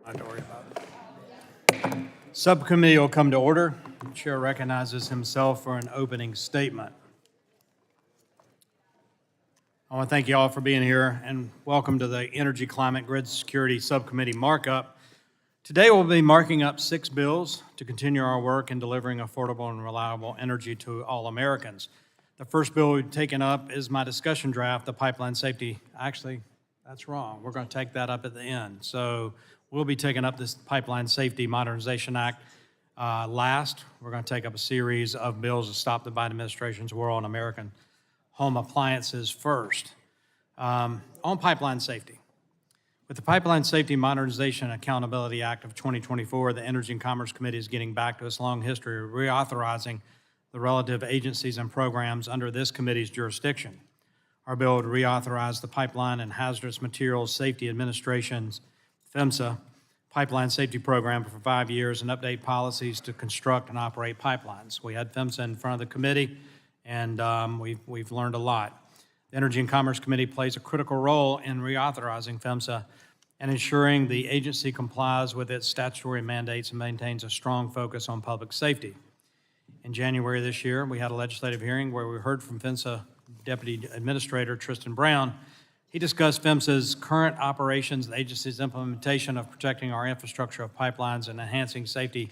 Not to worry about it. Subcommittee will come to order. The chair recognizes himself for an opening statement. I want to thank you all for being here and welcome to the Energy, Climate, Grid Security Subcommittee Markup. Today we'll be marking up 6 bills to continue our work in delivering affordable and reliable energy to all Americans. The first bill we've taken up is my discussion draft, the pipeline safety. Actually, that's wrong. We're going to take that up at the end. So we'll be taking up this Pipeline Safety Modernization Act last. We're going to take up a series of bills to stop the Biden administration's war on American home appliances first. On pipeline safety. With the Pipeline Safety Modernization and Accountability Act of 2024, the Energy and Commerce Committee is getting back to its long history of reauthorizing the relative agencies and programs under this committee's jurisdiction. Our bill would reauthorize the Pipeline and Hazardous Materials Safety Administration's PHMSA pipeline safety program for 5 years and update policies to construct and operate pipelines. We had PHMSA in front of the committee, and we've learned a lot. The Energy and Commerce Committee plays a critical role in reauthorizing PHMSA and ensuring the agency complies with its statutory mandates and maintains a strong focus on public safety. In January this year, we had a legislative hearing where we heard from PHMSA Deputy Administrator Tristan Brown. He discussed PHMSA's current operations, the agency's implementation of protecting our infrastructure of pipelines and enhancing safety,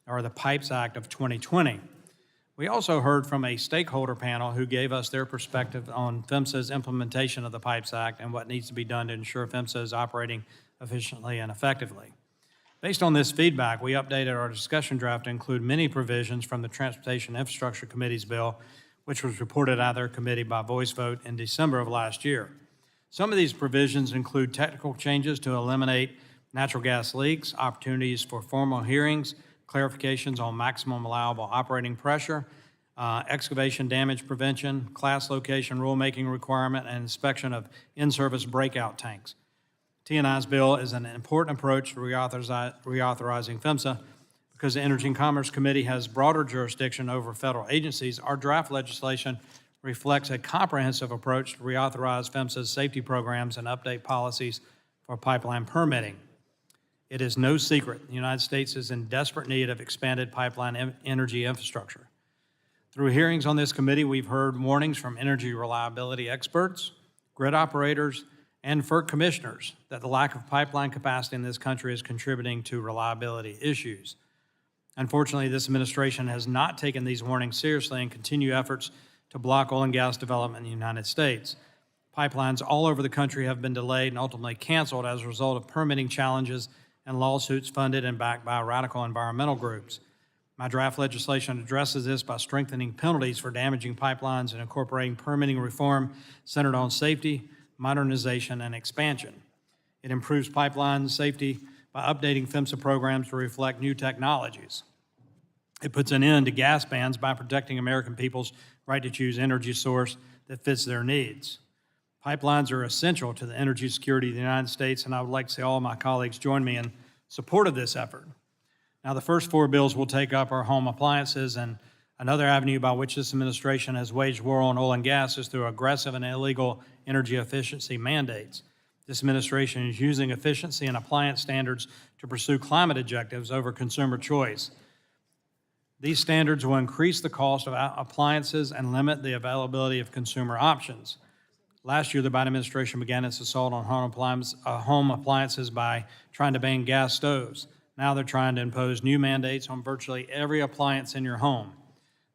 or the PIPES Act of 2020. We also heard from a stakeholder panel who gave us their perspective on PHMSA's implementation of the PIPES Act and what needs to be done to ensure PHMSA is operating efficiently and effectively. Based on this feedback, we updated our discussion draft to include many provisions from the Transportation Infrastructure Committee's bill, which was reported out of their committee by voice vote in December of last year. Some of these provisions include technical changes to eliminate natural gas leaks, opportunities for formal hearings, clarifications on maximum allowable operating pressure, excavation damage prevention, class location rulemaking requirement, and inspection of in-service breakout tanks. T&I's bill is an important approach to reauthorizing PHMSA because the Energy and Commerce Committee has broader jurisdiction over federal agencies. Our draft legislation reflects a comprehensive approach to reauthorize PHMSA's safety programs and update policies for pipeline permitting. It is no secret the United States is in desperate need of expanded pipeline energy infrastructure. Through hearings on this committee, we've heard warnings from energy reliability experts, grid operators, and FERC commissioners that the lack of pipeline capacity in this country is contributing to reliability issues. Unfortunately, this administration has not taken these warnings seriously and continue efforts to block oil and gas development in the United States. Pipelines all over the country have been delayed and ultimately canceled as a result of permitting challenges and lawsuits funded and backed by radical environmental groups. My draft legislation addresses this by strengthening penalties for damaging pipelines and incorporating permitting reform centered on safety, modernization, and expansion. It improves pipeline safety by updating PHMSA programs to reflect new technologies. It puts an end to gas bans by protecting American people's right to choose energy source that fits their needs. Pipelines are essential to the energy security of the United States, and I would like to say all of my colleagues join me in support of this effort. Now, the first 4 bills we'll take up are home appliances, and another avenue by which this administration has waged war on oil and gas is through aggressive and illegal energy efficiency mandates. This administration is using efficiency and appliance standards to pursue climate objectives over consumer choice. These standards will increase the cost of appliances and limit the availability of consumer options. Last year, the Biden administration began its assault on home appliances by trying to ban gas stoves. Now they're trying to impose new mandates on virtually every appliance in your home.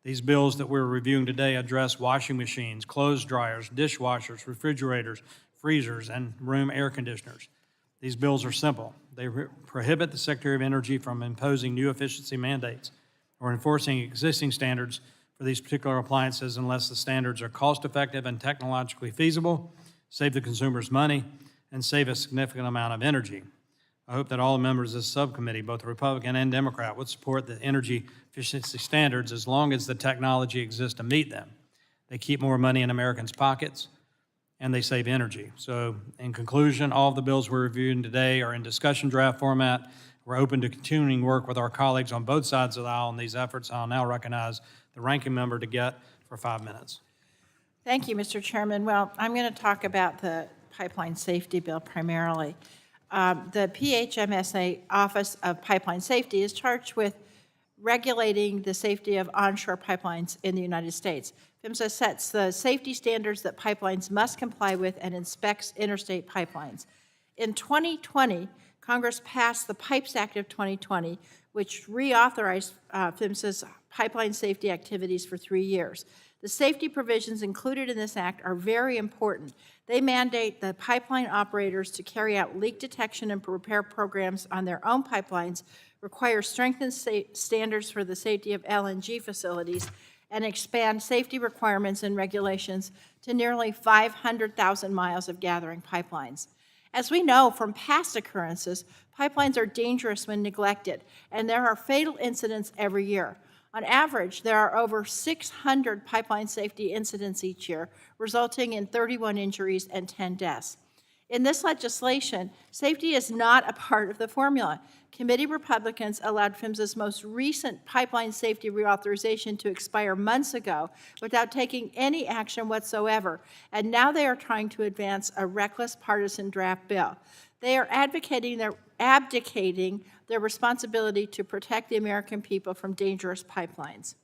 These bills that we're reviewing today address washing machines, clothes dryers, dishwashers, refrigerators, freezers, and room air conditioners. These bills are simple. They prohibit the Secretary of Energy from imposing new efficiency mandates or enforcing existing standards for these particular appliances unless the standards are cost-effective and technologically feasible, save the consumers money, and save a significant amount of energy. I hope that all the members of this subcommittee, both Republican and Democrat, would support the energy efficiency standards as long as the technology exists to meet them. They keep more money in Americans' pockets, and they save energy. So, in conclusion, all of the bills we're reviewing today are in discussion draft format. We're open to continuing work with our colleagues on both sides of the aisle in these efforts. I'll now recognize the ranking member to get for 5 minutes. Thank you, Mr. Chairman. Well, I'm going to talk about the pipeline safety bill primarily. the PHMSA Office of Pipeline Safety is charged with regulating the safety of onshore pipelines in the United States. PHMSA sets the safety standards that pipelines must comply with and inspects interstate pipelines. In 2020, Congress passed the Pipes Act of 2020, which reauthorized PHMSA's pipeline safety activities for 3 years. The safety provisions included in this act are very important. They mandate the pipeline operators to carry out leak detection and repair programs on their own pipelines, require strengthened standards for the safety of LNG facilities, and expand safety requirements and regulations to nearly 500,000 miles of gathering pipelines. As we know from past occurrences, pipelines are dangerous when neglected, and there are fatal incidents every year. On average, there are over 600 pipeline safety incidents each year, resulting in 31 injuries and 10 deaths. In this legislation, safety is not a part of the formula. Committee Republicans allowed PHMSA's most recent pipeline safety reauthorization to expire months ago without taking any action whatsoever, and now they are trying to advance a reckless partisan draft bill. They are abdicating their responsibility to protect the American people from dangerous pipelines.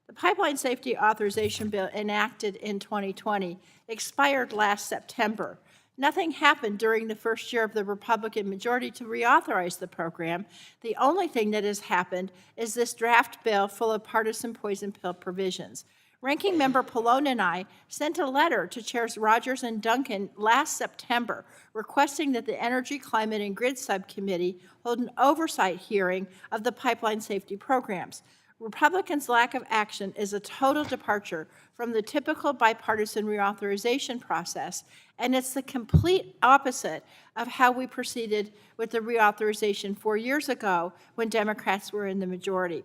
The Pipeline Safety Authorization Bill enacted in 2020 expired last September. Nothing happened during the first year of the Republican majority to reauthorize the program. The only thing that has happened is this draft bill full of partisan poison pill provisions. Ranking Member Pallone and I sent a letter to Chairs Rogers and Duncan last September requesting that the Energy, Climate, and Grid Subcommittee hold an oversight hearing of the pipeline safety programs. Republicans' lack of action is a total departure from the typical bipartisan reauthorization process, and it's the complete opposite of how we proceeded with the reauthorization 4 years ago when Democrats were in the majority.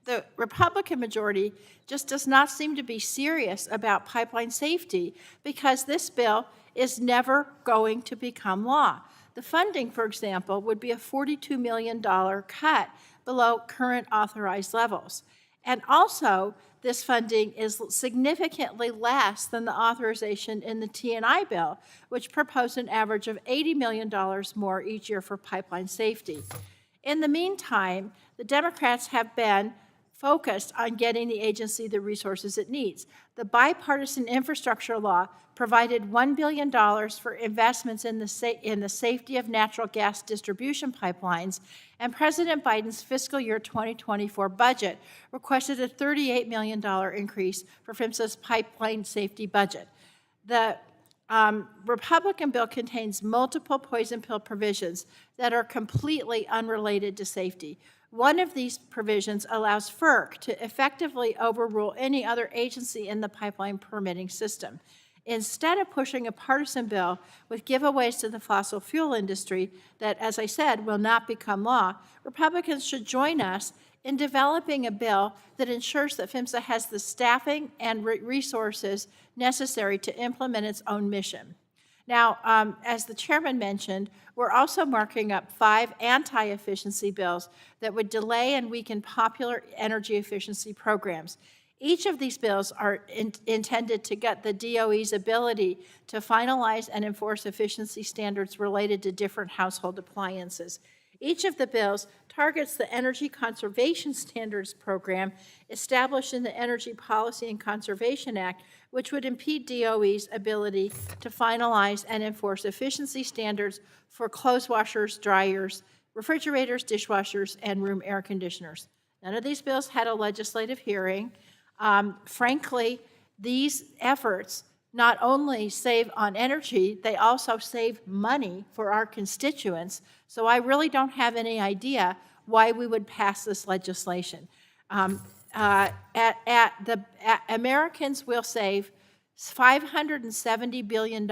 The Republican majority just does not seem to be serious about pipeline safety because this bill is never going to become law. The funding, for example, would be a $42 million cut below current authorized levels. And also, this funding is significantly less than the authorization in the T&I bill, which proposed an average of $80 million more each year for pipeline safety. In the meantime, the Democrats have been focused on getting the agency the resources it needs. The bipartisan infrastructure law provided $1 billion for investments in the safety of natural gas distribution pipelines, and President Biden's fiscal year 2024 budget requested a $38 million increase for PHMSA's pipeline safety budget. The Republican bill contains multiple poison pill provisions that are completely unrelated to safety. One of these provisions allows FERC to effectively overrule any other agency in the pipeline permitting system. Instead of pushing a partisan bill with giveaways to the fossil fuel industry that, as I said, will not become law, Republicans should join us in developing a bill that ensures that PHMSA has the staffing and resources necessary to implement its own mission. Now, as the chairman mentioned, we're also marking up 5 anti-efficiency bills that would delay and weaken popular energy efficiency programs. Each of these bills are intended to gut the DOE's ability to finalize and enforce efficiency standards related to different household appliances. Each of the bills targets the Energy Conservation Standards Program established in the Energy Policy and Conservation Act, which would impede DOE's ability to finalize and enforce efficiency standards for clothes washers, dryers, refrigerators, dishwashers, and room air conditioners. None of these bills had a legislative hearing. Frankly, these efforts not only save on energy, they also save money for our constituents. So I really don't have any idea why we would pass this legislation. Americans will save $570 billion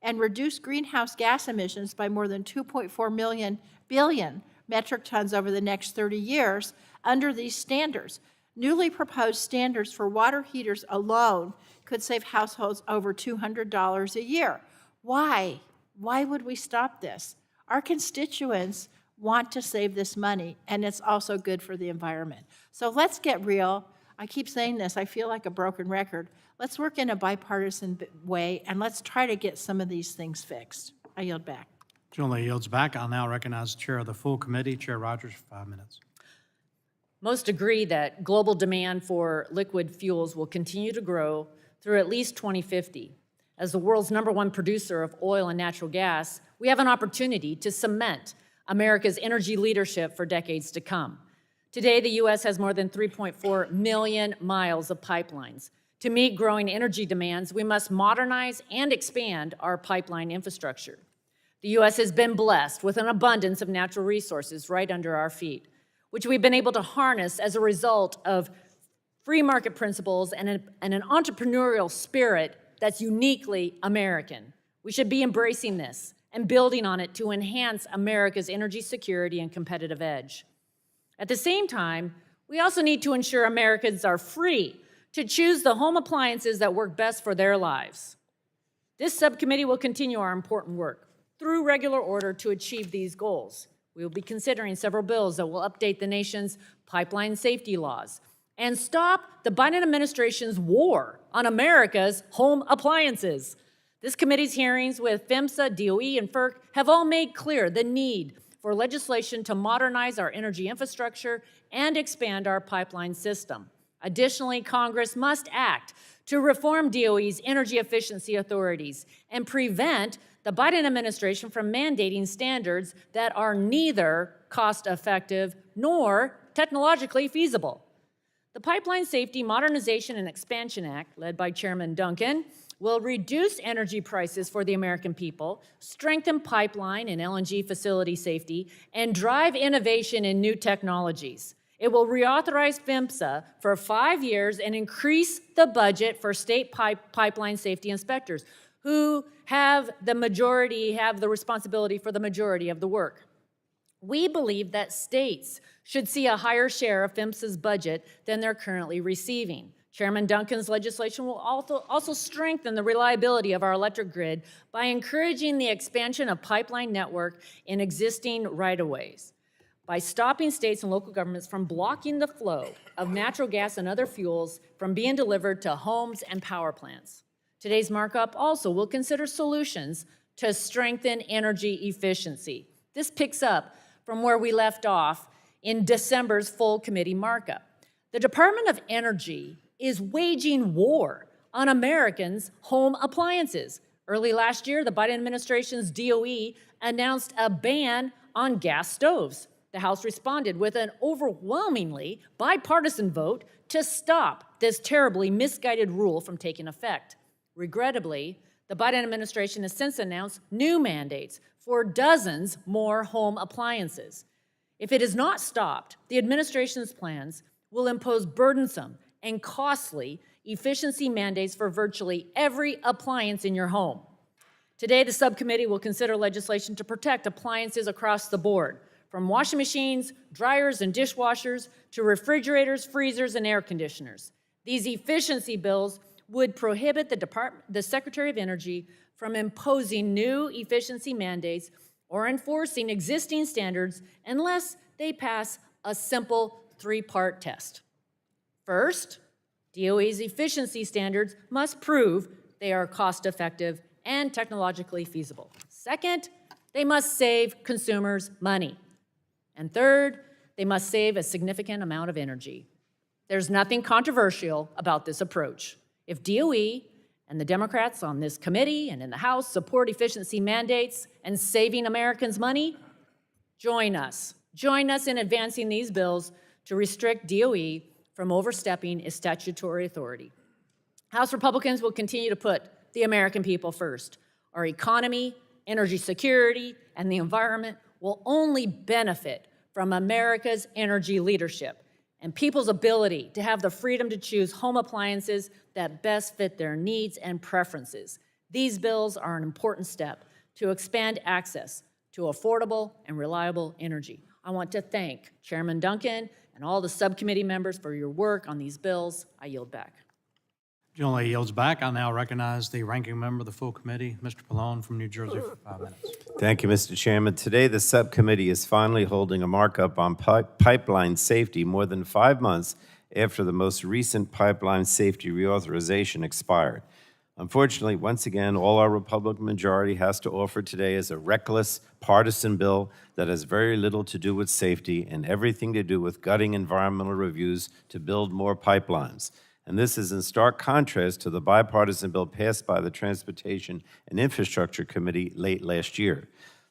and reduce greenhouse gas emissions by more than 2.4 billion metric tons over the next 30 years under these standards. Newly proposed standards for water heaters alone could save households over $200 a year. Why? Why would we stop this? Our constituents want to save this money, and it's also good for the environment. So let's get real. I keep saying this. I feel like a broken record. Let's work in a bipartisan way, and let's try to get some of these things fixed. I yield back. Generally yields back. I'll now recognize the Chair of the full committee, Chair Rogers, for 5 minutes. Most agree that global demand for liquid fuels will continue to grow through at least 2050. As the world's #1 producer of oil and natural gas, we have an opportunity to cement America's energy leadership for decades to come. Today, the U.S. has more than 3.4 million miles of pipelines. To meet growing energy demands, we must modernize and expand our pipeline infrastructure. The U.S. has been blessed with an abundance of natural resources right under our feet, which we've been able to harness as a result of free market principles and an entrepreneurial spirit that's uniquely American. We should be embracing this and building on it to enhance America's energy security and competitive edge. At the same time, we also need to ensure Americans are free to choose the home appliances that work best for their lives. This subcommittee will continue our important work through regular order to achieve these goals. We will be considering several bills that will update the nation's pipeline safety laws and stop the Biden administration's war on America's home appliances. This committee's hearings with PHMSA, DOE, and FERC have all made clear the need for legislation to modernize our energy infrastructure and expand our pipeline system. Additionally, Congress must act to reform DOE's energy efficiency authorities and prevent the Biden administration from mandating standards that are neither cost-effective nor technologically feasible. The Pipeline Safety, Modernization, and Expansion Act, led by Chairman Duncan, will reduce energy prices for the American people, strengthen pipeline and LNG facility safety, and drive innovation in new technologies. It will reauthorize PHMSA for 5 years and increase the budget for state pipeline safety inspectors, who have the responsibility for the majority of the work. We believe that states should see a higher share of PHMSA's budget than they're currently receiving. Chairman Duncan's legislation will also strengthen the reliability of our electric grid by encouraging the expansion of pipeline network in existing right-of-ways, by stopping states and local governments from blocking the flow of natural gas and other fuels from being delivered to homes and power plants. Today's markup also will consider solutions to strengthen energy efficiency. This picks up from where we left off in December's full committee markup. The Department of Energy is waging war on Americans' home appliances. Early last year, the Biden administration's DOE announced a ban on gas stoves. The House responded with an overwhelmingly bipartisan vote to stop this terribly misguided rule from taking effect. Regrettably, the Biden administration has since announced new mandates for dozens more home appliances. If it is not stopped, the administration's plans will impose burdensome and costly efficiency mandates for virtually every appliance in your home. Today, the subcommittee will consider legislation to protect appliances across the board, from washing machines, dryers, and dishwashers to refrigerators, freezers, and air conditioners. These efficiency bills would prohibit the Secretary of Energy from imposing new efficiency mandates or enforcing existing standards unless they pass a simple 3-part test. First, DOE's efficiency standards must prove they are cost-effective and technologically feasible. Second, they must save consumers money. And third, they must save a significant amount of energy. There's nothing controversial about this approach. If DOE and the Democrats on this committee and in the House support efficiency mandates and saving Americans money, join us. Join us in advancing these bills to restrict DOE from overstepping its statutory authority. House Republicans will continue to put the American people first. Our economy, energy security, and the environment will only benefit from America's energy leadership and people's ability to have the freedom to choose home appliances that best fit their needs and preferences. These bills are an important step to expand access to affordable and reliable energy. I want to thank Chairman Duncan and all the subcommittee members for your work on these bills. I yield back. Generally yields back. I'll now recognize the ranking member of the full committee, Mr. Pallone from New Jersey, for 5 minutes. Thank you, Mr. Chairman. Today, the subcommittee is finally holding a markup on pipeline safety more than 5 months after the most recent pipeline safety reauthorization expired. Unfortunately, once again, all our Republican majority has to offer today is a reckless, partisan bill that has very little to do with safety and everything to do with gutting environmental reviews to build more pipelines. And this is in stark contrast to the bipartisan bill passed by the Transportation and Infrastructure Committee late last year.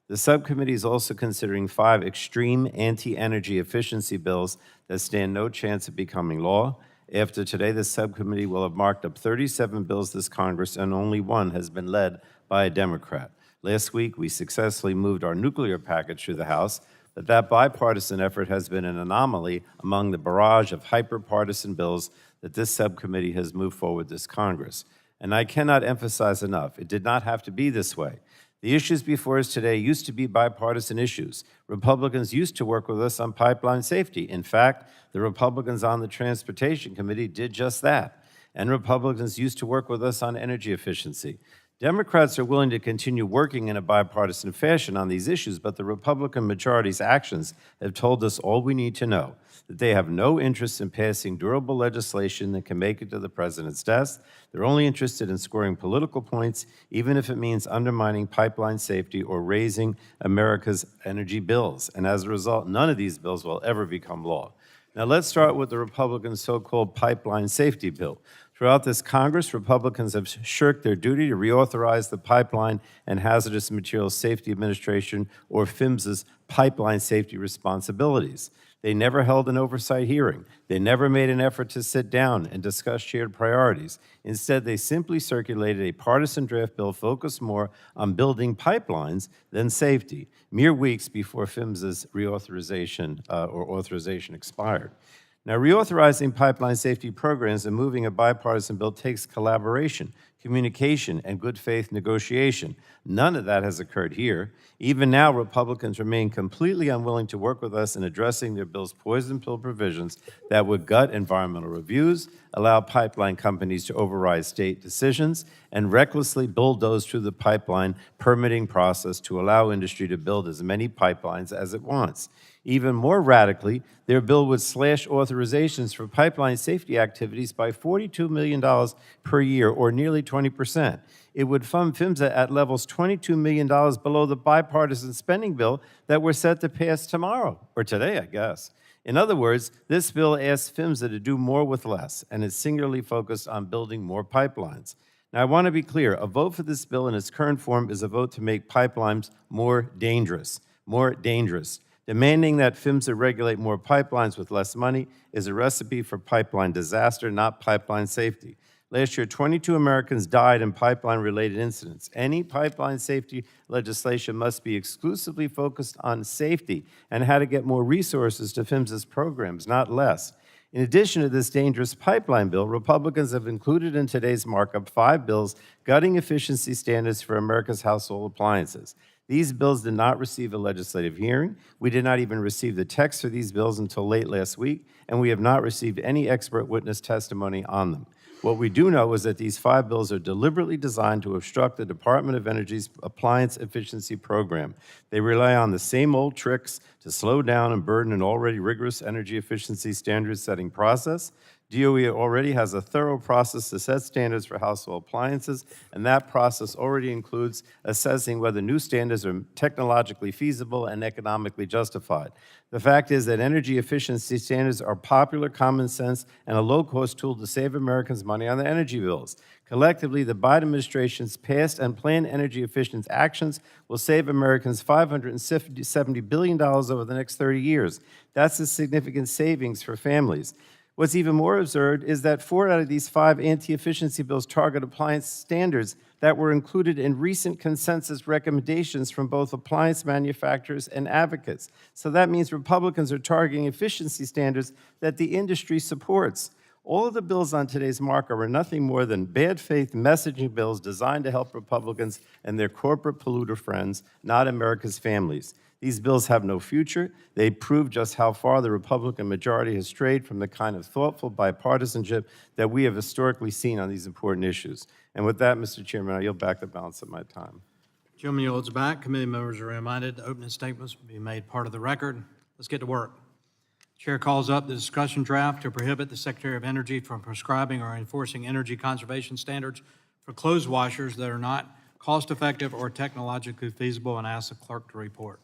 The subcommittee is also considering 5 extreme anti-energy efficiency bills that stand no chance of becoming law. After today, the subcommittee will have marked up 37 bills this Congress, and only one has been led by a Democrat. Last week, we successfully moved our nuclear package through the House, but that bipartisan effort has been an anomaly among the barrage of hyper-partisan bills that this subcommittee has moved forward this Congress. And I cannot emphasize enough, it did not have to be this way. The issues before us today used to be bipartisan issues. Republicans used to work with us on pipeline safety. In fact, the Republicans on the Transportation Committee did just that. And Republicans used to work with us on energy efficiency. Democrats are willing to continue working in a bipartisan fashion on these issues, but the Republican majority's actions have told us all we need to know, that they have no interest in passing durable legislation that can make it to the president's desk. They're only interested in scoring political points, even if it means undermining pipeline safety or raising America's energy bills. And as a result, none of these bills will ever become law. Now let's start with the Republicans' so-called pipeline safety bill. Throughout this Congress, Republicans have shirked their duty to reauthorize the Pipeline and Hazardous Materials Safety Administration, or PHMSA's, pipeline safety responsibilities. They never held an oversight hearing. They never made an effort to sit down and discuss shared priorities. Instead, they simply circulated a partisan draft bill focused more on building pipelines than safety, mere weeks before PHMSA's reauthorization or authorization expired. Now, reauthorizing pipeline safety programs and moving a bipartisan bill takes collaboration, communication, and good faith negotiation. None of that has occurred here. Even now, Republicans remain completely unwilling to work with us in addressing their bill's poison pill provisions that would gut environmental reviews, allow pipeline companies to override state decisions, and recklessly bulldoze through the pipeline permitting process to allow industry to build as many pipelines as it wants. Even more radically, their bill would slash authorizations for pipeline safety activities by $42 million per year, or nearly 20%. It would fund PHMSA at levels $22 million below the bipartisan spending bill that we're set to pass tomorrow, or today, I guess. In other words, this bill asks PHMSA to do more with less, and is singularly focused on building more pipelines. Now, I want to be clear, a vote for this bill in its current form is a vote to make pipelines more dangerous, more dangerous. Demanding that PHMSA regulate more pipelines with less money is a recipe for pipeline disaster, not pipeline safety. Last year, 22 Americans died in pipeline-related incidents. Any pipeline safety legislation must be exclusively focused on safety and how to get more resources to PHMSA's programs, not less. In addition to this dangerous pipeline bill, Republicans have included in today's markup 5 bills gutting efficiency standards for America's household appliances. These bills did not receive a legislative hearing. We did not even receive the text for these bills until late last week, and we have not received any expert witness testimony on them. What we do know is that these 5 bills are deliberately designed to obstruct the Department of Energy's appliance efficiency program. They rely on the same old tricks to slow down and burden an already rigorous energy efficiency standard-setting process. DOE already has a thorough process to set standards for household appliances, and that process already includes assessing whether new standards are technologically feasible and economically justified. The fact is that energy efficiency standards are popular common sense and a low-cost tool to save Americans money on their energy bills. Collectively, the Biden administration's past and planned energy efficiency actions will save Americans $570 billion over the next 30 years. That's a significant savings for families. What's even more absurd is that 4 out of these 5 anti-efficiency bills target appliance standards that were included in recent consensus recommendations from both appliance manufacturers and advocates. So that means Republicans are targeting efficiency standards that the industry supports. All of the bills on today's markup are nothing more than bad faith messaging bills designed to help Republicans and their corporate polluter friends, not America's families. These bills have no future. They prove just how far the Republican majority has strayed from the kind of thoughtful bipartisanship that we have historically seen on these important issues. And with that, Mr. Chairman, I yield back the balance of my time. Gentleman yields back. Committee members are reminded the opening statements will be made part of the record. Let's get to work. Chair calls up the discussion draft to prohibit the Secretary of Energy from prescribing or enforcing energy conservation standards for clothes washers that are not cost-effective or technologically feasible, and ask the clerk to report.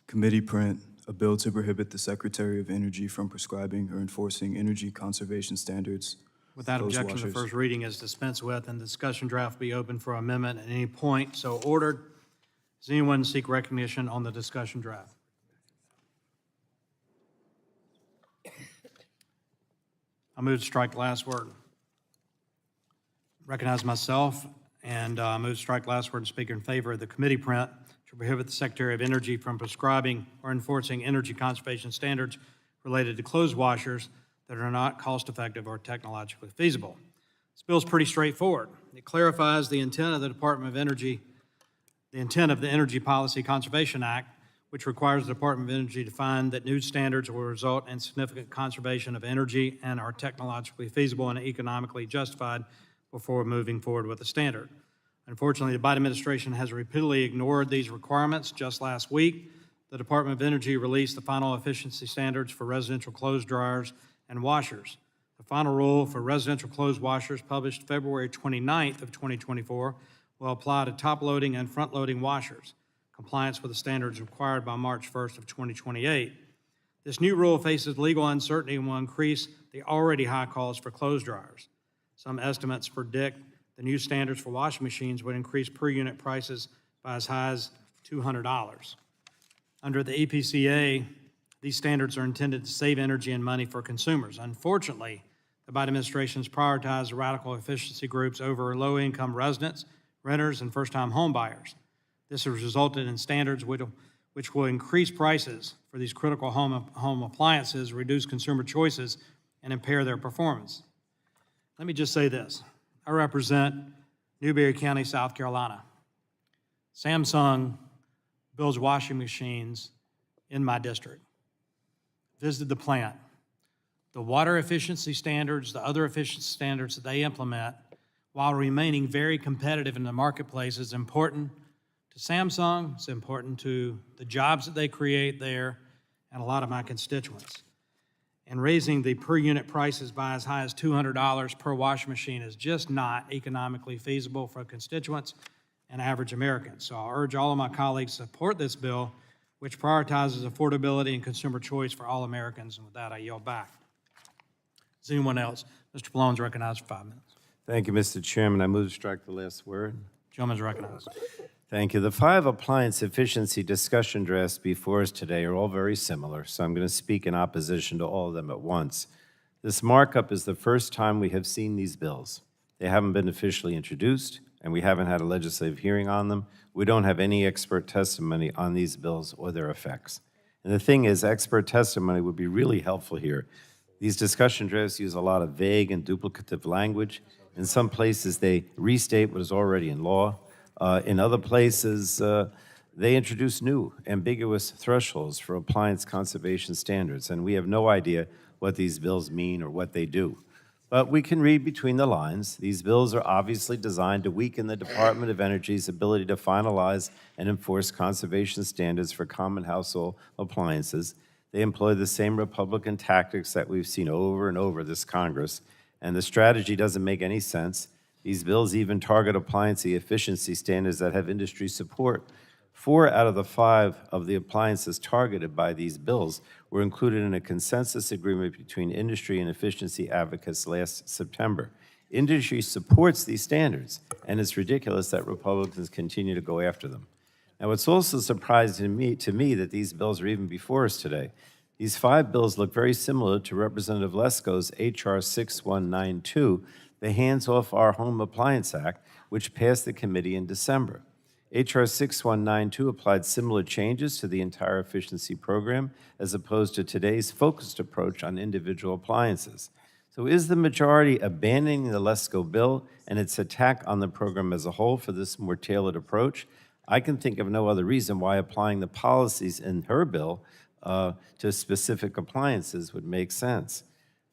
Committee print, a bill to prohibit the Secretary of Energy from prescribing or enforcing energy conservation standards. Without Clothes objection, the washers. first reading is dispensed with, and the discussion draft be open for amendment at any point so ordered. Does anyone seek recognition on the discussion draft? I move to strike the last word. Recognize myself, and move to strike last word and speak in favor of the committee print to prohibit the Secretary of Energy from prescribing or enforcing energy conservation standards related to clothes washers that are not cost-effective or technologically feasible. This bill is pretty straightforward. It clarifies the intent of the Department of Energy, the intent of the Energy Policy Conservation Act, which requires the Department of Energy to find that new standards will result in significant conservation of energy and are technologically feasible and economically justified before moving forward with the standard. Unfortunately, the Biden administration has repeatedly ignored these requirements. Just last week, the Department of Energy released the final efficiency standards for residential clothes dryers and washers. The final rule for residential clothes washers, published February 29th of 2024, will apply to top-loading and front-loading washers. Compliance with the standards required by March 1st of 2028. This new rule faces legal uncertainty and will increase the already high cost for clothes dryers. Some estimates predict the new standards for washing machines would increase per-unit prices by as high as $200. Under the EPCA, these standards are intended to save energy and money for consumers. Unfortunately, the Biden administration has prioritized radical efficiency groups over low-income residents, renters, and first-time home buyers. This has resulted in standards which will increase prices for these critical home appliances, reduce consumer choices, and impair their performance. Let me just say this. I represent Newberry County, South Carolina. Samsung builds washing machines in my district. Visited the plant. The water efficiency standards, the other efficiency standards that they implement, while remaining very competitive in the marketplace, is important to Samsung, it's important to the jobs that they create there, and a lot of my constituents. And raising the per-unit prices by as high as $200 per washing machine is just not economically feasible for constituents and average Americans. So I urge all of my colleagues to support this bill, which prioritizes affordability and consumer choice for all Americans. And with that, I yield back. Is anyone else? Mr. Pallone recognized for 5 minutes. Thank you, Mr. Chairman. I move to strike the last word. Gentleman's recognized. Thank you. The 5 appliance efficiency discussion drafts before us today are all very similar, so I'm going to speak in opposition to all of them at once. This markup is the first time we have seen these bills. They haven't been officially introduced, and we haven't had a legislative hearing on them. We don't have any expert testimony on these bills or their effects. And the thing is, expert testimony would be really helpful here. These discussion drafts use a lot of vague and duplicative language. In some places, they restate what is already in law. In other places, they introduce new, ambiguous thresholds for appliance conservation standards, and we have no idea what these bills mean or what they do. But we can read between the lines. These bills are obviously designed to weaken the Department of Energy's ability to finalize and enforce conservation standards for common household appliances. They employ the same Republican tactics that we've seen over and over this Congress, and the strategy doesn't make any sense. These bills even target appliance efficiency standards that have industry support. 4 out of the 5 of the appliances targeted by these bills were included in a consensus agreement between industry and efficiency advocates last September. Industry supports these standards, and it's ridiculous that Republicans continue to go after them. Now, it's also surprising to me that these bills are even before us today. These 5 bills look very similar to Representative Lesko's H.R. 6192, the Hands Off Our Home Appliance Act, which passed the committee in December. H.R. 6192 applied similar changes to the entire efficiency program as opposed to today's focused approach on individual appliances. So is the majority abandoning the Lesko bill and its attack on the program as a whole for this more tailored approach? I can think of no other reason why applying the policies in her bill to specific appliances would make sense.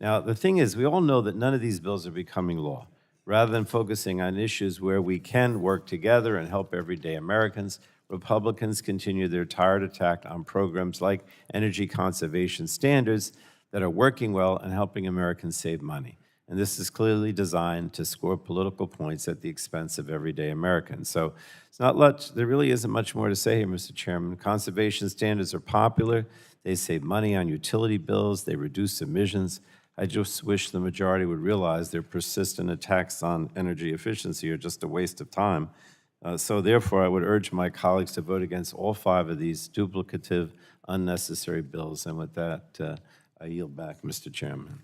Now, the thing is, we all know that none of these bills are becoming law. Rather than focusing on issues where we can work together and help everyday Americans, Republicans continue their tired attack on programs like energy conservation standards that are working well and helping Americans save money. And this is clearly designed to score political points at the expense of everyday Americans. So it's not much, there really isn't much more to say here, Mr. Chairman. Conservation standards are popular. They save money on utility bills. They reduce emissions. I just wish the majority would realize their persistent attacks on energy efficiency are just a waste of time. So therefore, I would urge my colleagues to vote against all 5 of these duplicative, unnecessary bills. And with that, I yield back, Mr. Chairman.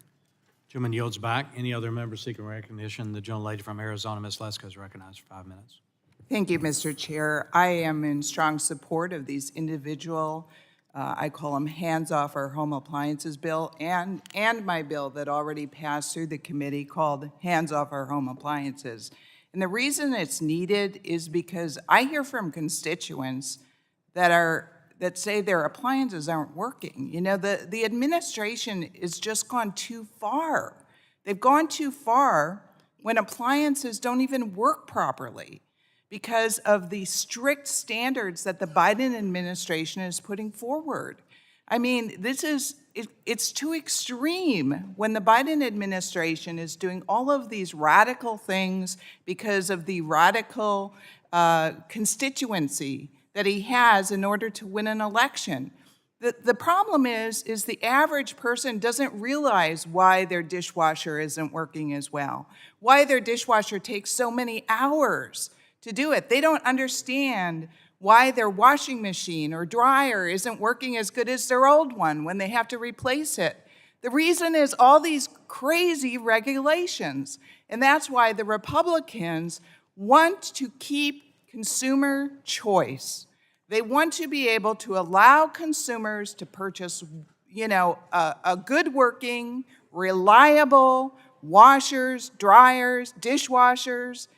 Gentleman yields back. Any other members seeking recognition? The gentlelady from Arizona, Ms. Lesko, is recognized for 5 minutes. Thank you, Mr. Chair. I am in strong support of these individual, I call them hands-off our home appliances bill, and my bill that already passed through the committee called hands-off our home appliances. And the reason it's needed is because I hear from constituents that say their appliances aren't working. You know, the administration has just gone too far. They've gone too far when appliances don't even work properly because of the strict standards that the Biden administration is putting forward. I mean, it's too extreme when the Biden administration is doing all of these radical things because of the radical constituency that he has in order to win an election. The problem is the average person doesn't realize why their dishwasher isn't working as well, why their dishwasher takes so many hours to do it. They don't understand why their washing machine or dryer isn't working as good as their old one when they have to replace it. The reason is all these crazy regulations, and that's why the Republicans want to keep consumer choice. They want to be able to allow consumers to purchase, you know, a good working, reliable washers, dryers, dishwashers,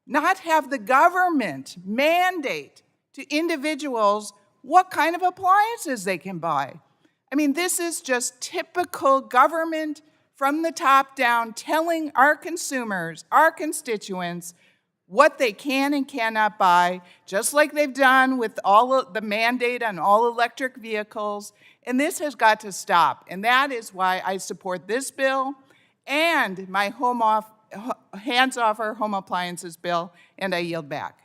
not have the government mandate to individuals what kind of appliances they can buy. I mean, this is just typical government from the top down telling our consumers, our constituents, what they can and cannot buy, just like they've done with all of the mandate on all electric vehicles. And this has got to stop. And that is why I support this bill and my hands-off our home appliances bill, and I yield back.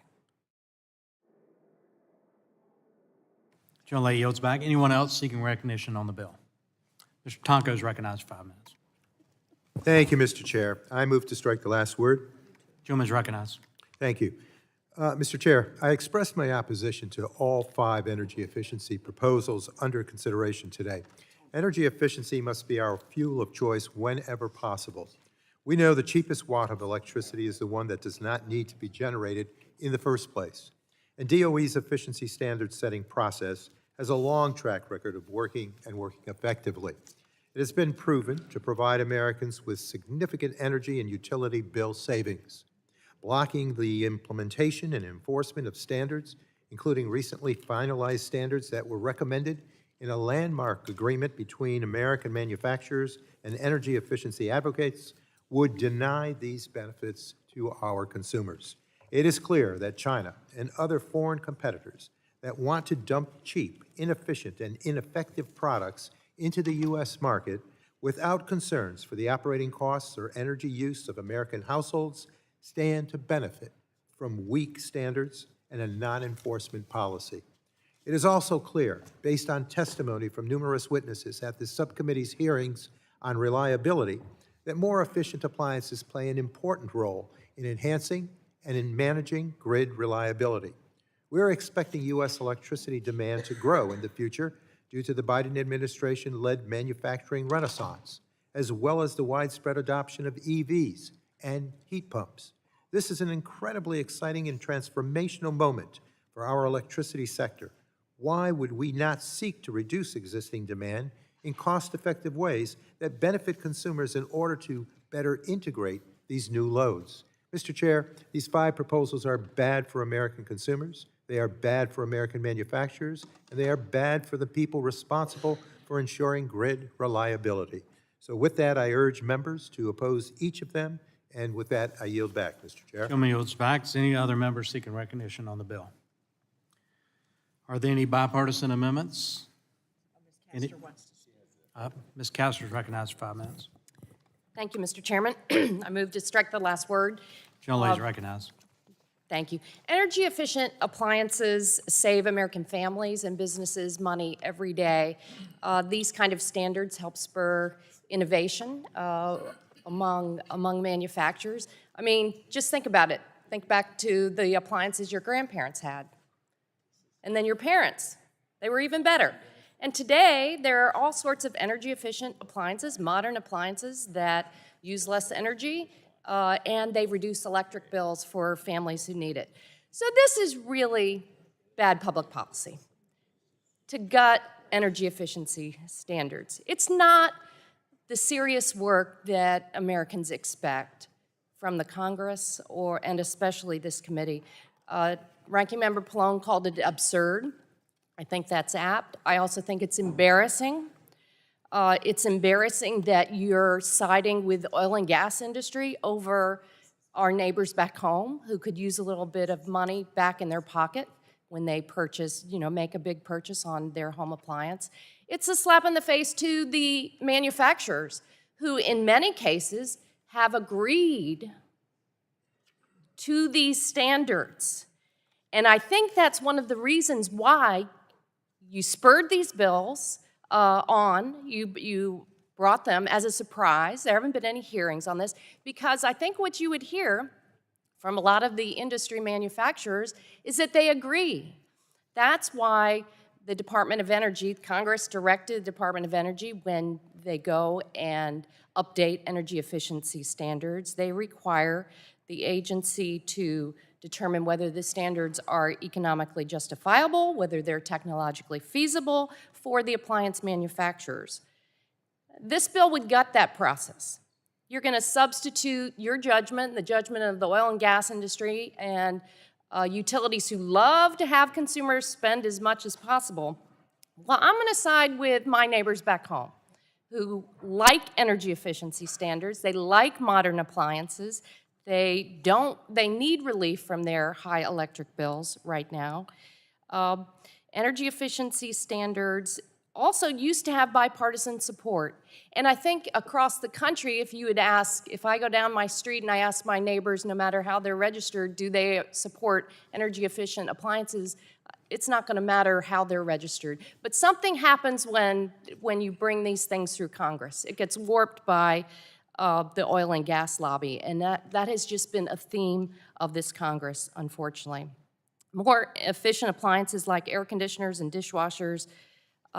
Gentlelady yields back. Anyone else seeking recognition on the bill? Mr. Tonko is recognized for 5 minutes. Thank you, Mr. Chair. I move to strike the last word. Gentleman is recognized. Thank you. Mr. Chair, I expressed my opposition to all 5 energy efficiency proposals under consideration today. Energy efficiency must be our fuel of choice whenever possible. We know the cheapest watt of electricity is the one that does not need to be generated in the first place. And DOE's efficiency standard setting process has a long track record of working effectively. It has been proven to provide Americans with significant energy and utility bill savings. Blocking the implementation and enforcement of standards, including recently finalized standards that were recommended in a landmark agreement between American manufacturers and energy efficiency advocates, would deny these benefits to our consumers. It is clear that China and other foreign competitors that want to dump cheap, inefficient, and ineffective products into the U.S. market without concerns for the operating costs or energy use of American households stand to benefit from weak standards and a non-enforcement policy. It is also clear, based on testimony from numerous witnesses at the subcommittee's hearings on reliability, that more efficient appliances play an important role in enhancing and in managing grid reliability. We're expecting U.S. electricity demand to grow in the future due to the Biden administration-led manufacturing renaissance, as well as the widespread adoption of EVs and heat pumps. This is an incredibly exciting and transformational moment for our electricity sector. Why would we not seek to reduce existing demand in cost-effective ways that benefit consumers in order to better integrate these new loads? Mr. Chair, these 5 proposals are bad for American consumers, they are bad for American manufacturers, and they are bad for the people responsible for ensuring grid reliability. So with that, I urge members to oppose each of them, and with that, I yield back, Mr. Chair. Gentleman yields back. Is any other member seeking recognition on the bill? Are there any bipartisan amendments? Ms. Castor is recognized for 5 minutes. Thank you, Mr. Chairman. I move to strike the last word. Generally is recognized. Thank you. Energy-efficient appliances save American families and businesses money every day. These kind of standards help spur innovation among manufacturers. I mean, just think about it. Think back to the appliances your grandparents had. And then your parents. They were even better. And today, there are all sorts of energy-efficient appliances, modern appliances that use less energy, and they reduce electric bills for families who need it. So this is really bad public policy, to gut energy efficiency standards. It's not the serious work that Americans expect from the Congress and especially this committee. Ranking Member Pallone called it absurd. I think that's apt. I also think it's embarrassing. It's embarrassing that you're siding with the oil and gas industry over our neighbors back home who could use a little bit of money back in their pocket when they purchase, make a big purchase on their home appliance. It's a slap in the face to the manufacturers who, in many cases, have agreed to these standards. And I think that's one of the reasons why you spurred these bills on. You brought them as a surprise. There haven't been any hearings on this, because I think what you would hear from a lot of the industry manufacturers is that they agree. That's why the Department of Energy, Congress directed the Department of Energy, when they go and update energy efficiency standards, they require the agency to determine whether the standards are economically justifiable, whether they're technologically feasible for the appliance manufacturers. This bill would gut that process. You're going to substitute your judgment, the judgment of the oil and gas industry and utilities who love to have consumers spend as much as possible. Well, I'm going to side with my neighbors back home who like energy efficiency standards. They like modern appliances. They need relief from their high electric bills right now. Energy efficiency standards also used to have bipartisan support. And I think across the country, if I go down my street and I ask my neighbors, no matter how they're registered, do they support energy efficient appliances, it's not going to matter how they're registered. But something happens when you bring these things through Congress. It gets warped by the oil and gas lobby, and that has just been a theme of this Congress, unfortunately. More efficient appliances like air conditioners and dishwashers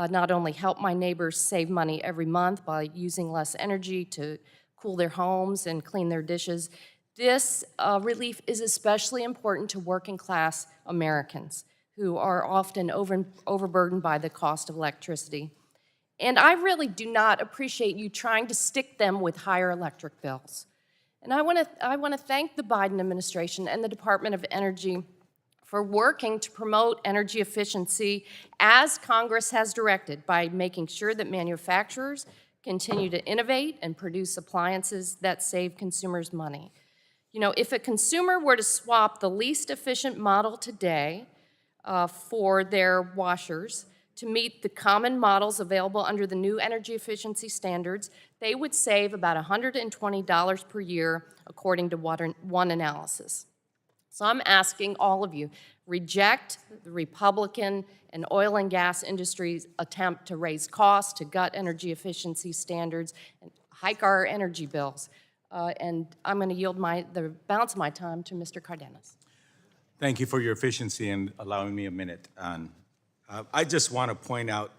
not only help my neighbors save money every month by using less energy to cool their homes and clean their dishes, this relief is especially important to working class Americans who are often overburdened by the cost of electricity. And I really do not appreciate you trying to stick them with higher electric bills. And I want to thank the Biden administration and the Department of Energy for working to promote energy efficiency as Congress has directed by making sure that manufacturers continue to innovate and produce appliances that save consumers money. If a consumer were to swap the least efficient model today for their washers to meet the common models available under the new energy efficiency standards, they would save about $120 per year, according to one analysis. So I'm asking all of you, reject the Republican and oil and gas industry's attempt to raise costs, to gut energy efficiency standards, and hike our energy bills. And I'm going to yield the balance of my time to Mr. Cardenas. Thank you for your efficiency and allowing me a minute. I just want to point out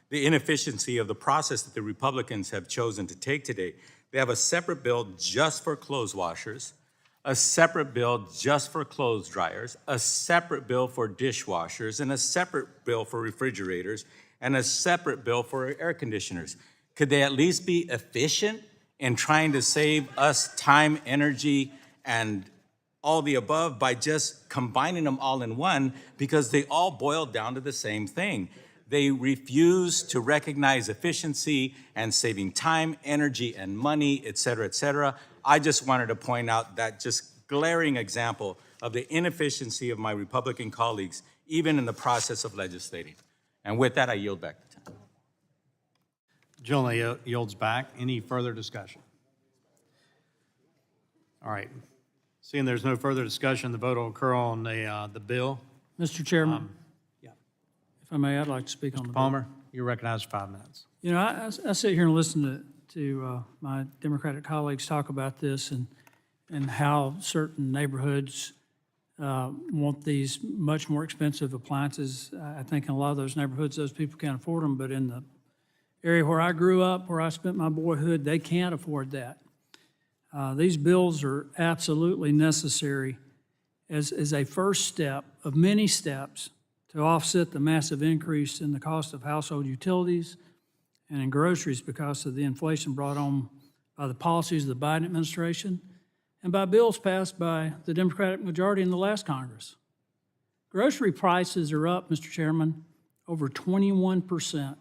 the inefficiency of the process that the Republicans have chosen to take today. They have a separate bill just for clothes washers, a separate bill just for clothes dryers, a separate bill for dishwashers, and a separate bill for refrigerators, and a separate bill for air conditioners. Could they at least be efficient in trying to save us time, energy, and all the above by just combining them all in one, because they all boil down to the same thing. They refuse to recognize efficiency and saving time, energy, and money, et cetera, et cetera. I just wanted to point out that just glaring example of the inefficiency of my Republican colleagues, even in the process of legislating. And with that, I yield back the time. Generally yields back. Any further discussion? All right. Seeing there's no further discussion, the vote will occur on the bill. Mr. Chairman, Yeah. if I may, I'd like to speak on the bill. Palmer, you're recognized for 5 minutes. You know, I sit here and listen to my Democratic colleagues talk about this and how certain neighborhoods want these much more expensive appliances. I think in a lot of those neighborhoods, those people can't afford them, but in the area where I grew up, where I spent my boyhood, they can't afford that. These bills are absolutely necessary as a first step of many steps to offset the massive increase in the cost of household utilities and in groceries because of the inflation brought on by the policies of the Biden administration and by bills passed by the Democratic majority in the last Congress. Grocery prices are up, Mr. Chairman, over 21%.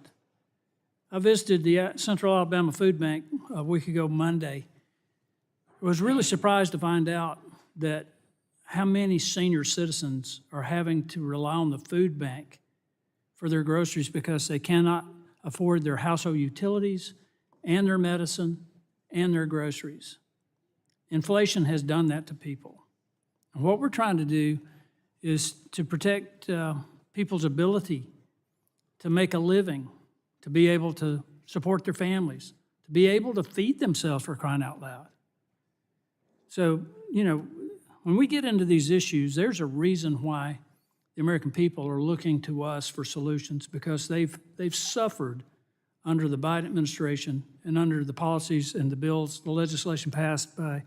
I visited the Central Alabama Food Bank a week ago Monday. I was really surprised to find out that how many senior citizens are having to rely on the food bank for their groceries because they cannot afford their household utilities and their medicine and their groceries. Inflation has done that to people. And what we're trying to do is to protect people's ability to make a living, to be able to support their families, to be able to feed themselves, for crying out loud. So, you know, when we get into these issues, there's a reason why the American people are looking to us for solutions, because they've suffered under the Biden administration and under the policies and the bills, the legislation passed by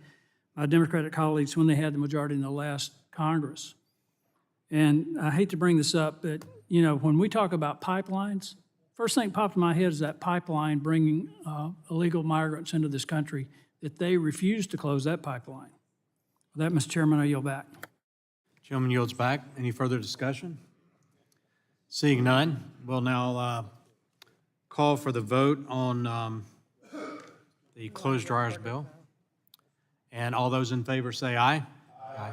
my Democratic colleagues when they had the majority in the last Congress. And I hate to bring this up, but, you know, when we talk about pipelines, first thing that popped in my head is that pipeline bringing illegal migrants into this country, that they refused to close that pipeline. With that, Mr. Chairman, I yield back. Gentleman yields back. Any further discussion? Seeing none, we'll now call for the vote on the closed dryers bill. And all those in favor say aye. Aye.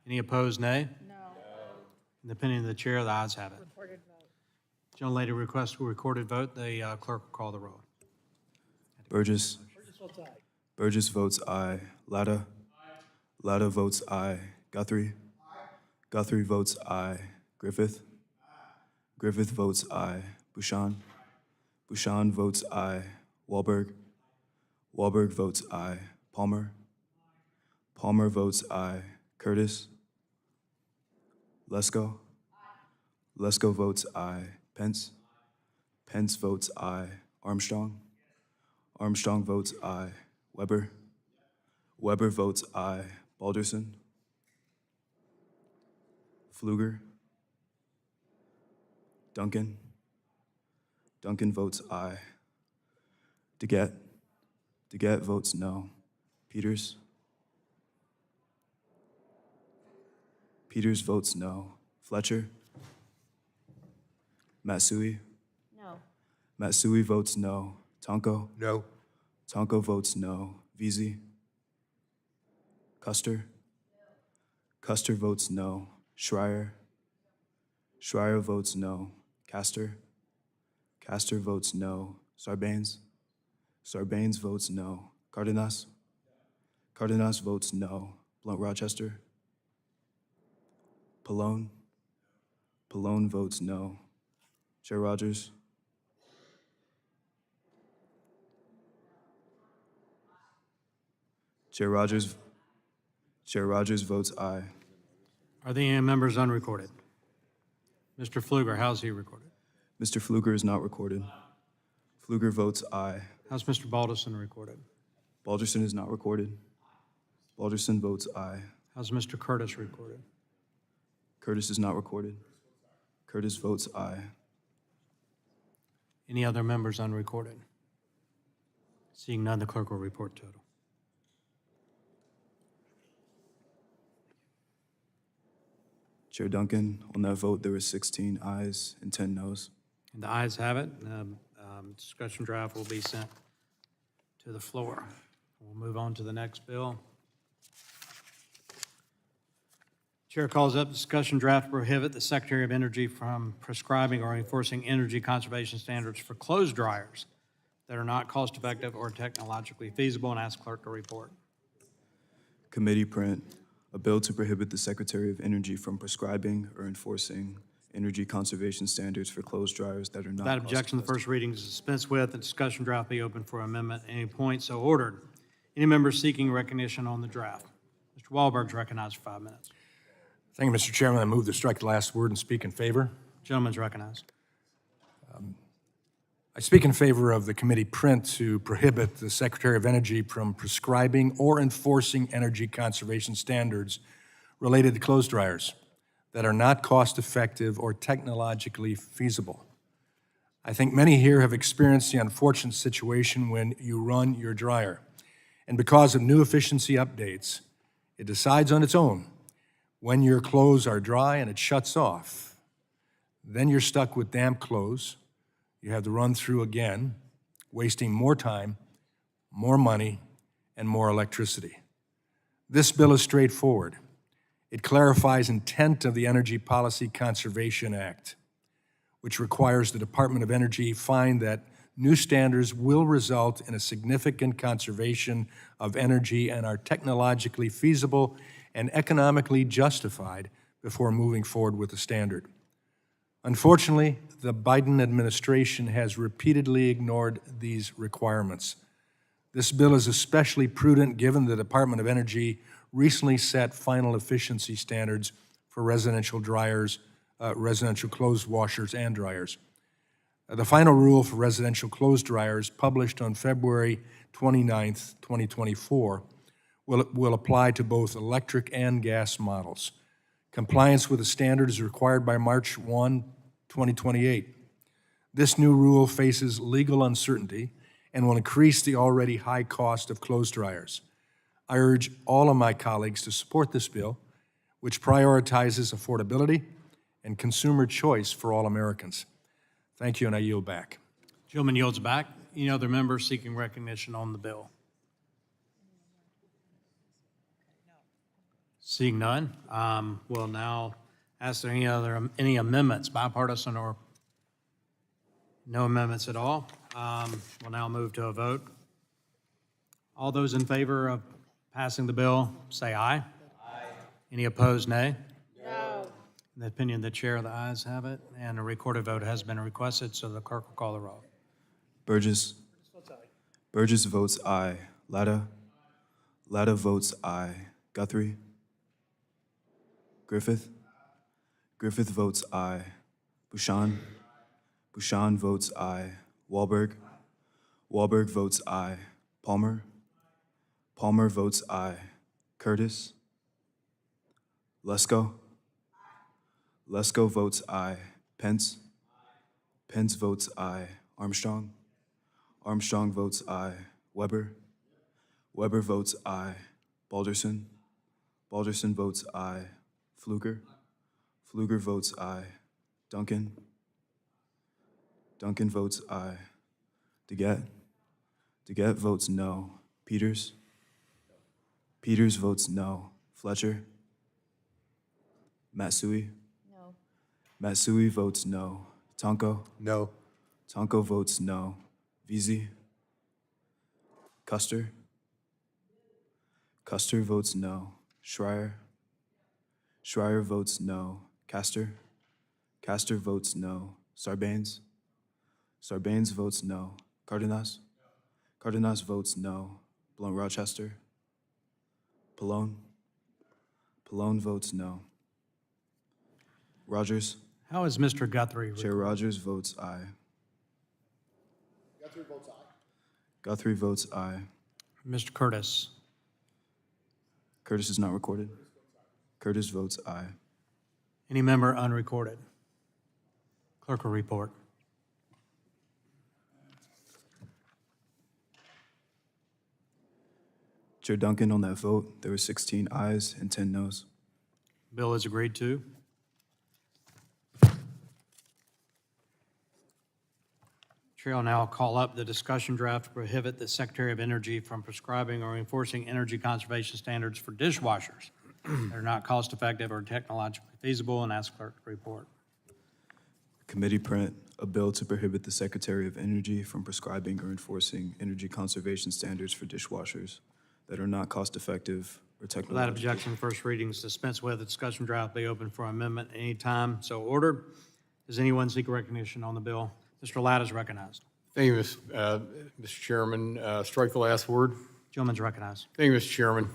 Any opposed, nay? No. In the opinion of the chair, the ayes have it. Recorded vote. Gentlelady requests a recorded vote. The clerk will call the roll. Burgess. Burgess votes aye. Latta. Latta votes aye. Guthrie. Guthrie votes aye. Griffith. Griffith votes aye. Bouchon. Bouchon votes aye. Wahlberg. Wahlberg votes aye. Palmer. Palmer votes aye. Curtis. Lesko. Lesko votes aye. Pence. Pence votes aye. Armstrong. Armstrong votes aye. Weber. Weber votes aye. Balderson. Pfluger. Duncan. Duncan votes aye. DeGette. DeGette votes no. Peters. Peters votes no. Fletcher. Matsui. No. Matsui votes no. Tonko. No. Tonko votes no. Veazey. Custer. Custer votes no. Schreier. Schreier votes no. Castor. Castor votes no. Sarbanes. Sarbanes votes no. Cardenas. Cardenas votes no. Blunt Rochester. Pallone. Pallone votes no. Chair Rogers. Chair Rogers. Chair Rogers votes aye. Are there any members unrecorded? Mr. Pfluger, how's he recorded? Mr. Pfluger is not recorded. Pfluger votes aye. How's Mr. Balderson recorded? Balderson is not recorded. Balderson votes aye. How's Mr. Curtis recorded? Curtis is not recorded. Curtis votes aye. Any other members unrecorded? Seeing none, the clerk will report total. Chair Duncan, on that vote, there were 16 ayes and 10 noes. And the ayes have it. Discussion draft will be sent to the floor. We'll move on to the next bill. Chair calls up discussion draft to prohibit the Secretary of Energy from prescribing or enforcing energy conservation standards for clothes dryers that are not cost-effective or technologically feasible, and ask clerk to report. Committee print, a bill to prohibit the Secretary of Energy from prescribing or enforcing energy conservation standards for clothes dryers that are not Without objection, the first reading is dispensed with. The discussion draft be open for amendment at any point so ordered. Any members seeking recognition on the draft? Mr. Wahlberg's recognized for 5 minutes. Thank you, Mr. Chairman. I move to strike the last word and speak in favor. Gentleman's recognized. I speak in favor of the committee print to prohibit the Secretary of Energy from prescribing or enforcing energy conservation standards related to clothes dryers that are not cost-effective or technologically feasible. I think many here have experienced the unfortunate situation when you run your dryer, and because of new efficiency updates, it decides on its own when your clothes are dry and it shuts off. Then you're stuck with damp clothes. You have to run through again, wasting more time, more money, and more electricity. This bill is straightforward. It clarifies intent of the Energy Policy Conservation Act, which requires the Department of Energy find that new standards will result in a significant conservation of energy and are technologically feasible and economically justified before moving forward with the standard. Unfortunately, the Biden administration has repeatedly ignored these requirements. This bill is especially prudent given the Department of Energy recently set final efficiency standards for residential dryers, residential clothes washers and dryers. The final rule for residential clothes dryers, published on February 29th, 2024, will apply to both electric and gas models. Compliance with the standard is required by March 1, 2028. This new rule faces legal uncertainty and will increase the already high cost of clothes dryers. I urge all of my colleagues to support this bill, which prioritizes affordability and consumer choice for all Americans. Thank you, and I yield back. Gentleman yields back. Any other members seeking recognition on the bill? Seeing none, we'll now ask any amendments, bipartisan or no amendments at all. We'll now move to a vote. All those in favor of passing the bill, say aye. Aye. Any opposed, nay? No. In the opinion of the chair, the ayes have it, and a recorded vote has been requested, so the clerk will call the roll. Burgess. Burgess votes aye. Latta. Latta votes aye. Guthrie. Griffith. Griffith votes aye. Bouchon. Bouchon votes aye. Wahlberg. Wahlberg votes aye. Palmer. Palmer votes aye. Curtis. Lesko. Lesko votes aye. Pence. Pence votes aye. Armstrong. Armstrong votes aye. Weber. Weber votes aye. Balderson. Balderson votes aye. Fluger. Fluger votes aye. Duncan. Duncan votes aye. DeGette. DeGette votes no. Peters. Peters votes no. Fletcher. Matsui. No. Matsui votes no. Tonko. No. Tonko votes no. Veazey. Custer. Custer votes no. Schreier. Schreier votes no. Castor. Castor votes no. Sarbanes. Sarbanes votes no. Cardenas. Cardenas votes no. Blount Rochester. Pallone. Pallone votes no. Rogers. How is Mr. Guthrie? Chair Rogers votes aye. Guthrie votes aye. Guthrie votes aye. Mr. Curtis? Curtis is not recorded. Curtis votes aye. Any member unrecorded? Clerk will report. Chair Duncan, on that vote, there were 16 ayes and 10 noes. Bill is agreed to. Chair will now call up the discussion draft to prohibit the Secretary of Energy from prescribing or enforcing energy conservation standards for dishwashers that are not cost-effective or technologically feasible, and ask clerk to report. Committee print, a bill to prohibit the Secretary of Energy from prescribing or enforcing energy conservation standards for dishwashers that are not cost-effective or Without technological. objection, first reading is dispensed with. The discussion draft be open for amendment at any time. So ordered. Does anyone seek recognition on the bill? Mr. Ladd is recognized. Thank you, Mr. Chairman. Strike the last word. Gentleman's recognized. Thank you, Mr. Chairman.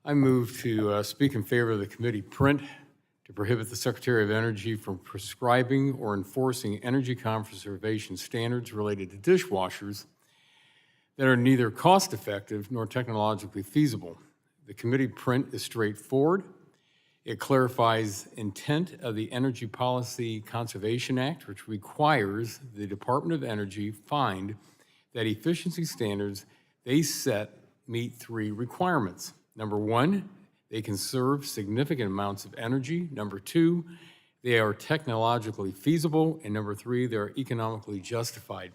I move to speak in favor of the committee print to prohibit the Secretary of Energy from prescribing or enforcing energy conservation standards related to dishwashers that are neither cost-effective nor technologically feasible. The committee print is straightforward. It clarifies intent of the Energy Policy Conservation Act, which requires the Department of Energy find that efficiency standards they set meet 3 requirements. Number 1, they conserve significant amounts of energy. Number 2, they are technologically feasible. And number 3, they are economically justified.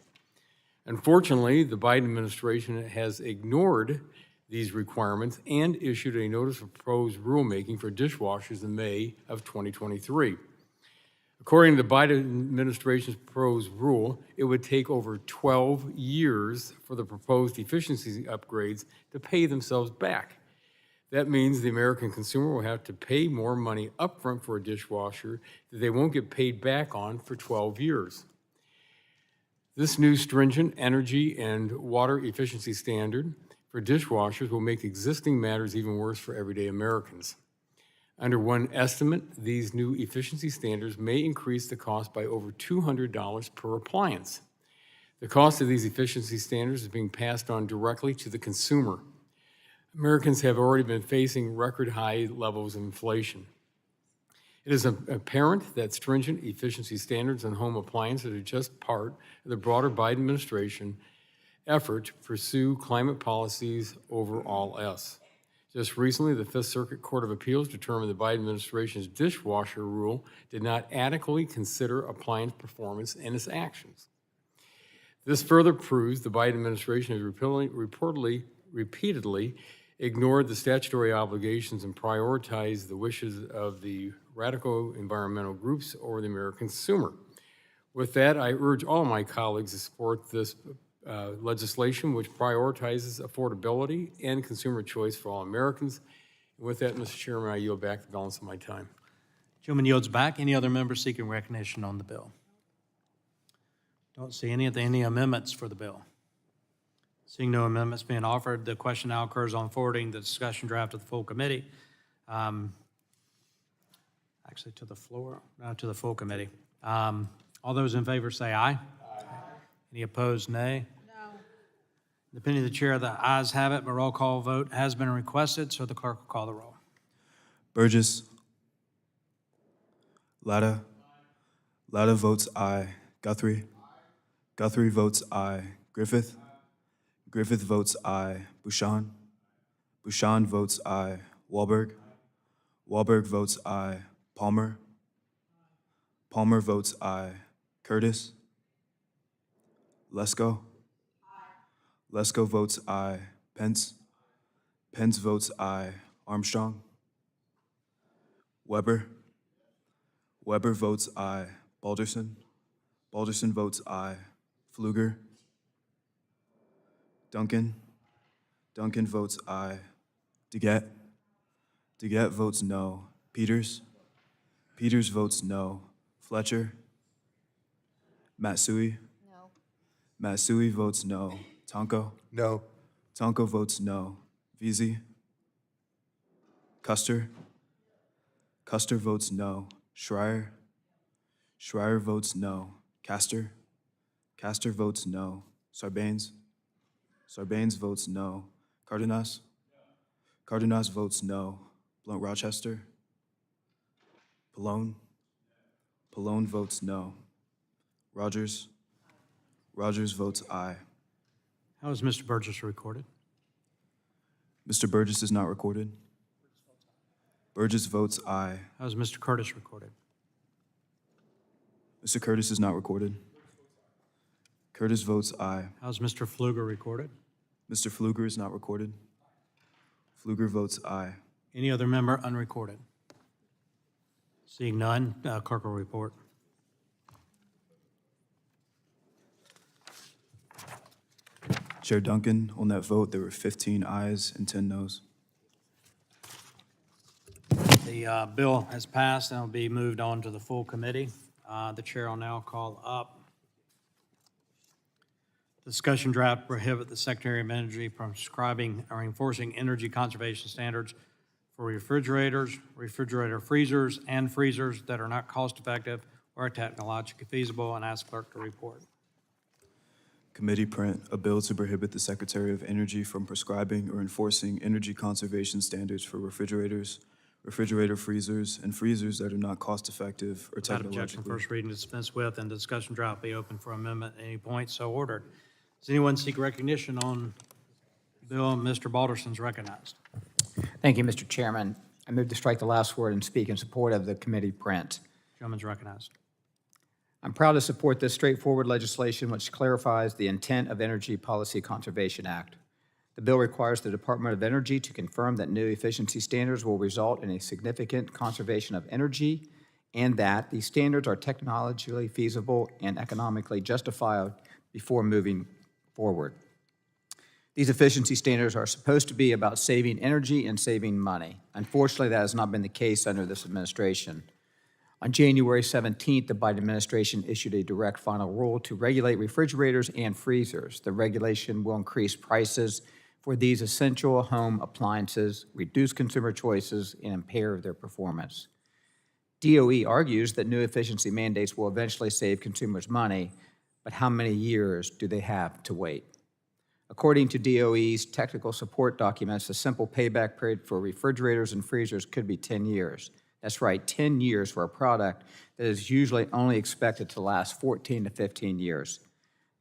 Unfortunately, the Biden administration has ignored these requirements and issued a notice of proposed rulemaking for dishwashers in May of 2023. According to the Biden administration's proposed rule, it would take over 12 years for the proposed efficiency upgrades to pay themselves back. That means the American consumer will have to pay more money upfront for a dishwasher that they won't get paid back on for 12 years. This new stringent energy and water efficiency standard for dishwashers will make existing matters even worse for everyday Americans. Under one estimate, these new efficiency standards may increase the cost by over $200 per appliance. The cost of these efficiency standards is being passed on directly to the consumer. Americans have already been facing record high levels of inflation. It is apparent that stringent efficiency standards on home appliances are just part of the broader Biden administration effort to pursue climate policies over all else. Just recently, the Fifth Circuit Court of Appeals determined the Biden administration's dishwasher rule did not adequately consider appliance performance in its actions. This further proves the Biden administration has repeatedly ignored the statutory obligations and prioritized the wishes of the radical environmental groups or the American consumer. With that, I urge all my colleagues to support this legislation which prioritizes affordability and consumer choice for all Americans. And with that, Mr. Chairman, I yield back the balance of my time. Gentleman yields back. Any other members seeking recognition on the bill? Don't see any amendments for the bill. Seeing no amendments being offered, the question now occurs on forwarding the discussion draft to the full committee. Actually, to the floor, no, to the full committee. All those in favor say aye. Aye. Any opposed, nay? No. In the opinion of the chair, the ayes have it, but roll call vote has been requested, so the clerk will call the roll. Burgess. Latta. Latta votes aye. Guthrie. Guthrie votes aye. Griffith. Griffith votes aye. Bouchon. Bouchon votes aye. Wahlberg. Wahlberg votes aye. Palmer. Palmer votes aye. Curtis. Lesko. Lesko votes aye. Pence. Pence votes aye. Armstrong. Weber. Weber votes aye. Balderson. Balderson votes aye. Pfluger. Duncan. Duncan votes aye. DeGette. DeGette votes no. Peters. Peters votes no. Fletcher. Matsui. No. Matsui votes no. Tonko. No. Tonko votes no. Veazey. Custer. Custer votes no. Schreier. Schreier votes no. Castor. Castor votes no. Sarbanes. Sarbanes votes no. Cardenas. Cardenas votes no. Blount Rochester. Pallone. Pallone votes no. Rogers. Rogers votes aye. How is Mr. Burgess recorded? Mr. Burgess is not recorded. Burgess votes aye. How is Mr. Curtis recorded? Mr. Curtis is not recorded. Curtis votes aye. How is Mr. Pfluger recorded? Mr. Pfluger is not recorded. Pfluger votes aye. Any other member unrecorded? Seeing none, clerk will report. Chair Duncan, on that vote, there were 15 ayes and 10 noes. The bill has passed and will be moved on to the full committee. The chair will now call up discussion draft prohibit the Secretary of Energy from prescribing or enforcing energy conservation standards for refrigerators, refrigerator freezers, and freezers that are not cost-effective or technologically feasible, and ask clerk to report. Committee print, a bill to prohibit the Secretary of Energy from prescribing or enforcing energy conservation standards for refrigerators, refrigerator freezers, and freezers that are not cost-effective or Without objection, technologically. first reading dispense with, and discussion draft be open for amendment at any point, so ordered. Does anyone seek recognition on bill? Mr. Balderson's recognized. Thank you, Mr. Chairman. I move to strike the last word and speak in support of the committee print. Gentleman's recognized. I'm proud to support this straightforward legislation which clarifies the intent of Energy Policy Conservation Act. The bill requires the Department of Energy to confirm that new efficiency standards will result in a significant conservation of energy and that these standards are technologically feasible and economically justified before moving forward. These efficiency standards are supposed to be about saving energy and saving money. Unfortunately, that has not been the case under this administration. On January 17th, the Biden administration issued a direct final rule to regulate refrigerators and freezers. The regulation will increase prices for these essential home appliances, reduce consumer choices, and impair their performance. DOE argues that new efficiency mandates will eventually save consumers money, but how many years do they have to wait? According to DOE's technical support documents, the simple payback period for refrigerators and freezers could be 10 years. That's right, 10 years for a product that is usually only expected to last 14 to 15 years.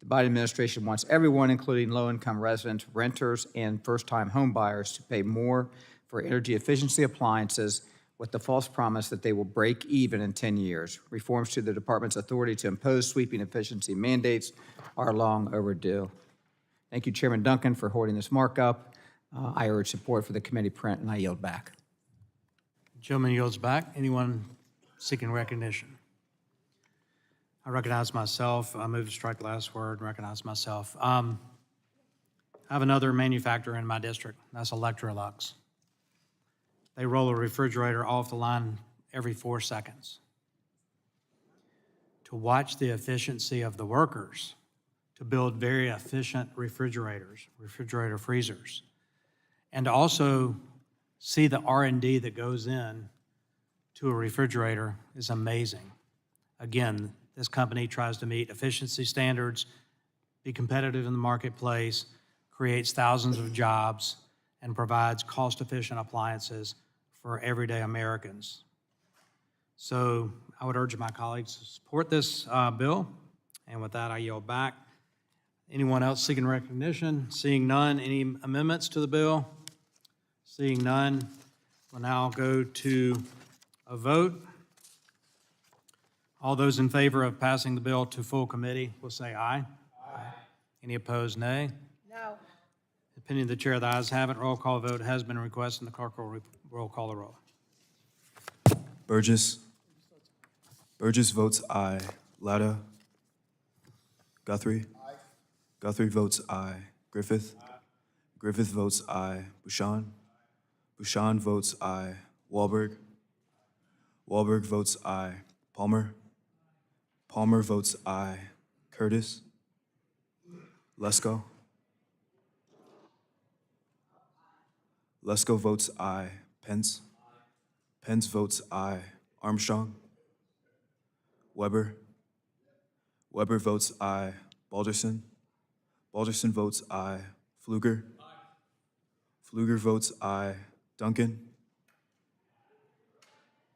The Biden administration wants everyone, including low-income residents, renters, and first-time home buyers, to pay more for energy efficiency appliances with the false promise that they will break even in 10 years. Reforms to the department's authority to impose sweeping efficiency mandates are long overdue. Thank you, Chairman Duncan, for holding this markup. I urge support for the committee print, and I yield back. Gentleman yields back. Anyone seeking recognition? I recognize myself. I move to strike the last word and recognize myself. I have another manufacturer in my district. That's Electrolux. They roll a refrigerator off the line every 4 seconds. To watch the efficiency of the workers to build very efficient refrigerators, refrigerator freezers, and to also see the R&D that goes in to a refrigerator is amazing. Again, this company tries to meet efficiency standards, be competitive in the marketplace, creates thousands of jobs, and provides cost-efficient appliances for everyday Americans. So I would urge my colleagues to support this bill, and with that, I yield back. Anyone else seeking recognition? Seeing none, any amendments to the bill? Seeing none, we'll now go to a vote. All those in favor of passing the bill to full committee will say aye. Aye. Any opposed, nay? No. Opinion of the chair, the ayes have it. Roll call vote has been requested, and the clerk will roll call the roll. Burgess. Burgess votes aye. Latta. Guthrie. Aye. Guthrie votes aye. Griffith. Aye. Griffith votes aye. Bouchon. Bouchon votes aye. Wahlberg. Wahlberg votes aye. Palmer. Palmer votes aye. Curtis. Lesko. Lesko votes aye. Pence. Pence votes aye. Armstrong. Weber. Weber votes aye. Balderson. Balderson votes aye. Pfluger. Pfluger votes aye. Duncan.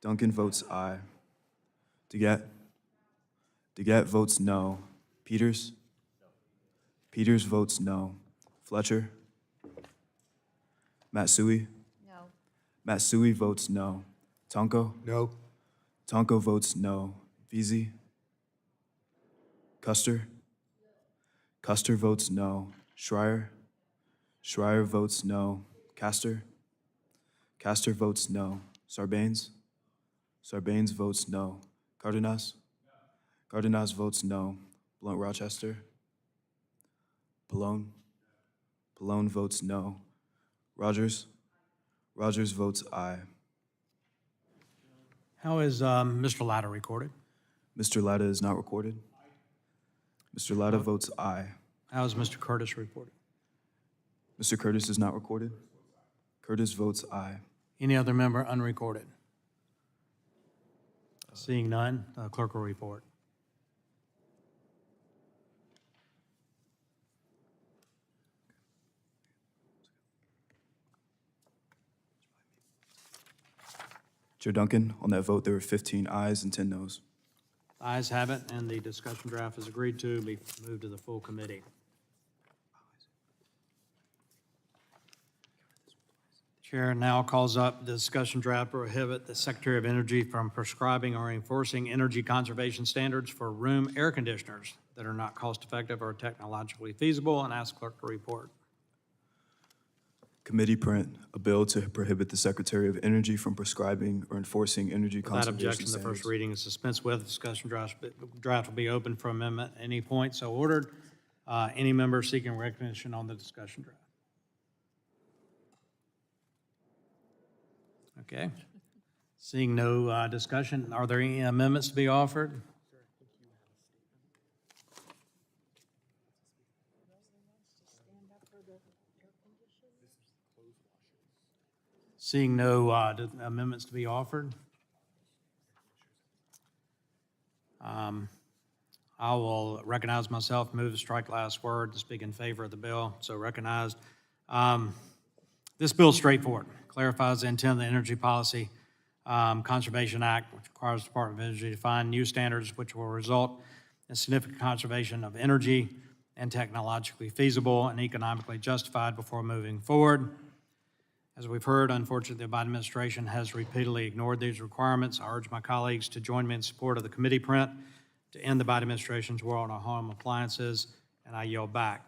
Duncan votes aye. DeGette. DeGette votes no. Peters. Peters votes no. Fletcher. Matsui. No. Matsui votes no. Tonko. No. Tonko votes no. Veazey. Custer. Custer votes no. Schreier. Schreier votes no. Castor. Castor votes no. Sarbanes. Sarbanes votes no. Cardenas. Cardenas votes no. Blunt Rochester. Pallone. Pallone votes no. Rogers. Rogers votes aye. How is Mr. Latta recorded? Mr. Latta is not recorded. Mr. Latta votes aye. How is Mr. Curtis reported? Mr. Curtis is not recorded. Curtis votes aye. Any other member unrecorded? Seeing none, the clerk will report. Chair Duncan, on that vote, there were 15 ayes and 10 noes. The ayes have it, and the discussion draft is agreed to be moved to the full committee. Chair now calls up the discussion draft to prohibit the Secretary of Energy from prescribing or enforcing energy conservation standards for room air conditioners that are not cost-effective or technologically feasible, and ask clerk to report. Committee print, a bill to prohibit the Secretary of Energy from prescribing or enforcing energy Without conservation objection, the standards. first reading is dispensed with. Discussion draft will be open for amendment at any point, so ordered. Any member seeking recognition on the discussion draft? Okay. Seeing no discussion, are there any amendments to be offered? Seeing no amendments to be offered, I will recognize myself, move to strike last word to speak in favor of the bill, so recognized. This bill is straightforward, clarifies the intent of the Energy Policy Conservation Act, which requires the Department of Energy to find new standards which will result in significant conservation of energy and technologically feasible and economically justified before moving forward. As we've heard, unfortunately, the Biden administration has repeatedly ignored these requirements. I urge my colleagues to join me in support of the committee print to end the Biden administration's war on our home appliances, and I yield back.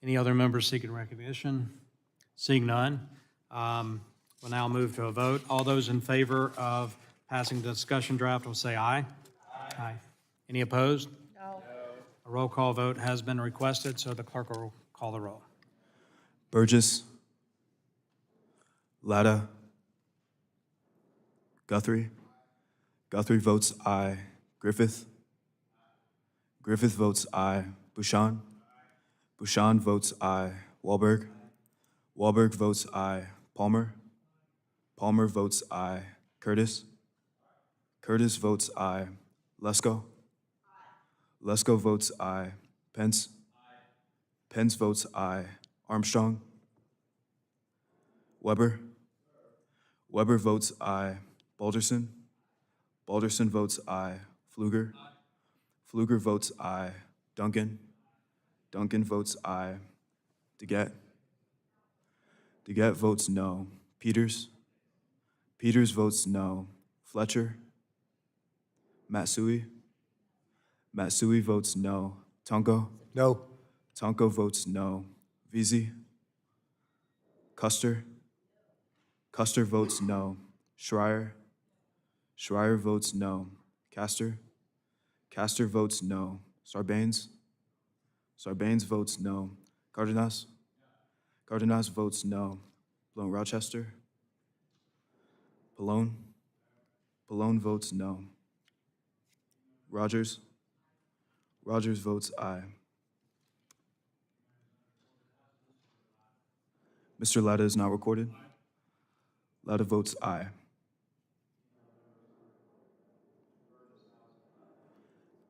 Any other members seeking recognition? Seeing none, we'll now move to a vote. All those in favor of passing the discussion draft will say aye. Aye. Any opposed? No. A roll call vote has been requested, so the clerk will call the roll. Burgess, Latta, Guthrie. Guthrie votes aye. Griffith. Griffith votes aye. Bouchon. Bouchon votes aye. Wahlberg. Wahlberg votes aye. Palmer. Palmer votes aye. Curtis. Curtis votes aye. Lesko. Lesko votes aye. Pence. Pence votes aye. Armstrong. Weber. Weber votes aye. Balderson. Balderson votes aye. Pfluger. Pfluger votes aye. Duncan. Duncan votes aye. DeGette. DeGette votes no. Peters. Peters votes no. Fletcher. Matsui. Matsui votes no. Tonko. No. Tonko votes no. Veazey. Custer. Custer votes no. Schreier. Schreier votes no. Castor. Castor votes no. Sarbanes. Sarbanes votes no. Cardenas. Cardenas votes no. Malone Rochester. Pallone. Pallone votes no. Rogers. Rogers votes aye. Mr. Latta is not recorded. Latta votes aye.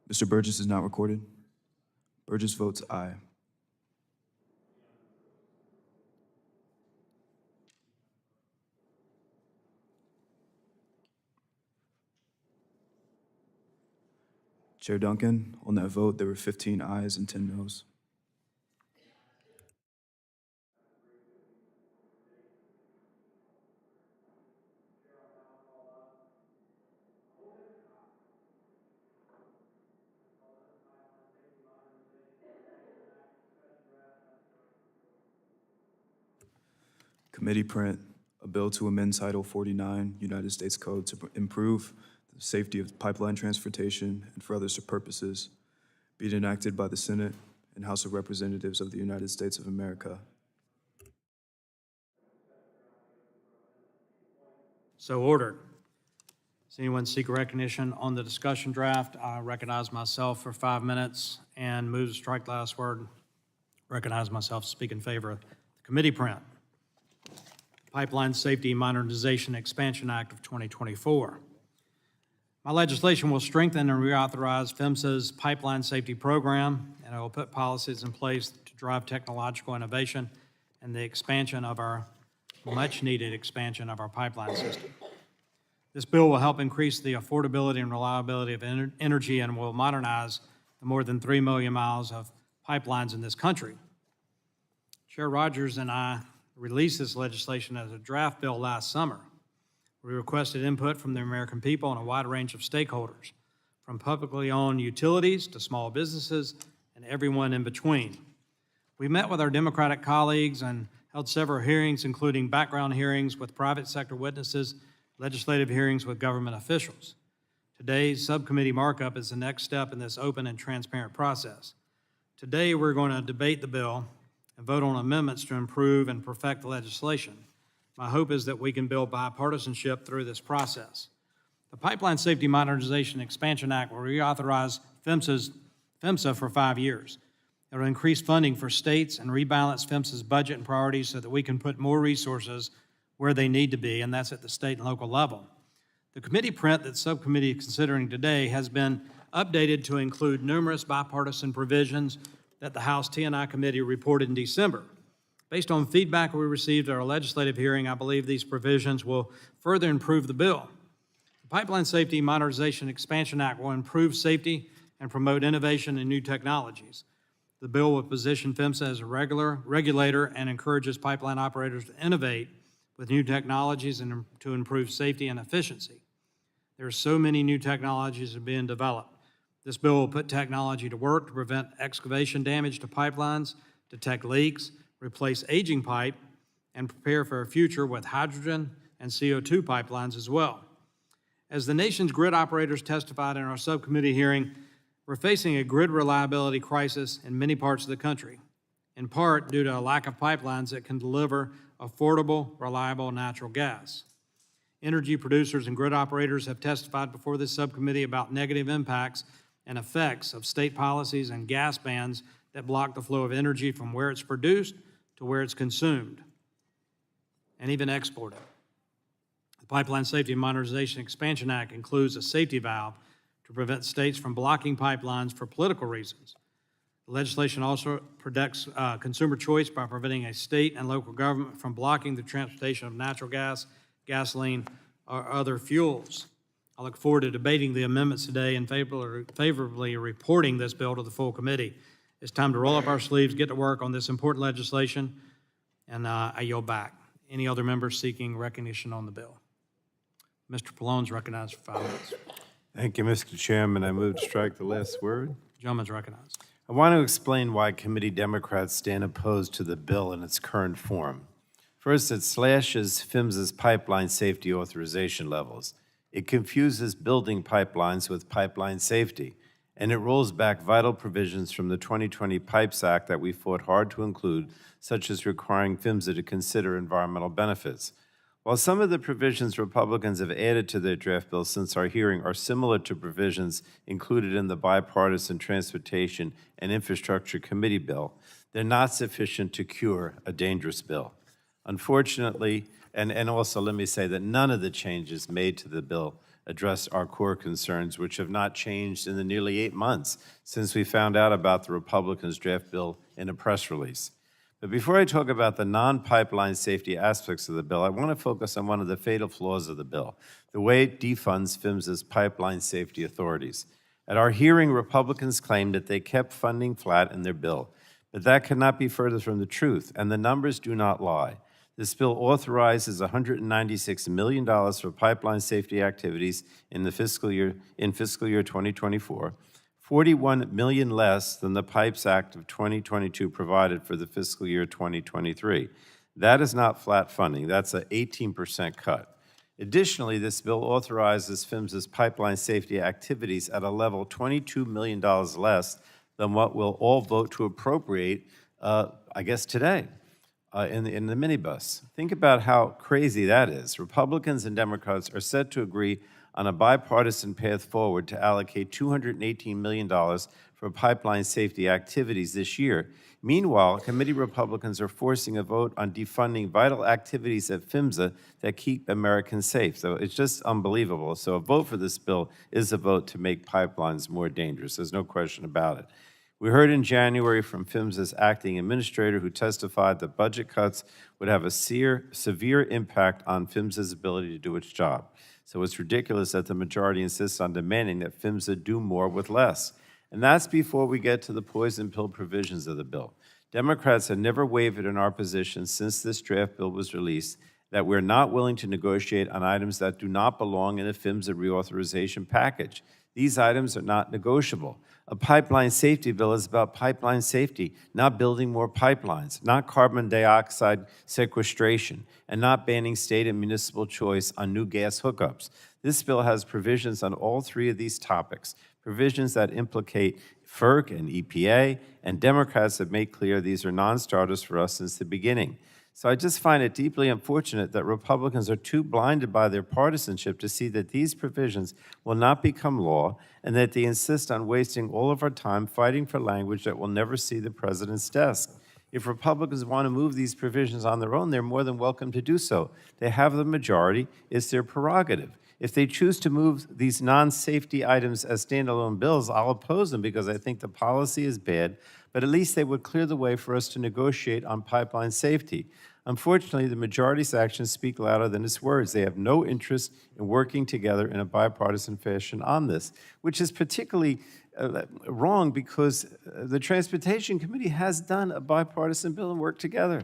Mr. Burgess is not recorded. Burgess votes aye. Chair Duncan, on that vote, there were 15 ayes and 10 noes. Committee print, a bill to amend Title 49 United States Code to improve the safety of pipeline transportation and for other purposes, be it enacted by the Senate and House of Representatives of the United States of America. So ordered. Does anyone seek recognition on the discussion draft? I recognize myself for 5 minutes and move to strike the last word. Recognize myself to speak in favor of the committee print. Pipeline Safety Modernization Expansion Act of 2024. My legislation will strengthen and reauthorize PHMSA's pipeline safety program, and it will put policies in place to drive technological innovation and the expansion of our much-needed expansion of our pipeline system. This bill will help increase the affordability and reliability of energy and will modernize the more than 3 million miles of pipelines in this country. Chair Rogers and I released this legislation as a draft bill last summer. We requested input from the American people and a wide range of stakeholders, from publicly owned utilities to small businesses and everyone in between. We met with our Democratic colleagues and held several hearings, including background hearings with private sector witnesses, legislative hearings with government officials. Today's subcommittee markup is the next step in this open and transparent process. Today, we're going to debate the bill and vote on amendments to improve and perfect the legislation. My hope is that we can build bipartisanship through this process. The Pipeline Safety Modernization Expansion Act will reauthorize PHMSA for 5 years. It will increase funding for states and rebalance PHMSA's budget and priorities so that we can put more resources where they need to be, and that's at the state and local level. The committee print that the subcommittee is considering today has been updated to include numerous bipartisan provisions that the House T&I Committee reported in December. Based on feedback we received at our legislative hearing, I believe these provisions will further improve the bill. The Pipeline Safety Modernization Expansion Act will improve safety and promote innovation and new technologies. The bill will position PHMSA as a regulator and encourages pipeline operators to innovate with new technologies and to improve safety and efficiency. There are so many new technologies that are being developed. This bill will put technology to work to prevent excavation damage to pipelines, detect leaks, replace aging pipe, and prepare for a future with hydrogen and CO2 pipelines as well. As the nation's grid operators testified in our subcommittee hearing, we're facing a grid reliability crisis in many parts of the country, in part due to a lack of pipelines that can deliver affordable, reliable natural gas. Energy producers and grid operators have testified before this subcommittee about negative impacts and effects of state policies and gas bans that block the flow of energy from where it's produced to where it's consumed and even exported. The Pipeline Safety and Modernization Expansion Act includes a safety valve to prevent states from blocking pipelines for political reasons. The legislation also protects consumer choice by preventing a state and local government from blocking the transportation of natural gas, gasoline, or other fuels. I look forward to debating the amendments today and favorably reporting this bill to the full committee. It's time to roll up our sleeves, get to work on this important legislation, and I yield back. Any other members seeking recognition on the bill? Mr. Pallone's recognized for 5 minutes. Thank you, Mr. Chairman. I move to strike the last word. Gentleman's recognized. I want to explain why committee Democrats stand opposed to the bill in its current form. First, it slashes PHMSA's pipeline safety authorization levels. It confuses building pipelines with pipeline safety, and it rolls back vital provisions from the 2020 Pipes Act that we fought hard to include, such as requiring PHMSA to consider environmental benefits. While some of the provisions Republicans have added to their draft bill since our hearing are similar to provisions included in the Bipartisan Transportation and Infrastructure Committee bill, they're not sufficient to cure a dangerous bill. Unfortunately, and also let me say that none of the changes made to the bill address our core concerns, which have not changed in the nearly 8 months since we found out about the Republicans' draft bill in a press release. But before I talk about the non-pipeline safety aspects of the bill, I want to focus on one of the fatal flaws of the bill, the way it defunds PHMSA's pipeline safety authorities. At our hearing, Republicans claimed that they kept funding flat in their bill, but that cannot be further from the truth, and the numbers do not lie. This bill authorizes $196 million for pipeline safety activities in fiscal year 2024, $41 million less than the Pipes Act of 2022 provided for the fiscal year 2023. That is not flat funding. That's an 18% cut. Additionally, this bill authorizes PHMSA's pipeline safety activities at a level $22 million less than what we'll all vote to appropriate, today. In the minibus. Think about how crazy that is. Republicans and Democrats are set to agree on a bipartisan path forward to allocate $218 million for pipeline safety activities this year. Meanwhile, committee Republicans are forcing a vote on defunding vital activities at PHMSA that keep Americans safe. So it's just unbelievable. So a vote for this bill is a vote to make pipelines more dangerous. There's no question about it. We heard in January from PHMSA's acting administrator who testified that budget cuts would have a severe impact on PHMSA's ability to do its job. So it's ridiculous that the majority insists on demanding that PHMSA do more with less. And that's before we get to the poison pill provisions of the bill. Democrats have never wavered in our position since this draft bill was released that we're not willing to negotiate on items that do not belong in a PHMSA reauthorization package. These items are not negotiable. A pipeline safety bill is about pipeline safety, not building more pipelines, not carbon dioxide sequestration, and not banning state and municipal choice on new gas hookups. This bill has provisions on all three of these topics, provisions that implicate FERC and EPA, and Democrats have made clear these are non-starters for us since the beginning. So I just find it deeply unfortunate that Republicans are too blinded by their partisanship to see that these provisions will not become law and that they insist on wasting all of our time fighting for language that will never see the president's desk. If Republicans want to move these provisions on their own, they're more than welcome to do so. They have the majority. It's their prerogative. If they choose to move these non-safety items as standalone bills, I'll oppose them because I think the policy is bad, but at least they would clear the way for us to negotiate on pipeline safety. Unfortunately, the majority's actions speak louder than its words. They have no interest in working together in a bipartisan fashion on this, which is particularly wrong because the Transportation Committee has done a bipartisan bill and worked together.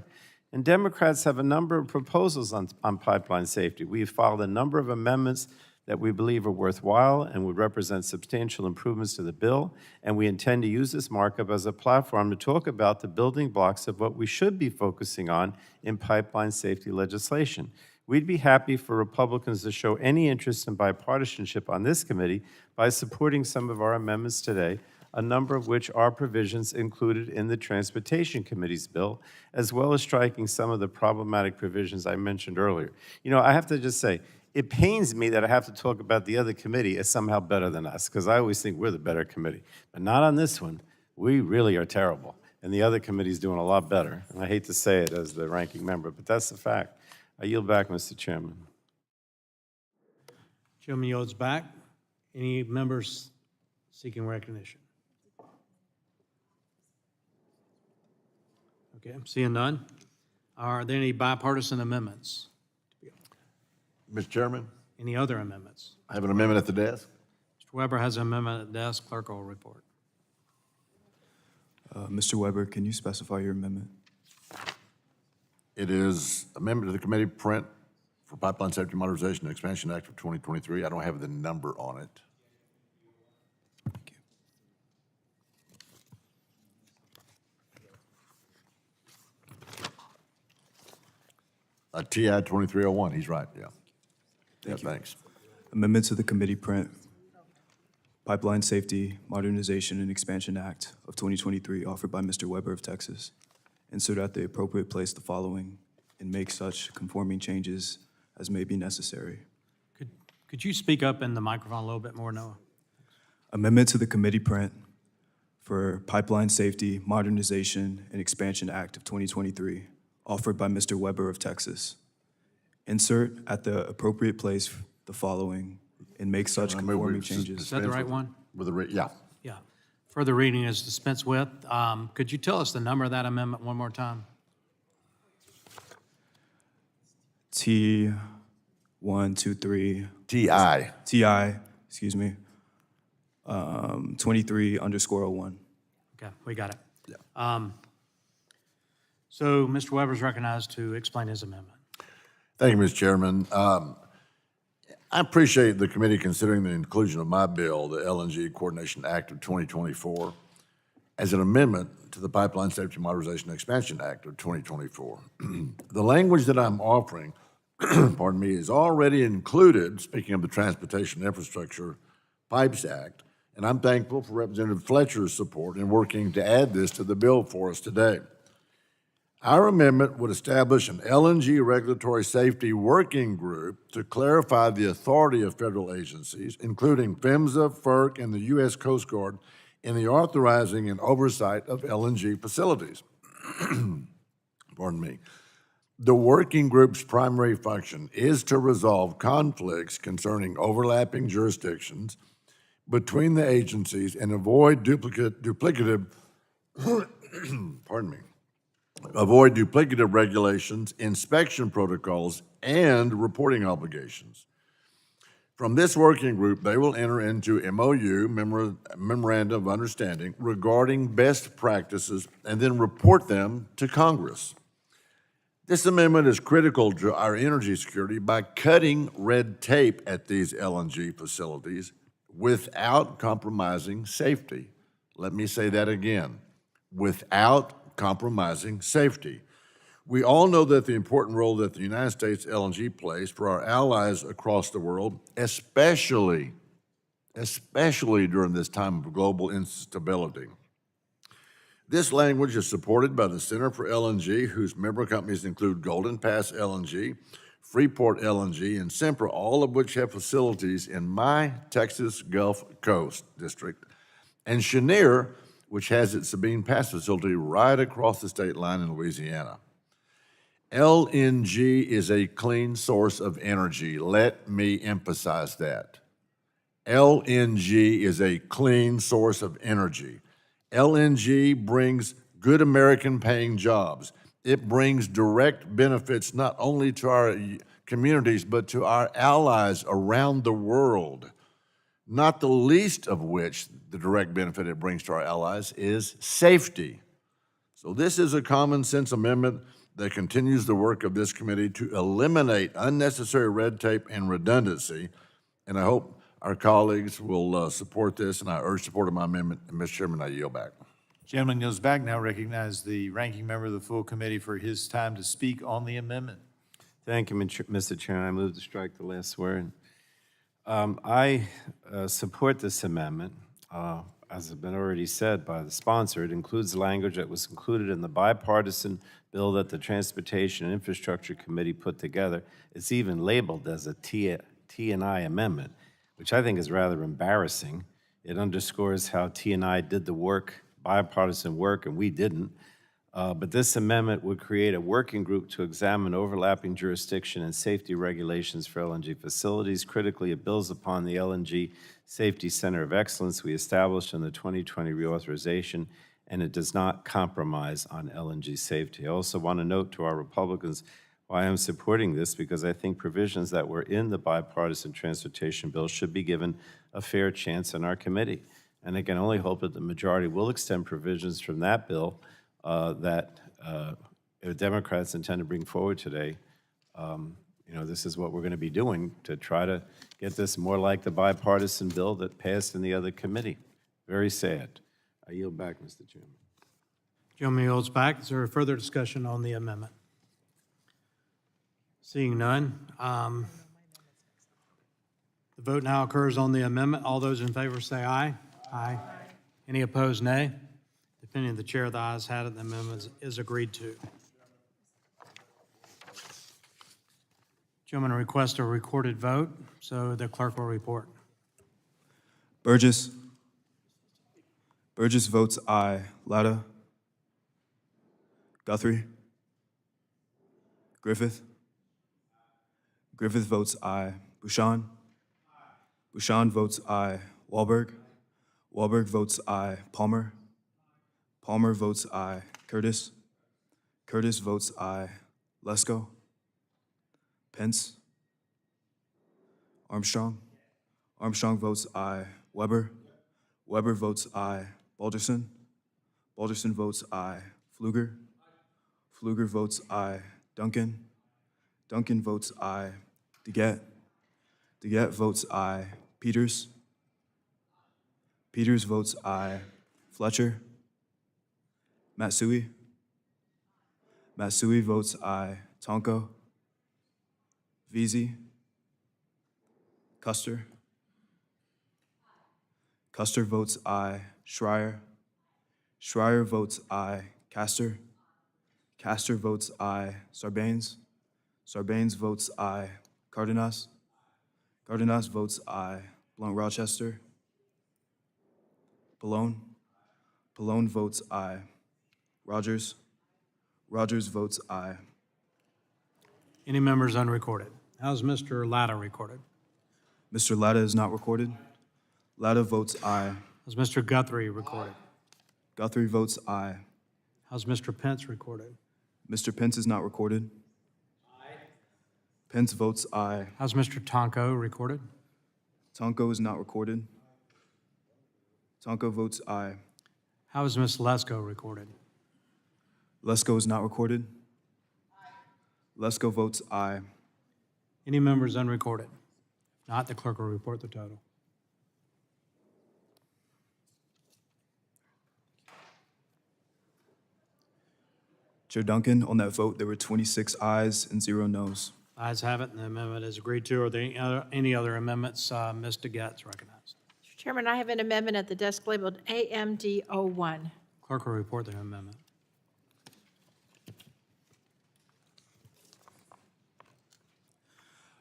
And Democrats have a number of proposals on pipeline safety. We have filed a number of amendments that we believe are worthwhile and would represent substantial improvements to the bill, and we intend to use this markup as a platform to talk about the building blocks of what we should be focusing on in pipeline safety legislation. We'd be happy for Republicans to show any interest in bipartisanship on this committee by supporting some of our amendments today, a number of which are provisions included in the Transportation Committee's bill, as well as striking some of the problematic provisions I mentioned earlier. You know, I have to just say, it pains me that I have to talk about the other committee as somehow better than us, because I always think we're the better committee. But not on this one. We really are terrible, and the other committee's doing a lot better. And I hate to say it as the ranking member, but that's the fact. I yield back, Mr. Chairman. Chairman yields back. Any members seeking recognition? Okay, seeing none. Are there any bipartisan amendments? Mr. Chairman, Any other amendments? I have an amendment at the desk. Mr. Weber has an amendment at the desk. Clerk will report. Mr. Weber, can you specify your amendment? It is amendment to the committee print for Pipeline Safety Modernization and Expansion Act of 2023. I don't have the number on it. Thank you. TI 2301, he's right, yeah. Thank you. Thanks. Amendment to the committee print, Pipeline Safety, Modernization, and Expansion Act of 2023, offered by Mr. Weber of Texas. Insert at the appropriate place the following and make such conforming changes as may be necessary. Could you speak up in the microphone a little bit more, Noah? Amendment to the committee print for Pipeline Safety, Modernization, and Expansion Act of 2023, offered by Mr. Weber of Texas. Insert at the appropriate place the following and make such I move we conforming changes. Is that the right one? With the, yeah. Yeah. Further reading is dispensed with. Could you tell us the number of that amendment one more time? T123. TI. Excuse me. 23_01. Okay, we got it. Yeah. So Mr. Weber is recognized to explain his amendment. Thank you, Mr. Chairman. I appreciate the committee considering the inclusion of my bill, the LNG Coordination Act of 2024, as an amendment to the Pipeline Safety Modernization and Expansion Act of 2024. The language that I'm offering, pardon me, is already included, speaking of the Transportation Infrastructure Pipes Act, and I'm thankful for Representative Fletcher's support in working to add this to the bill for us today. Our amendment would establish an LNG regulatory safety working group to clarify the authority of federal agencies, including PHMSA, FERC, and the U.S. Coast Guard, in the authorizing and oversight of LNG facilities. Pardon me. The working group's primary function is to resolve conflicts concerning overlapping jurisdictions between the agencies and avoid duplicative pardon me, avoid duplicative regulations, inspection protocols, and reporting obligations. From this working group, they will enter into MOU, Memorandum of Understanding, regarding best practices and then report them to Congress. This amendment is critical to our energy security by cutting red tape at these LNG facilities without compromising safety. Let me say that again, without compromising safety. We all know that the important role that the United States LNG plays for our allies across the world, especially during this time of global instability. This language is supported by the Center for LNG, whose member companies include Golden Pass LNG, Freeport LNG, and Sempra, all of which have facilities in my Texas Gulf Coast district, and Cheniere, which has its Sabine Pass facility right across the state line in Louisiana. LNG is a clean source of energy. Let me emphasize that. LNG is a clean source of energy. LNG brings good American paying jobs. It brings direct benefits not only to our communities, but to our allies around the world, not the least of which the direct benefit it brings to our allies is safety. So this is a common sense amendment that continues the work of this committee to eliminate unnecessary red tape and redundancy, and I hope our colleagues will support this, and I urge support of my amendment. And Mr. Chairman, I yield back. Gentleman yields back. Now recognize the ranking member of the full committee for his time to speak on the amendment. Thank you, Mr. Chairman. I move to strike the last word. I support this amendment. As has been already said by the sponsor, it includes language that was included in the bipartisan bill that the Transportation and Infrastructure Committee put together. It's even labeled as a T&I amendment, which I think is rather embarrassing. It underscores how T&I did the work, bipartisan work, and we didn't. But this amendment would create a working group to examine overlapping jurisdiction and safety regulations for LNG facilities. Critically, it builds upon the LNG Safety Center of Excellence we established in the 2020 reauthorization, and it does not compromise on LNG safety. I also want to note to our Republicans why I'm supporting this, because I think provisions that were in the bipartisan transportation bill should be given a fair chance in our committee. And I can only hope that the majority will extend provisions from that bill that Democrats intend to bring forward today. This is what we're going to be doing to try to get this more like the bipartisan bill that passed in the other committee. Very sad. I yield back, Mr. Chairman. Gentleman yields back. Is there further discussion on the amendment? Seeing none. The vote now occurs on the amendment. All those in favor say aye. Aye. Any opposed, nay? The opinion of the chair, the ayes have it. The amendment is agreed to. Gentlemen request a recorded vote, so the clerk will report. Burgess. Burgess votes aye. Latta. Guthrie. Griffith. Griffith votes aye. Bouchon. Bouchon votes aye. Wahlberg. Wahlberg votes aye. Palmer. Palmer votes aye. Curtis. Curtis votes aye. Lesko. Pence. Armstrong. Armstrong votes aye. Weber. Weber votes aye. Balderson. Balderson votes aye. Pfluger. Pfluger votes aye. Duncan. Duncan votes aye. DeGette. DeGette votes aye. Peters. Peters votes aye. Fletcher. Matsui. Matsui votes aye. Tonko. Veazey. Custer. Custer votes aye. Schreier. Schreier votes aye. Castor. Castor votes aye. Sarbanes? Sarbanes votes aye. Cardenas? Cardenas votes aye. Blount Rochester? Pallone? Pallone votes aye. Rogers? Rogers votes aye. Any members unrecorded? How's Mr. Latta recorded? Mr. Latta is not recorded. Latta votes aye. How's Mr. Guthrie recorded? Guthrie votes aye. How's Mr. Pence recorded? Mr. Pence is not recorded. Pence votes aye. How's Mr. Tonko recorded? Tonko is not recorded. Tonko votes aye. How is Ms. Lesko recorded? Lesko is not recorded. Lesko votes aye. Any members unrecorded? If not, the clerk will report the total. Chair Duncan, on that vote, there were 26 ayes and 0 noes. Ayes have it, and the amendment is agreed to. Are there any other amendments? Ms. DeGette's recognized. Mr. Chairman, I have an amendment at the desk labeled AMD01. Clerk will report the amendment.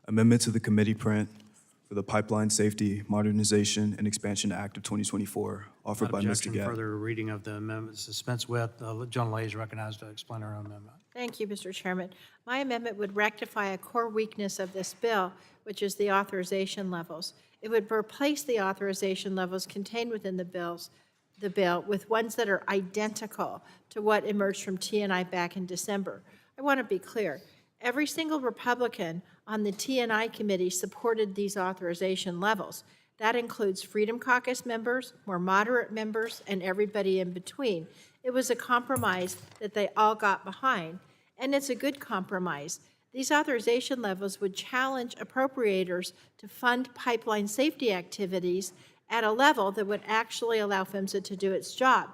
Amendment to the committee print for the Pipeline Safety, Modernization, and Expansion Act of 2024, offered by Ms. Objection, DeGette. further reading of the amendment dispense with. Joan Lay is recognized to explain her own amendment. Thank you, Mr. Chairman. My amendment would rectify a core weakness of this bill, which is the authorization levels. It would replace the authorization levels contained within the bill with ones that are identical to what emerged from T&I back in December. I want to be clear. Every single Republican on the T&I committee supported these authorization levels. That includes Freedom Caucus members, more moderate members, and everybody in between. It was a compromise that they all got behind, and it's a good compromise. These authorization levels would challenge appropriators to fund pipeline safety activities at a level that would actually allow PHMSA to do its job.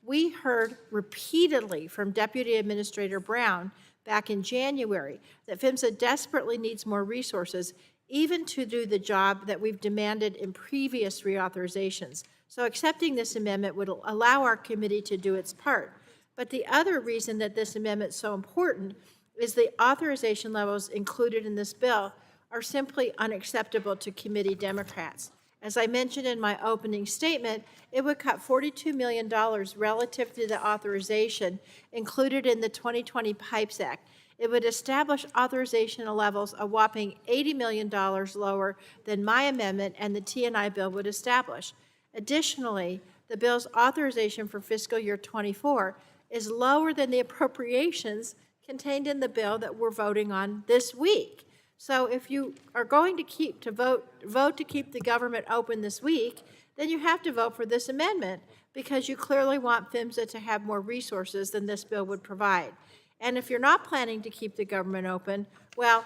We heard repeatedly from Deputy Administrator Brown back in January that PHMSA desperately needs more resources, even to do the job that we've demanded in previous reauthorizations. So accepting this amendment would allow our committee to do its part. But the other reason that this amendment is so important is the authorization levels included in this bill are simply unacceptable to committee Democrats. As I mentioned in my opening statement, it would cut $42 million relative to the authorization included in the 2020 Pipes Act. It would establish authorization levels a whopping $80 million lower than my amendment and the T&I bill would establish. Additionally, the bill's authorization for fiscal year 24 is lower than the appropriations contained in the bill that we're voting on this week. So if you are going to vote to keep the government open this week, then you have to vote for this amendment because you clearly want PHMSA to have more resources than this bill would provide. And if you're not planning to keep the government open, well,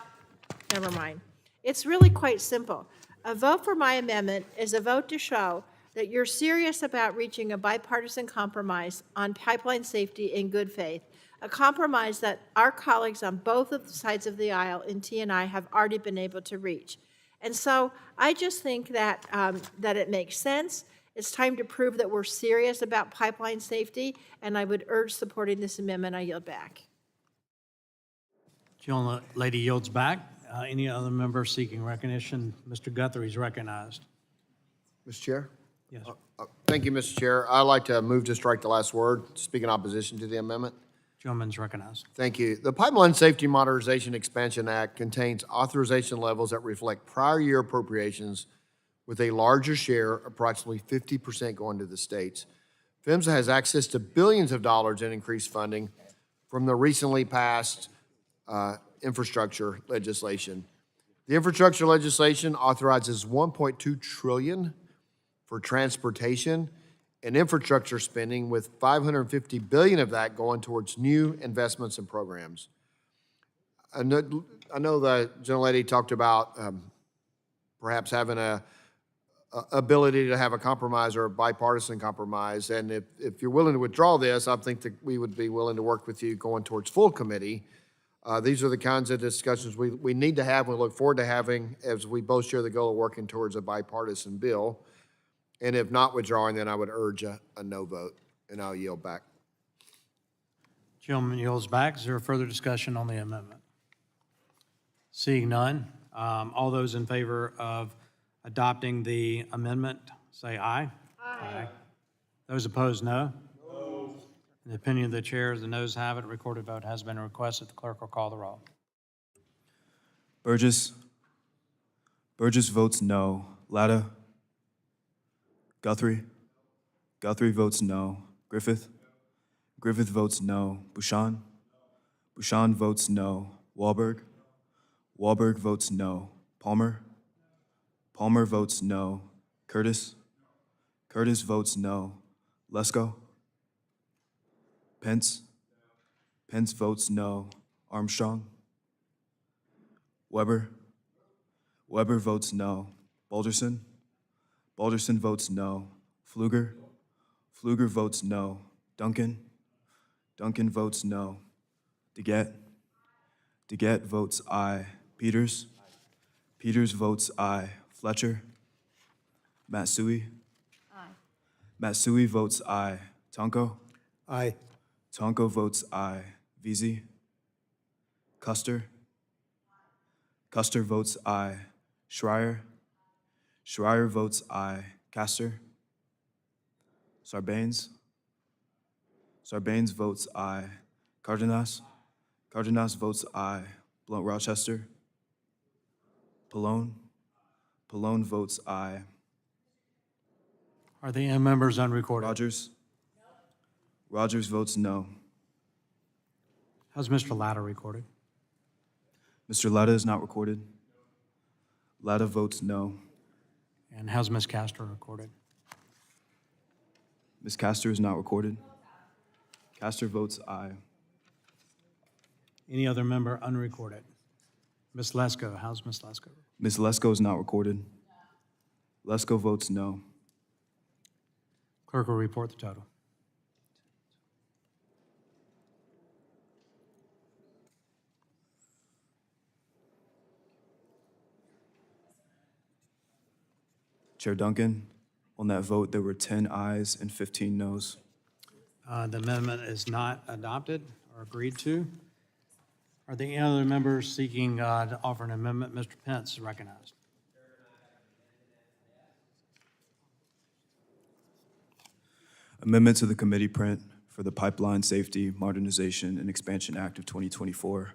never mind. It's really quite simple. A vote for my amendment is a vote to show that you're serious about reaching a bipartisan compromise on pipeline safety in good faith, a compromise that our colleagues on both of the sides of the aisle in T&I have already been able to reach. And so I just think that, that it makes sense. It's time to prove that we're serious about pipeline safety, and I would urge supporting this amendment. I yield back. Joan Lady yields back. Any other member seeking recognition? Mr. Guthrie is recognized. Mr. Chair? Yes. Thank you, Mr. Chair. I'd like to move to strike the last word, speak in opposition to the amendment. Gentleman's recognized. Thank you. The Pipeline Safety Modernization Expansion Act contains authorization levels that reflect prior year appropriations with a larger share, approximately 50% going to the states. PHMSA has access to billions of dollars in increased funding from the recently passed infrastructure legislation. The infrastructure legislation authorizes $1.2 trillion for transportation and infrastructure spending, with $550 billion of that going towards new investments and programs. I know the gentlelady talked about perhaps having a ability to have a compromise or a bipartisan compromise, and if you're willing to withdraw this, I think that we would be willing to work with you going towards full committee. These are the kinds of discussions we need to have, we look forward to having, as we both share the goal of working towards a bipartisan bill. And if not withdrawing, then I would urge a no vote, and I'll yield back. Gentleman yields back. Is there further discussion on the amendment? Seeing none, all those in favor of adopting the amendment, say aye. Aye. Those opposed, no. No. In the opinion of the chair, the noes have it. A recorded vote has been requested. The clerk will call the roll. Burgess. Burgess votes no. Latta. Guthrie. Guthrie votes no. Griffith. Griffith votes no. Bouchon. Bouchon votes no. Wahlberg. Wahlberg votes no. Palmer. Palmer votes no. Curtis. Curtis votes no. Lesko. Pence. Pence votes no. Armstrong. Weber. Weber votes no. Balderson. Balderson votes no. Pfluger. Pfluger votes no. Duncan. Duncan votes no. DeGette. DeGette votes aye. Peters. Peters votes aye. Fletcher. Matsui. Aye. Matsui votes aye. Tonko. Aye. Tonko votes aye. Veazey. Custer. Custer votes aye. Schreier. Schreier votes aye. Castor. Sarbanes. Sarbanes votes aye. Cardenas. Cardenas votes aye. Blount Rochester. Pallone. Pallone votes aye. Are the members unrecorded? Rogers. Rogers votes no. How's Mr. Latta recorded? Mr. Latta is not recorded. Latta votes no. And how's Ms. Castor recorded? Ms. Castor is not recorded. Castor votes aye. Any other member unrecorded? Ms. Lesko, how's Ms. Lesko? Ms. Lesko is not recorded. Lesko votes no. Clerk will report the total. Chair Duncan, on that vote, there were 10 ayes and 15 noes. The amendment is not adopted or agreed to. Are there any other members seeking to offer an amendment? Mr. Pence is recognized. Amendment to the committee print for the Pipeline Safety, Modernization, and Expansion Act of 2024,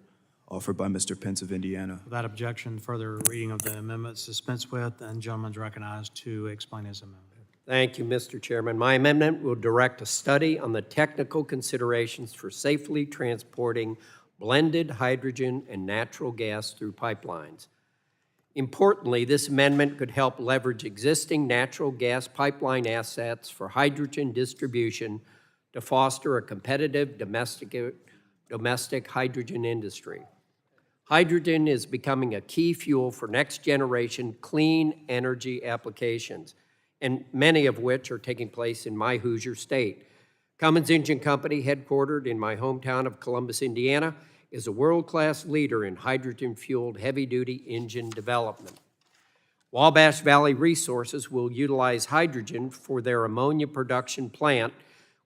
offered by Mr. Pence of Indiana. Without objection, further reading of the amendment dispensed with, and gentleman is recognized to explain his amendment. Thank you, Mr. Chairman. My amendment will direct a study on the technical considerations for safely transporting blended hydrogen and natural gas through pipelines. Importantly, this amendment could help leverage existing natural gas pipeline assets for hydrogen distribution to foster a competitive domestic hydrogen industry. Hydrogen is becoming a key fuel for next-generation clean energy applications, and many of which are taking place in my Hoosier state. Cummins Engine Company, headquartered in my hometown of Columbus, Indiana, is a world-class leader in hydrogen-fueled heavy-duty engine development. Wabash Valley Resources will utilize hydrogen for their ammonia production plant,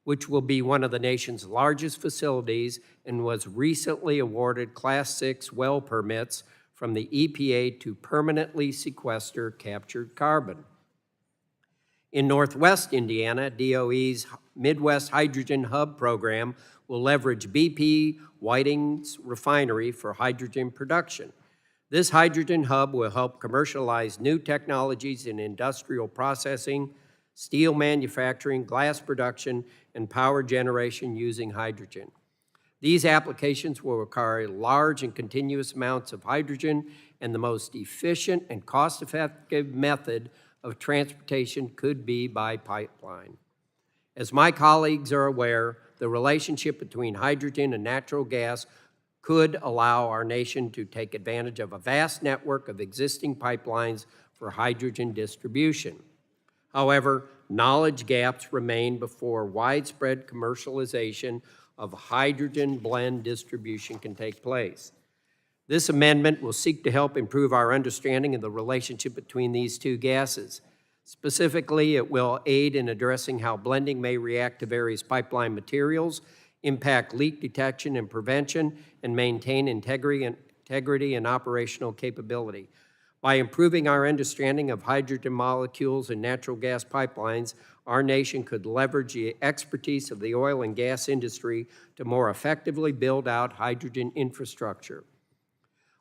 which will be one of the nation's largest facilities and was recently awarded Class 6 well permits from the EPA to permanently sequester captured carbon. In Northwest Indiana, DOE's Midwest Hydrogen Hub program will leverage BP Whiting's refinery for hydrogen production. This hydrogen hub will help commercialize new technologies in industrial processing, steel manufacturing, glass production, and power generation using hydrogen. These applications will require large and continuous amounts of hydrogen, and the most efficient and cost-effective method of transportation could be by pipeline. As my colleagues are aware, the relationship between hydrogen and natural gas could allow our nation to take advantage of a vast network of existing pipelines for hydrogen distribution. However, knowledge gaps remain before widespread commercialization of hydrogen blend distribution can take place. This amendment will seek to help improve our understanding of the relationship between these two gases. Specifically, it will aid in addressing how blending may react to various pipeline materials impact leak detection and prevention, and maintain integrity and operational capability. By improving our understanding of hydrogen molecules and natural gas pipelines, our nation could leverage the expertise of the oil and gas industry to more effectively build out hydrogen infrastructure.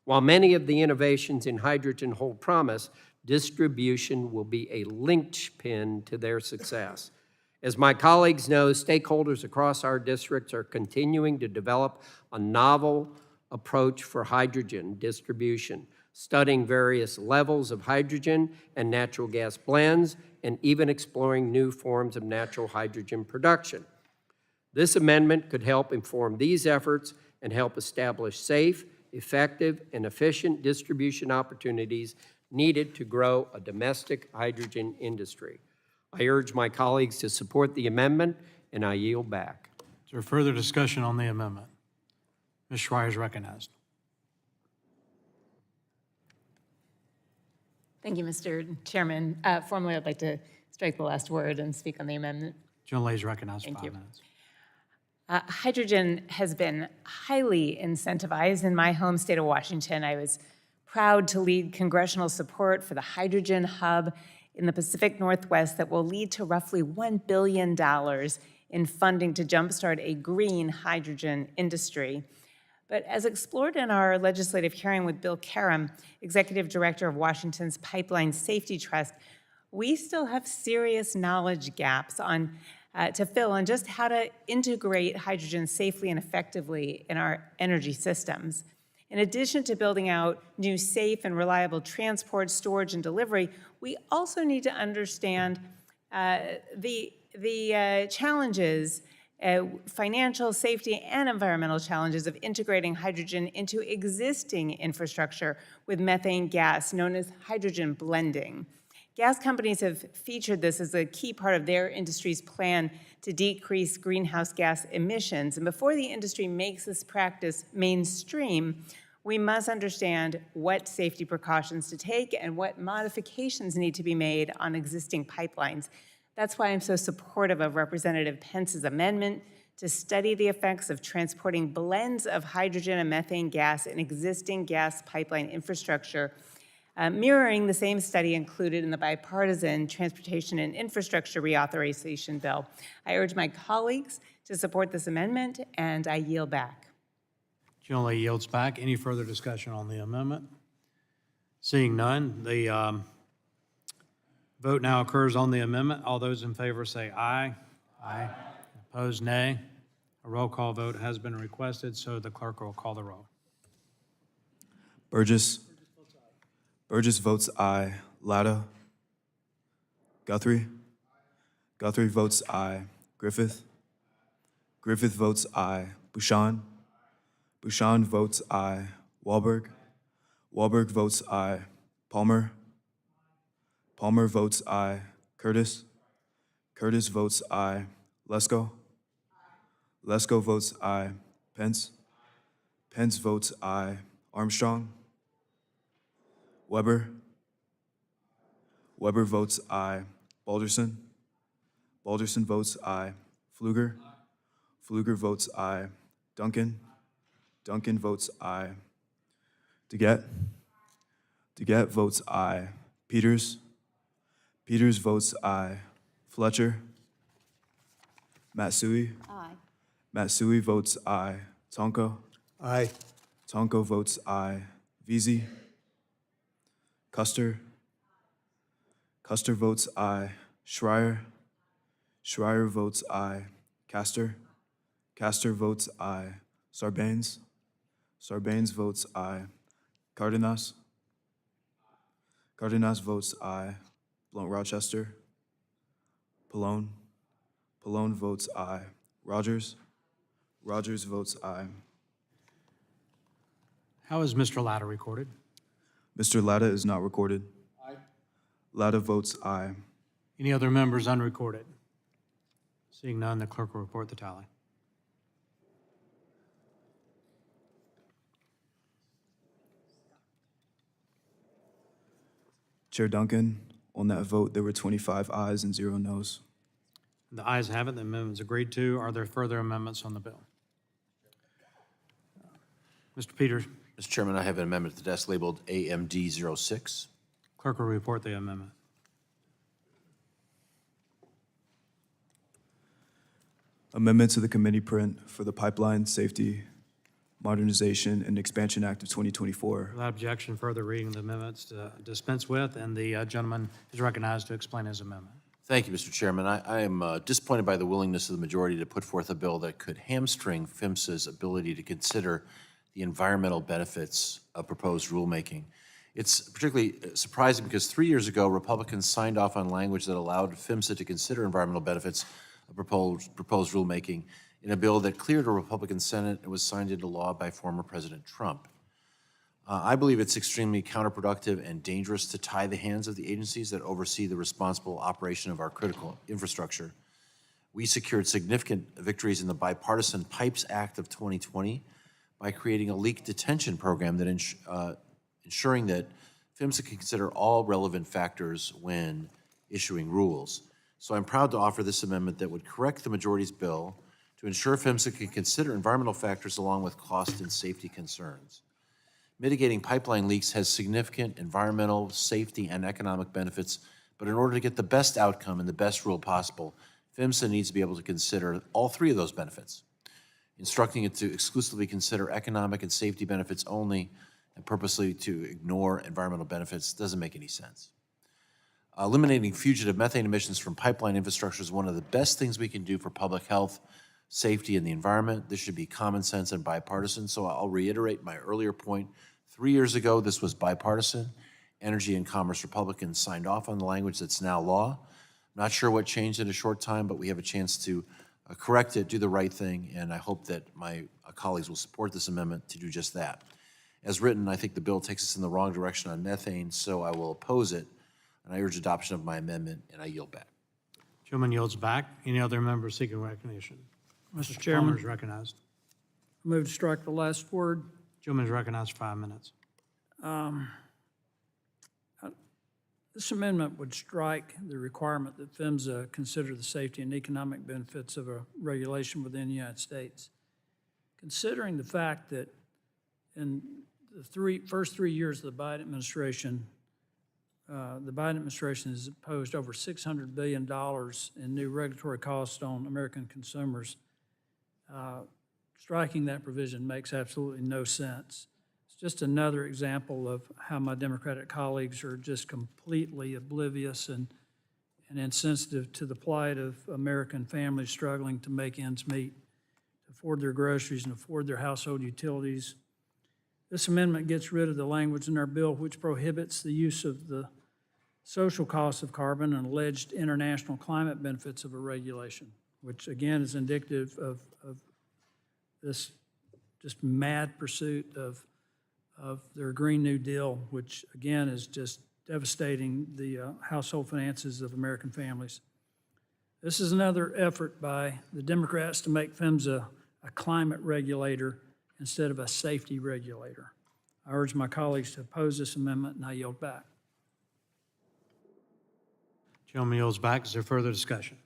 While many of the innovations in hydrogen hold promise, distribution will be a linchpin to their success. As my colleagues know, stakeholders across our districts are continuing to develop a novel approach for hydrogen distribution, studying various levels of hydrogen and natural gas blends, and even exploring new forms of natural hydrogen production. This amendment could help inform these efforts and help establish safe, effective, and efficient distribution opportunities needed to grow a domestic hydrogen industry. I urge my colleagues to support the amendment, and I yield back. Is there further discussion on the amendment? Ms. Schreier is recognized. Thank you, Mr. Chairman. Formally, I'd like to strike the last word and speak on the amendment. Gentlelady is recognized for Thank 5 you. minutes. Hydrogen has been highly incentivized in my home state of Washington. I was proud to lead congressional support for the hydrogen hub in the Pacific Northwest that will lead to roughly $1 billion in funding to jumpstart a green hydrogen industry. But as explored in our legislative hearing with Bill Karam, Executive Director of Washington's Pipeline Safety Trust, we still have serious knowledge gaps to fill on just how to integrate hydrogen safely and effectively in our energy systems. In addition to building out new safe and reliable transport, storage, and delivery, we also need to understand the challenges, financial, safety, and environmental challenges of integrating hydrogen into existing infrastructure with methane gas, known as hydrogen blending. Gas companies have featured this as a key part of their industry's plan to decrease greenhouse gas emissions. And before the industry makes this practice mainstream, we must understand what safety precautions to take and what modifications need to be made on existing pipelines. That's why I'm so supportive of Representative Pence's amendment to study the effects of transporting blends of hydrogen and methane gas in existing gas pipeline infrastructure, mirroring the same study included in the bipartisan Transportation and Infrastructure Reauthorization Bill. I urge my colleagues to support this amendment, and I yield back. Gentlelady yields back. Any further discussion on the amendment? Seeing none, the vote now occurs on the amendment. All those in favor say aye. Aye. Opposed, nay. A roll call vote has been requested, so the clerk will call the roll. Burgess. Burgess votes aye. Latta. Guthrie. Guthrie votes aye. Griffith. Griffith votes aye. Bouchon. Bouchon votes aye. Wahlberg. Wahlberg votes aye. Palmer. Palmer votes aye. Curtis. Curtis votes aye. Lesko. Lesko votes aye. Pence. Pence votes aye. Armstrong. Weber. Weber votes aye. Balderson. Balderson votes aye. Pfluger. Pfluger votes aye. Duncan. Duncan votes aye. DeGette. DeGette votes aye. Peters. Peters votes aye. Fletcher. Matsui. Aye. Matsui votes aye. Tonko. Aye. Tonko votes aye. Veazey. Custer. Custer votes aye. Schreier. Schreier votes aye. Castor. Castor votes aye. Sarbanes. Sarbanes votes aye. Cardenas. Cardenas votes aye. Blount Rochester. Pallone. Pallone votes aye. Rogers. Rogers votes aye. How is Mr. Latta recorded? Mr. Latta is not recorded. Aye. Latta votes aye. Any other members unrecorded? Seeing none, the clerk will report the tally. Chair Duncan, on that vote, there were 25 ayes and 0 noes. The ayes have it. The amendment is agreed to. Are there further amendments on the bill? Mr. Peters, Mr. Chairman, I have an amendment to the desk labeled AMD 06. clerk will report the amendment. Amendment to the committee print for the Pipeline Safety, Modernization, and Expansion Act of 2024. Without objection, further reading of the amendments to dispense with, and the gentleman is recognized to explain his amendment. Thank you, Mr. Chairman. I am disappointed by the willingness of the majority to put forth a bill that could hamstring PHMSA's ability to consider the environmental benefits of proposed rulemaking. It's particularly surprising because 3 years ago, Republicans signed off on language that allowed PHMSA to consider environmental benefits of proposed rulemaking in a bill that cleared a Republican Senate and was signed into law by former President Trump. I believe it's extremely counterproductive and dangerous to tie the hands of the agencies that oversee the responsible operation of our critical infrastructure. We secured significant victories in the bipartisan Pipes Act of 2020 by creating a leak detention program that ensuring that PHMSA can consider all relevant factors when issuing rules. So I'm proud to offer this amendment that would correct the majority's bill to ensure PHMSA can consider environmental factors along with cost and safety concerns. Mitigating pipeline leaks has significant environmental, safety, and economic benefits, but in order to get the best outcome and the best rule possible, PHMSA needs to be able to consider all three of those benefits. Instructing it to exclusively consider economic and safety benefits only and purposely to ignore environmental benefits doesn't make any sense. Eliminating fugitive methane emissions from pipeline infrastructure is one of the best things we can do for public health, safety, and the environment. This should be common sense and bipartisan, so I'll reiterate my earlier point. 3 years ago, this was bipartisan. Energy and Commerce Republicans signed off on the language that's now law. I'm not sure what changed in a short time, but we have a chance to correct it, do the right thing, and I hope that my colleagues will support this amendment to do just that. As written, I think the bill takes us in the wrong direction on methane, so I will oppose it, and I urge adoption of my amendment, and I yield back. Gentleman yields back. Any other members seeking recognition? Mr. Palmer Chairman, is recognized. move to strike the last word. Gentleman is recognized for 5 minutes. This amendment would strike the requirement that PHMSA consider the safety and economic benefits of a regulation within the United States. Considering the fact that in the first 3 years of the Biden administration has imposed over $600 billion in new regulatory costs on American consumers, striking that provision makes absolutely no sense. It's just another example of how my Democratic colleagues are just completely oblivious and insensitive to the plight of American families struggling to make ends meet, to afford their groceries and afford their household utilities. This amendment gets rid of the language in our bill which prohibits the use of the social costs of carbon and alleged international climate benefits of a regulation, which again is indicative of this just mad pursuit of their Green New Deal, which again is just devastating the household finances of American families. This is another effort by the Democrats to make PHMSA a climate regulator instead of a safety regulator. I urge my colleagues to oppose this amendment, and I yield back. Gentleman yields back. Is there further discussion?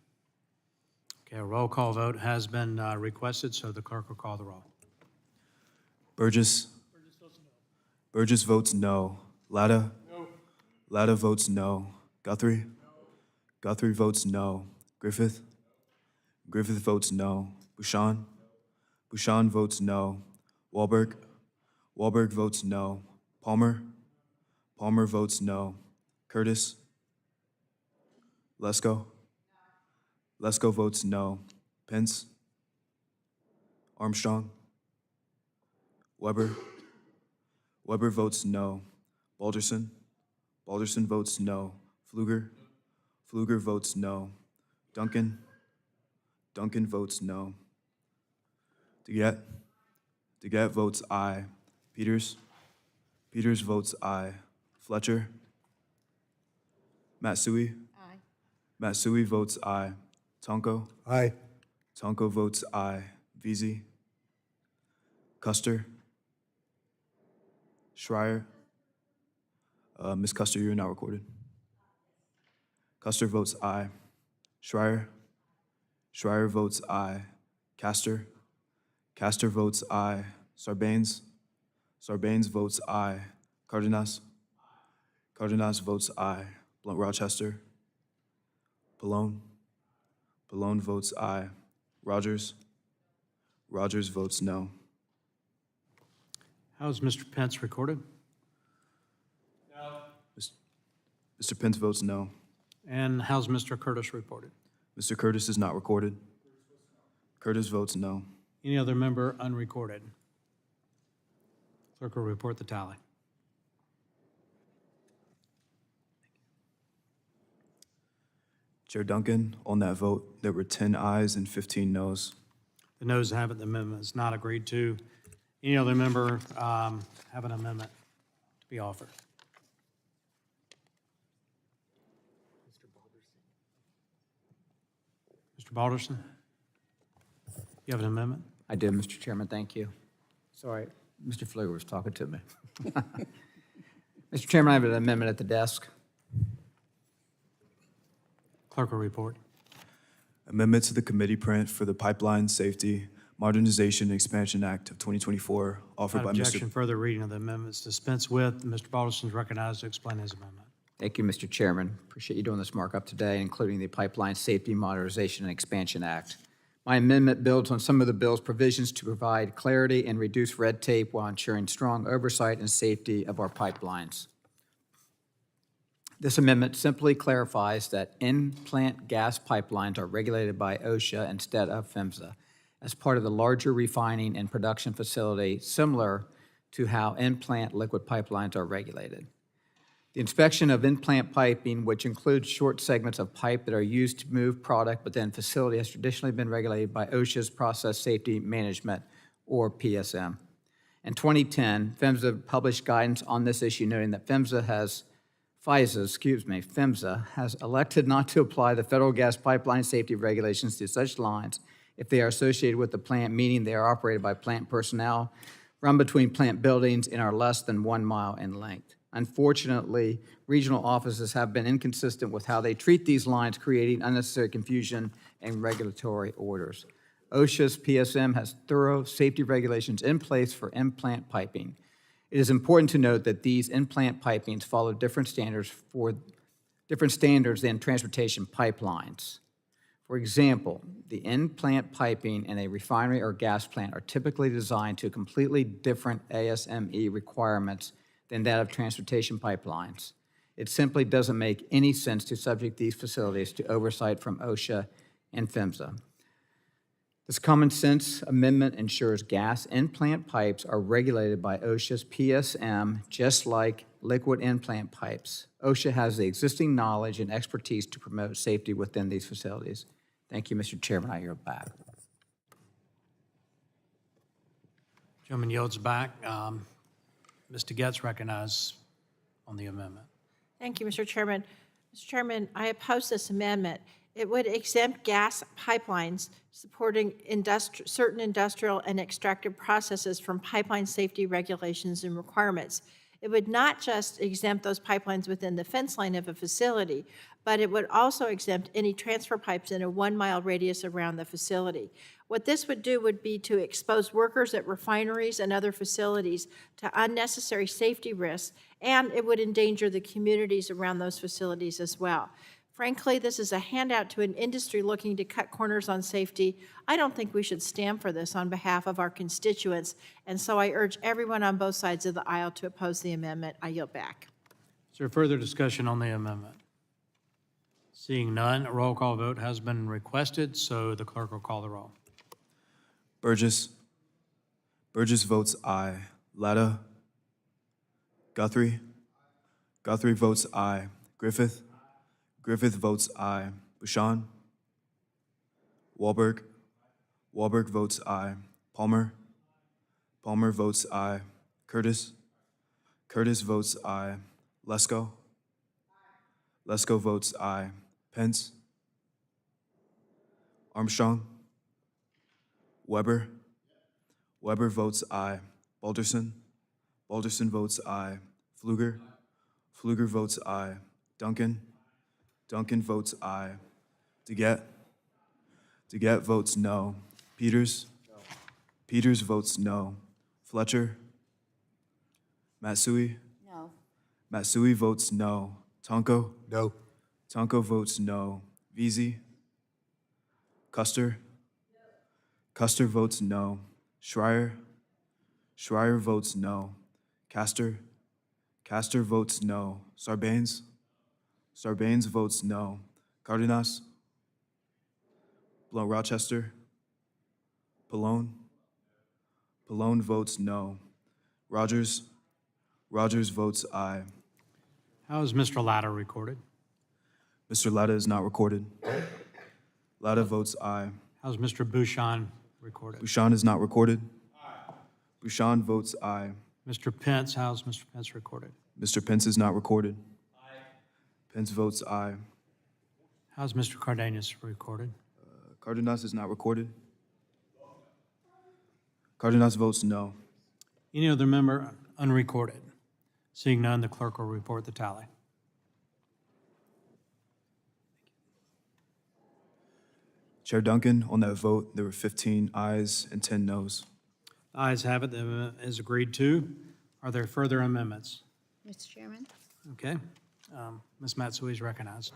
Okay, a roll call vote has been requested, so the clerk will call the roll. Burgess. Burgess votes no. Latta. No. Latta votes no. Guthrie. Guthrie votes no. Griffith. Griffith votes no. Bouchon. Bouchon votes no. Wahlberg. Wahlberg votes no. Palmer. Palmer votes no. Curtis. Lesko. Lesko votes no. Pence. Armstrong. Weber. Weber votes no. Balderson. Balderson votes no. Pfluger. Pfluger votes no. Duncan. Duncan votes no. DeGette. DeGette votes aye. Peters. Peters votes aye. Fletcher. Matsui. Aye. Matsui votes aye. Tonko. Aye. Tonko votes aye. Veazey. Custer. Schreier. Ms. Custer, you're now recorded. Custer votes aye. Schreier. Schreier votes aye. Castor. Castor votes aye. Sarbanes. Sarbanes votes aye. Cardenas? Cardenas votes aye. Blunt Rochester? Pallone? Pallone votes aye. Rogers? Rogers votes no. How is Mr. Pence recorded? Mr. Pence votes no. And how's Mr. Curtis reported? Mr. Curtis is not recorded. Curtis votes no. Any other member unrecorded? Clerk will report the tally. Chair Duncan, on that vote, there were 10 ayes and 15 noes. The noes have it, the amendment is not agreed to. Any other member have an amendment to be offered? Mr. Balderson? You have an amendment? I do, Mr. Chairman, thank you. Sorry, Mr. Pfluger was talking to me. Mr. Chairman, I have an amendment at the desk. Clerk will report. Amendment to the committee print for the Pipeline Safety Modernization and Expansion Act of 2024, offered by Without Mr. objection, further reading of the amendments dispensed with. Mr. Balderson is recognized to explain his amendment. Thank you, Mr. Chairman. Appreciate you doing this markup today, including the Pipeline Safety Modernization and Expansion Act. My amendment builds on some of the bill's provisions to provide clarity and reduce red tape while ensuring strong oversight and safety of our pipelines. This amendment simply clarifies that in-plant gas pipelines are regulated by OSHA instead of PHMSA as part of the larger refining and production facility, similar to how in-plant liquid pipelines are regulated. The inspection of in-plant piping, which includes short segments of pipe that are used to move product within facility, has traditionally been regulated by OSHA's Process Safety Management, or PSM. In 2010, PHMSA published guidance on this issue, noting that PHMSA has elected not to apply the federal gas pipeline safety regulations to such lines if they are associated with the plant, meaning they are operated by plant personnel, run between plant buildings, and are less than 1 mile in length. Unfortunately, regional offices have been inconsistent with how they treat these lines, creating unnecessary confusion and regulatory orders. OSHA's PSM has thorough safety regulations in place for in-plant piping. It is important to note that these in-plant pipings follow different standards than transportation pipelines. For example, the in-plant piping in a refinery or gas plant are typically designed to completely different ASME requirements than that of transportation pipelines. It simply doesn't make any sense to subject these facilities to oversight from OSHA and PHMSA. This common sense amendment ensures gas in-plant pipes are regulated by OSHA's PSM, just like liquid in-plant pipes. OSHA has the existing knowledge and expertise to promote safety within these facilities. Thank you, Mr. Chairman. I yield back. Gentleman yields back. Mr. Getz recognized on the amendment. Thank you, Mr. Chairman. Mr. Chairman, I oppose this amendment. It would exempt gas pipelines supporting certain industrial and extractive processes from pipeline safety regulations and requirements. It would not just exempt those pipelines within the fence line of a facility, but it would also exempt any transfer pipes in a 1 mile radius around the facility. What this would do would be to expose workers at refineries and other facilities to unnecessary safety risks, and it would endanger the communities around those facilities as well. Frankly, this is a handout to an industry looking to cut corners on safety. I don't think we should stand for this on behalf of our constituents, and so I urge everyone on both sides of the aisle to oppose the amendment. I yield back. Is there further discussion on the amendment? Seeing none, a roll call vote has been requested, so the clerk will call the roll. Burgess? Burgess votes aye. Latta? Guthrie? Guthrie votes aye. Griffith? Griffith votes aye. Bouchon? Wahlberg? Wahlberg votes aye. Palmer? Palmer votes aye. Curtis? Curtis votes aye. Lesko? Lesko votes aye. Pence? Armstrong? Weber? Weber votes aye. Balderson? Balderson votes aye. Pfluger? Pfluger votes aye. Duncan? Duncan votes aye. Dingell? Dingell votes no. Peters? Peters votes no. Fletcher? Matsui. No. Matsui votes no. Tonko. No. Tonko votes no. Veazey. Custer. Custer votes no. Schreier. Schreier votes no. Castor. Castor votes no. Sarbanes. Sarbanes votes no. Cardenas. Rochester. Pallone. Pallone votes no. Rogers. Rogers votes aye. How is Mr. Latta recorded? Mr. Latta is not recorded. Latta votes aye. How's Mr. Bouchon recorded? Bouchon is not recorded. Bouchon votes aye. Mr. Pence, how's Mr. Pence recorded? Mr. Pence is not recorded. Pence votes aye. How's Mr. Cardenas recorded? Cardenas is not recorded. Cardenas votes no. Any other member unrecorded? Seeing none, the clerk will report the tally. Chair Duncan, on that vote, there were 15 ayes and 10 noes. The ayes have it, the amendment is agreed to. Are there further amendments? Mr. Chairman? Okay. Ms. Matsui is recognized.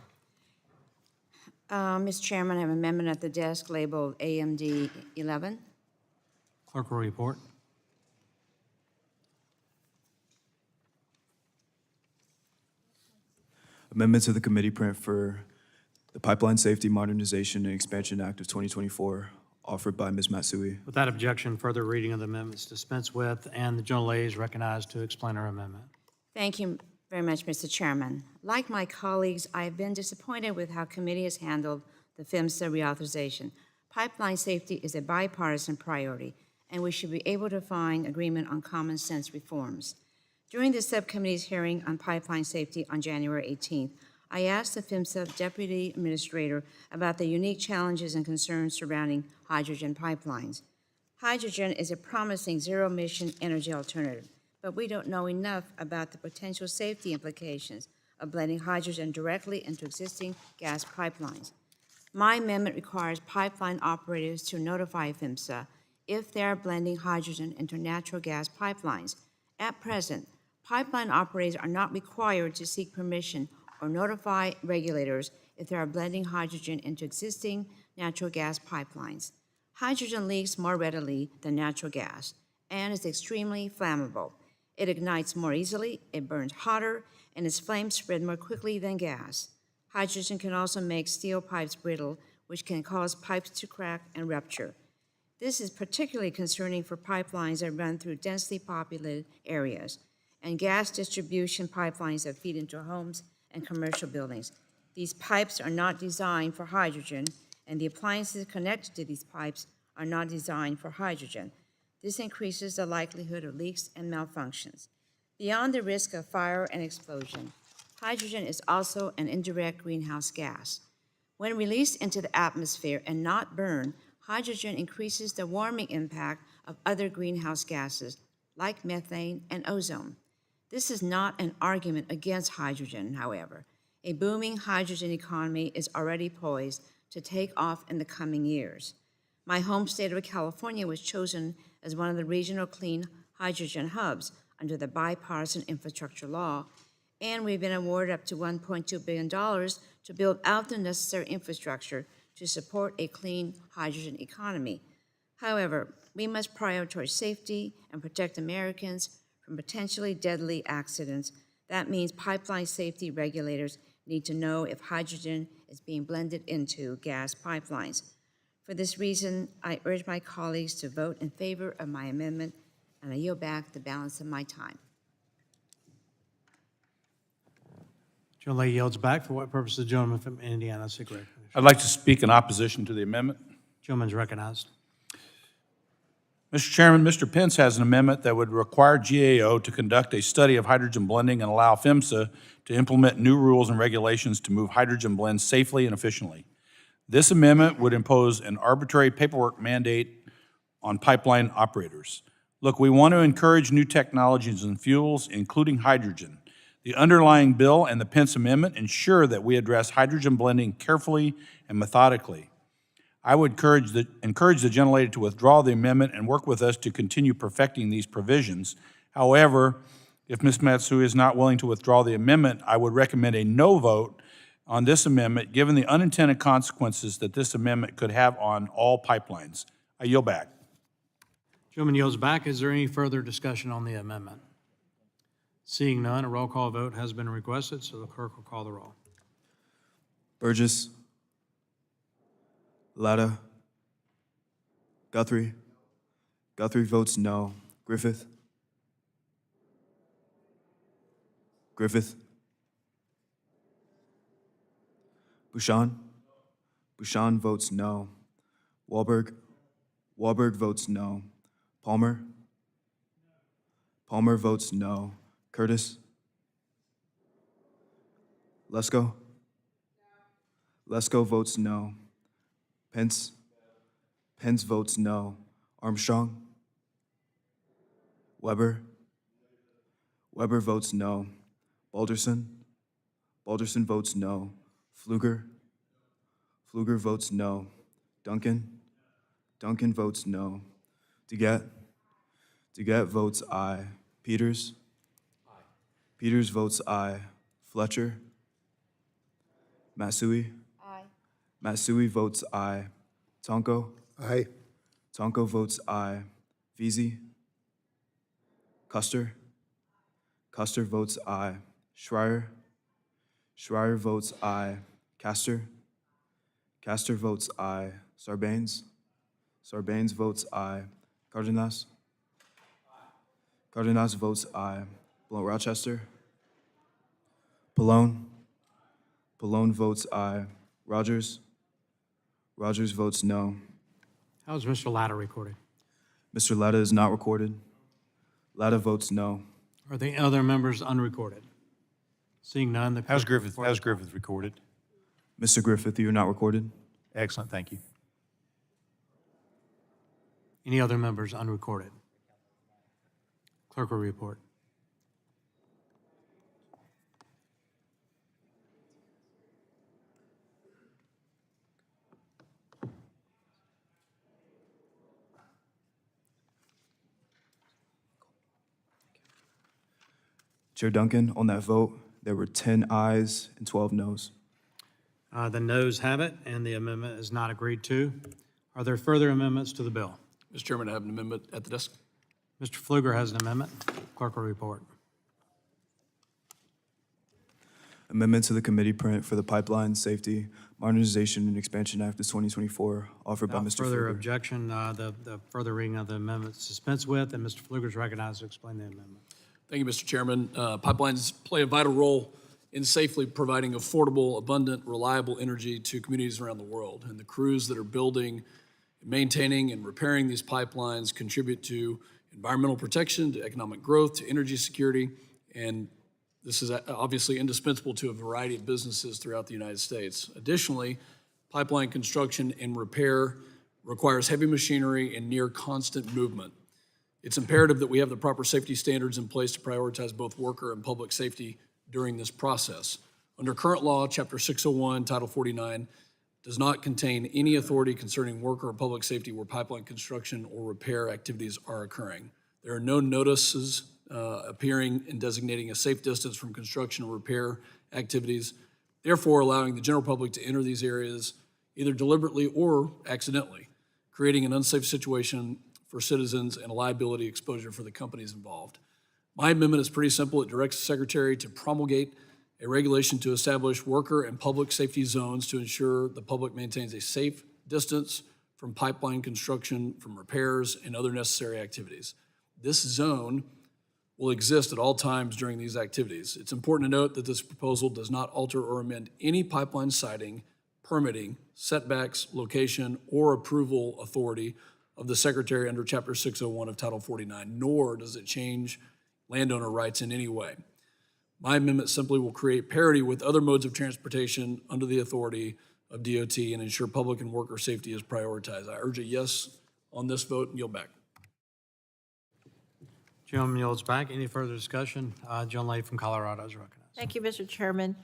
Mr. Chairman, I have an amendment at the desk labeled AMD 11. Clerk will report. Amendment to the committee print for the Pipeline Safety Modernization and Expansion Act of 2024, offered by Ms. Matsui. Without objection, further reading of the amendments dispensed with, and the gentlelady is recognized to explain her amendment. Thank you very much, Mr. Chairman. Like my colleagues, I have been disappointed with how committee has handled the PHMSA reauthorization. Pipeline safety is a bipartisan priority, and we should be able to find agreement on common sense reforms. During the subcommittee's hearing on pipeline safety on January 18th, I asked the PHMSA Deputy Administrator about the unique challenges and concerns surrounding hydrogen pipelines. Hydrogen is a promising zero-emission energy alternative, but we don't know enough about the potential safety implications of blending hydrogen directly into existing gas pipelines. My amendment requires pipeline operators to notify PHMSA if they are blending hydrogen into natural gas pipelines. At present, pipeline operators are not required to seek permission or notify regulators if they are blending hydrogen into existing natural gas pipelines. Hydrogen leaks more readily than natural gas and is extremely flammable. It ignites more easily, it burns hotter, and its flames spread more quickly than gas. Hydrogen can also make steel pipes brittle, which can cause pipes to crack and rupture. This is particularly concerning for pipelines that run through densely populated areas and gas distribution pipelines that feed into homes and commercial buildings. These pipes are not designed for hydrogen, and the appliances connected to these pipes are not designed for hydrogen. This increases the likelihood of leaks and malfunctions. Beyond the risk of fire and explosion, hydrogen is also an indirect greenhouse gas. When released into the atmosphere and not burned, hydrogen increases the warming impact of other greenhouse gases like methane and ozone. This is not an argument against hydrogen, however. A booming hydrogen economy is already poised to take off in the coming years. My home state of California was chosen as one of the regional clean hydrogen hubs under the bipartisan infrastructure law, and we've been awarded up to $1.2 billion to build out the necessary infrastructure to support a clean hydrogen economy. However, we must prioritize safety and protect Americans from potentially deadly accidents. That means pipeline safety regulators need to know if hydrogen is being blended into gas pipelines. For this reason, I urge my colleagues to vote in favor of my amendment, and I yield back the balance of my time. Gentlelady yields back. For what purpose, the gentleman from Indiana seek recognition? I'd like to speak in opposition to the amendment. Gentleman's recognized. Mr. Chairman, Mr. Pence has an amendment that would require GAO to conduct a study of hydrogen blending and allow PHMSA to implement new rules and regulations to move hydrogen blends safely and efficiently. This amendment would impose an arbitrary paperwork mandate on pipeline operators. Look, we want to encourage new technologies and fuels, including hydrogen. The underlying bill and the Pence amendment ensure that we address hydrogen blending carefully and methodically. I would encourage the gentlelady to withdraw the amendment and work with us to continue perfecting these provisions. However, If Ms. Matsui is not willing to withdraw the amendment, I would recommend a no vote on this amendment, given the unintended consequences that this amendment could have on all pipelines. I yield back. Gentleman yields back. Is there any further discussion on the amendment? Seeing none, a roll call vote has been requested, so the clerk will call the roll. Burgess, Latta, Guthrie. Guthrie votes no. Griffith. Griffith. Bouchon. Bouchon votes no. Wahlberg. Wahlberg votes no. Palmer. Palmer votes no. Curtis. Lesko. Lesko votes no. Pence. Pence votes no. Armstrong. Weber. Weber votes no. Balderson. Balderson votes no. Pfluger. Pfluger votes no. Duncan. Duncan votes no. DeGette. DeGette votes aye. Peters. Aye. Peters votes aye. Fletcher. Matsui. Aye. Matsui votes aye. Tonko. Aye. Tonko votes aye. Veazey. Custer. Custer votes aye. Schreier. Schreier votes aye. Castor. Castor votes aye. Sarbanes. Sarbanes votes aye. Cardenas. Cardenas votes aye. Blount Rochester. Pallone. Pallone votes aye. Rogers. Rogers votes no. How is Mr. Latta recorded? Mr. Latta is not recorded. Latta votes no. Are the other members unrecorded? Seeing none, the How's clerk- Griffith recorded? Mr. Griffith, you are not recorded. Excellent, thank you. Any other members unrecorded? Clerk will report. Chair Duncan, on that vote, there were 10 ayes and 12 noes. The noes have it, and the amendment is not agreed to. Are there further amendments to the bill? Mr. Chairman, I have an amendment at the desk. Mr. Pfluger has an amendment. Clerk will report. Amendment to the committee print for the Pipeline Safety, Modernization, and Expansion Act of 2024, offered by Without Mr. further Pfluger. objection, the further reading of the amendment is dispensed with, and Mr. Pfluger is recognized to explain the amendment. Thank you, Mr. Chairman. Pipelines play a vital role in safely providing affordable, abundant, reliable energy to communities around the world. And the crews that are building, maintaining, and repairing these pipelines contribute to environmental protection, to economic growth, to energy security, and this is obviously indispensable to a variety of businesses throughout the United States. Additionally, pipeline construction and repair requires heavy machinery and near constant movement. It's imperative that we have the proper safety standards in place to prioritize both worker and public safety during this process. Under current law, Chapter 601, Title 49, does not contain any authority concerning worker or public safety where pipeline construction or repair activities are occurring. There are no notices appearing and designating a safe distance from construction or repair activities, therefore allowing the general public to enter these areas either deliberately or accidentally, creating an unsafe situation for citizens and a liability exposure for the companies involved. My amendment is pretty simple. It directs the Secretary to promulgate a regulation to establish worker and public safety zones to ensure the public maintains a safe distance from pipeline construction, from repairs, and other necessary activities. This zone will exist at all times during these activities. It's important to note that this proposal does not alter or amend any pipeline siting, permitting, setbacks, location, or approval authority of the Secretary under Chapter 601 of Title 49, nor does it change landowner rights in any way. My amendment simply will create parity with other modes of transportation under the authority of DOT and ensure public and worker safety is prioritized. I urge a yes on this vote and yield back. Gentleman yields back. Any further discussion? John Lay from Colorado is recognized. Thank you, Mr. Chairman.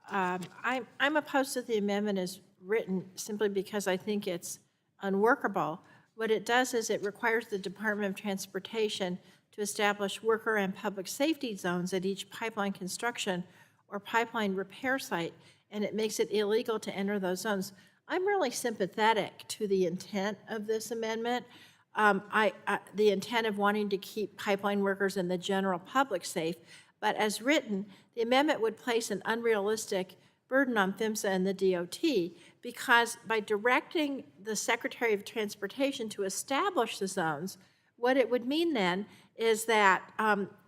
I'm opposed to the amendment as written simply because I think it's unworkable. What it does is it requires the Department of Transportation to establish worker and public safety zones at each pipeline construction or pipeline repair site, and it makes it illegal to enter those zones. I'm really sympathetic to the intent of this amendment. The intent of wanting to keep pipeline workers and the general public safe, but as written, the amendment would place an unrealistic burden on PHMSA and the DOT, because by directing the Secretary of Transportation to establish the zones, what it would mean then is that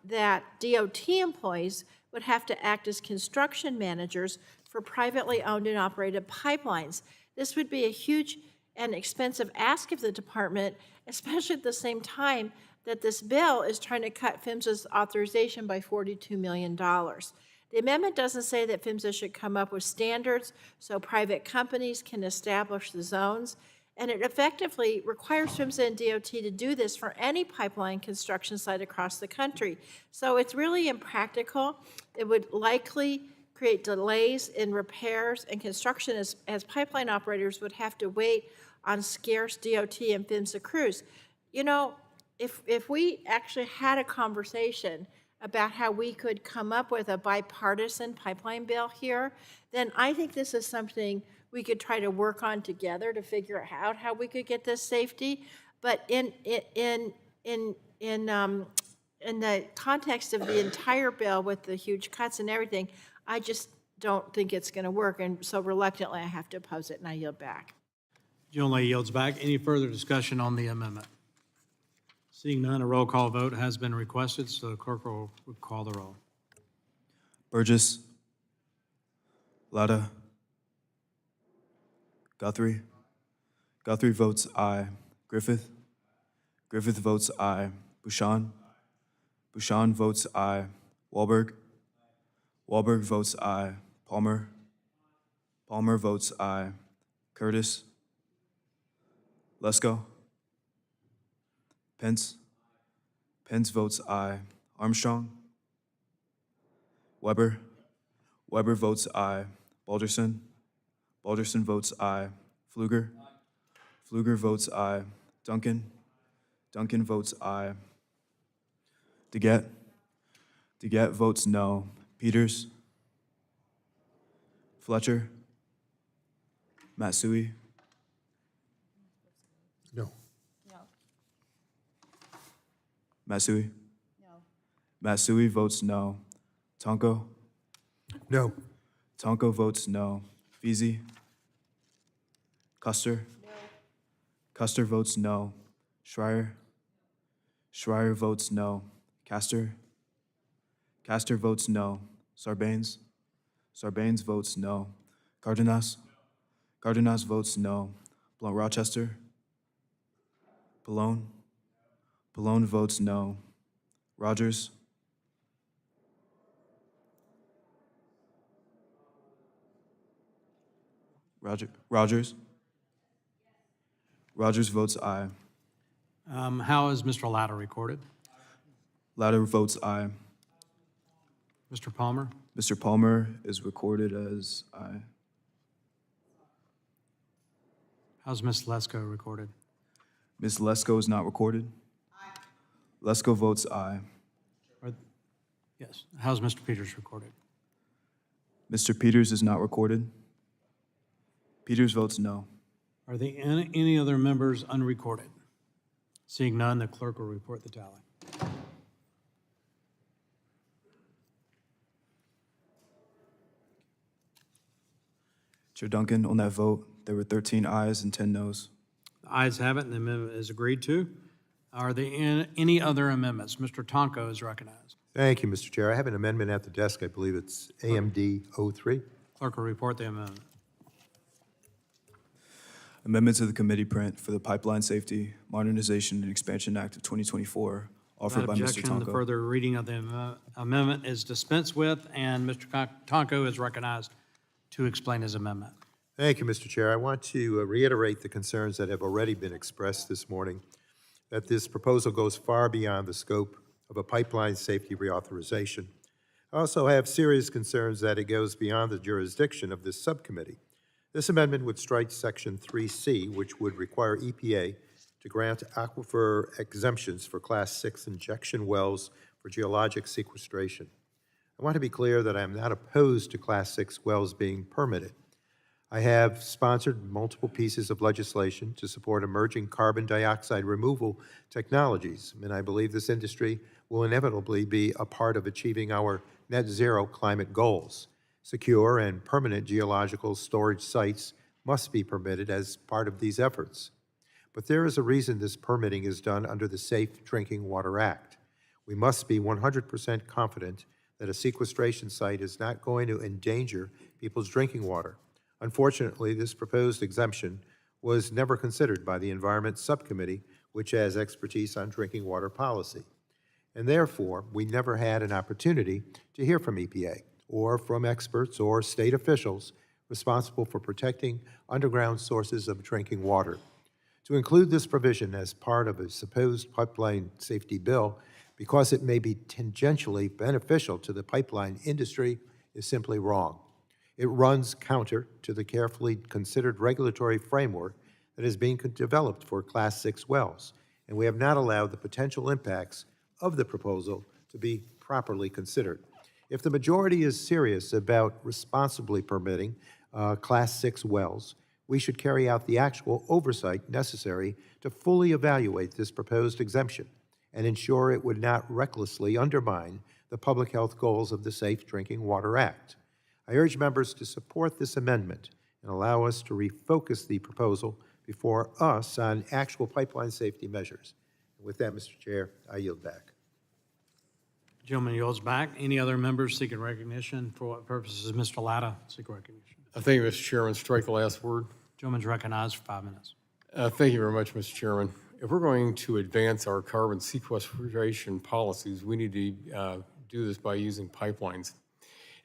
that DOT employees would have to act as construction managers for privately owned and operated pipelines. This would be a huge and expensive ask of the department, especially at the same time that this bill is trying to cut PHMSA's authorization by $42 million. The amendment doesn't say that PHMSA should come up with standards so private companies can establish the zones, and it effectively requires PHMSA and DOT to do this for any pipeline construction site across the country. So it's really impractical. It would likely create delays in repairs and construction as pipeline operators would have to wait on scarce DOT and PHMSA crews. You know, if we actually had a conversation about how we could come up with a bipartisan pipeline bill here, then I think this is something we could try to work on together to figure out how we could get this safety. But in the context of the entire bill with the huge cuts and everything, I just don't think it's going to work, and so reluctantly I have to oppose it, and I yield back. Gentleman yields back. Any further discussion on the amendment? Seeing none, a roll call vote has been requested, so the clerk will call the roll. Burgess. Latta. Guthrie. Guthrie votes aye. Griffith. Griffith votes aye. Bouchon. Bouchon votes aye. Wahlberg. Wahlberg votes aye. Palmer. Palmer votes aye. Curtis. Lesko. Pence. Pence votes aye. Armstrong. Weber. Weber votes aye. Balderson. Balderson votes aye. Pfluger. Pfluger votes aye. Duncan. Duncan votes aye. DeGette. DeGette votes no. Peters. Fletcher. Matsui. No. Matsui. Matsui votes no. Tonko. No. Tonko votes no. Feezy. Custer. Custer votes no. Schreier. Schreier votes no. Castor. Castor votes no. Sarbanes. Sarbanes votes no. Cardenas. Cardenas votes no. Blount Rochester. Pallone. Pallone votes no. Rogers. Rogers. Rogers votes aye. How is Mr. Latta recorded? Latta votes aye. Mr. Palmer? Mr. Palmer is recorded as aye. How's Ms. Lesko recorded? Ms. Lesko is not recorded. Aye. Lesko votes aye. Yes. How's Mr. Peters recorded? Mr. Peters is not recorded. Peters votes no. Are there any other members unrecorded? Seeing none, the clerk will report the tally. Chair Duncan, on that vote, there were 13 ayes and 10 noes. The ayes have it, and the amendment is agreed to. Are there any other amendments? Mr. Tonko is recognized. Thank you, Mr. Chair. I have an amendment at the desk. I believe it's AMD 03. Clerk will report the amendment. Amendment to the committee print for the Pipeline Safety, Modernization, and Expansion Act of 2024, offered by Mr. Objection, the Tonko. further reading of the amendment is dispensed with, and Mr. Tonko is recognized to explain his amendment. Thank you, Mr. Chair. I want to reiterate the concerns that have already been expressed this morning, that this proposal goes far beyond the scope of a pipeline safety reauthorization. I also have serious concerns that it goes beyond the jurisdiction of this subcommittee. This amendment would strike Section 3C, which would require EPA to grant aquifer exemptions for Class 6 injection wells for geologic sequestration. I want to be clear that I am not opposed to Class 6 wells being permitted. I have sponsored multiple pieces of legislation to support emerging carbon dioxide removal technologies, and I believe this industry will inevitably be a part of achieving our net zero climate goals. Secure and permanent geological storage sites must be permitted as part of these efforts. But there is a reason this permitting is done under the Safe Drinking Water Act. We must be 100% confident that a sequestration site is not going to endanger people's drinking water. Unfortunately, this proposed exemption was never considered by the Environment Subcommittee, which has expertise on drinking water policy. And therefore, we never had an opportunity to hear from EPA or from experts or state officials responsible for protecting underground sources of drinking water. To include this provision as part of a supposed pipeline safety bill, because it may be tangentially beneficial to the pipeline industry, is simply wrong. It runs counter to the carefully considered regulatory framework that is being developed for Class 6 wells, and we have not allowed the potential impacts of the proposal to be properly considered. If the majority is serious about responsibly permitting Class 6 wells, we should carry out the actual oversight necessary to fully evaluate this proposed exemption and ensure it would not recklessly undermine the public health goals of the Safe Drinking Water Act. I urge members to support this amendment and allow us to refocus the proposal before us on actual pipeline safety measures. And with that, Mr. Chair, I yield back. Gentleman yields back. Any other members seeking recognition? For what purposes? Mr. Latta, seek recognition. Thank you, Mr. Chairman. Strike the last word. Gentleman's recognized for 5 minutes. Thank you very much, Mr. Chairman. If we're going to advance our carbon sequestration policies, we need to do this by using pipelines.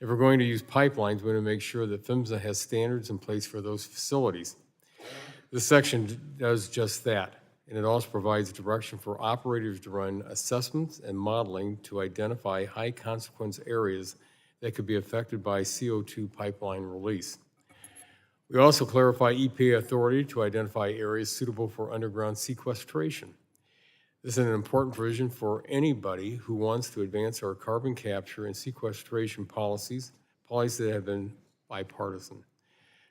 If we're going to use pipelines, we want to make sure that PHMSA has standards in place for those facilities. This section does just that, and it also provides direction for operators to run assessments and modeling to identify high-consequence areas that could be affected by CO2 pipeline release. We also clarify EPA authority to identify areas suitable for underground sequestration. This is an important provision for anybody who wants to advance our carbon capture and sequestration policies that have been bipartisan.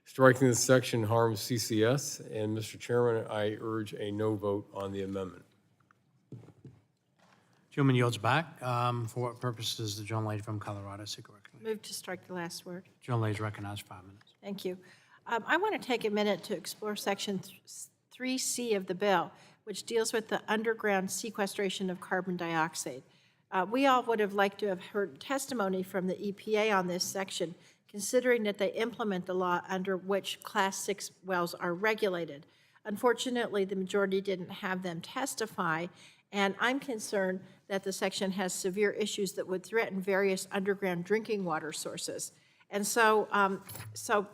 Striking this section harms CCS, and Mr. Chairman, I urge a no vote on the amendment. Gentleman yields back. For what purposes the gentlelady from Colorado seek recognition? Move to strike the last word. Gentlelady is recognized for 5 minutes. Thank you. I want to take a minute to explore Section 3C of the bill, which deals with the underground sequestration of carbon dioxide. We all would have liked to have heard testimony from the EPA on this section, considering that they implement the law under which Class 6 wells are regulated. Unfortunately, the majority didn't have them testify, and I'm concerned that the section has severe issues that would threaten various underground drinking water sources. And so,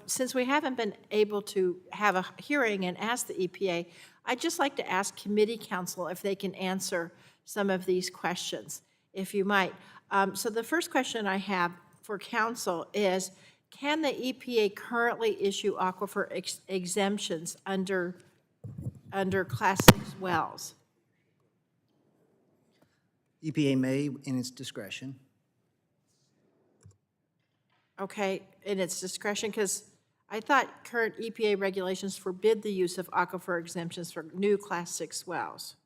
since we haven't been able to have a hearing and ask the EPA, I'd just like to ask committee counsel if they can answer some of these questions, if you might. So the first question I have for council is, can the EPA currently issue aquifer exemptions under Class 6 wells? EPA may, in its discretion. Okay, in its discretion, because I thought current EPA regulations forbid the use of aquifer exemptions for new Class 6 wells.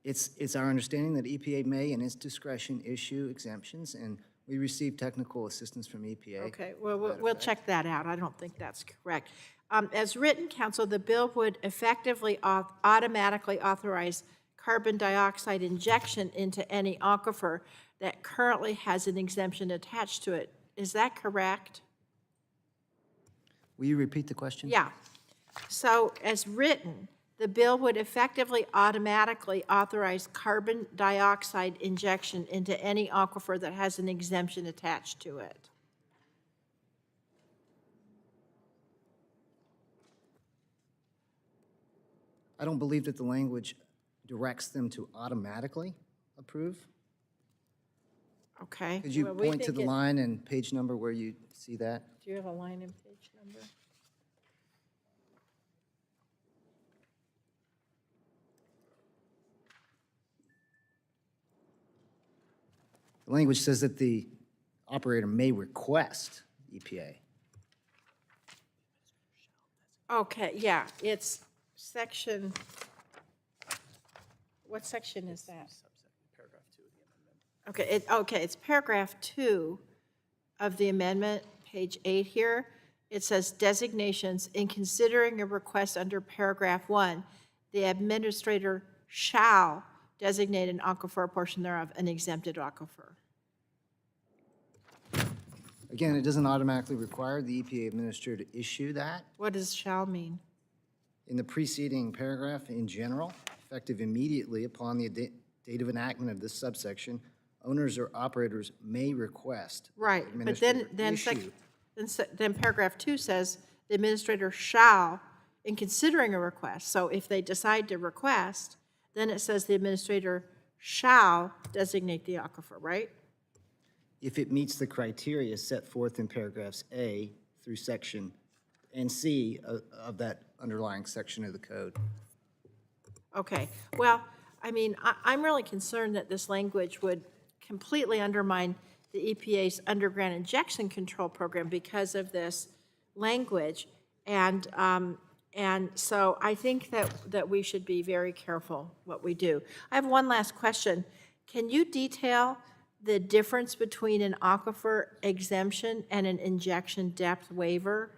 It's our understanding that EPA may, in its discretion, issue exemptions, and we receive technical assistance from EPA. Okay, well, we'll check that out. I don't think that's correct. As written, counsel, the bill would effectively automatically authorize carbon dioxide injection into any aquifer that currently has an exemption attached to it. Is that correct? Will you repeat the question? Yeah. So as written, the bill would effectively automatically authorize carbon dioxide injection into any aquifer that has an exemption attached to it. I don't believe that the language directs them to automatically approve. Okay. Could you Well, we point to think the it- line and page number where you see that? Do you have a line and page number? The language says that the operator may request EPA. Okay, yeah, it's section, what section is that? Okay, it's paragraph 2 of the amendment, page 8 here. It says designations. In considering a request under paragraph 1, the administrator shall designate an aquifer, a portion thereof, an exempted aquifer. Again, it doesn't automatically require the EPA administrator to issue that. What does shall mean? In the preceding paragraph, in general, effective immediately upon the date of enactment of this subsection, owners or operators may request. Right, the but administrator issue. then paragraph 2 says the administrator shall, in considering a request, so if they decide to request, then it says the administrator shall designate the aquifer, right? If it meets the criteria set forth in paragraphs A through section and C of that underlying section of the code. Okay, well, I mean, I'm really concerned that this language would completely undermine the EPA's underground injection control program because of this language. And so I think that we should be very careful what we do. I have one last question. Can you detail the difference between an aquifer exemption and an injection depth waiver?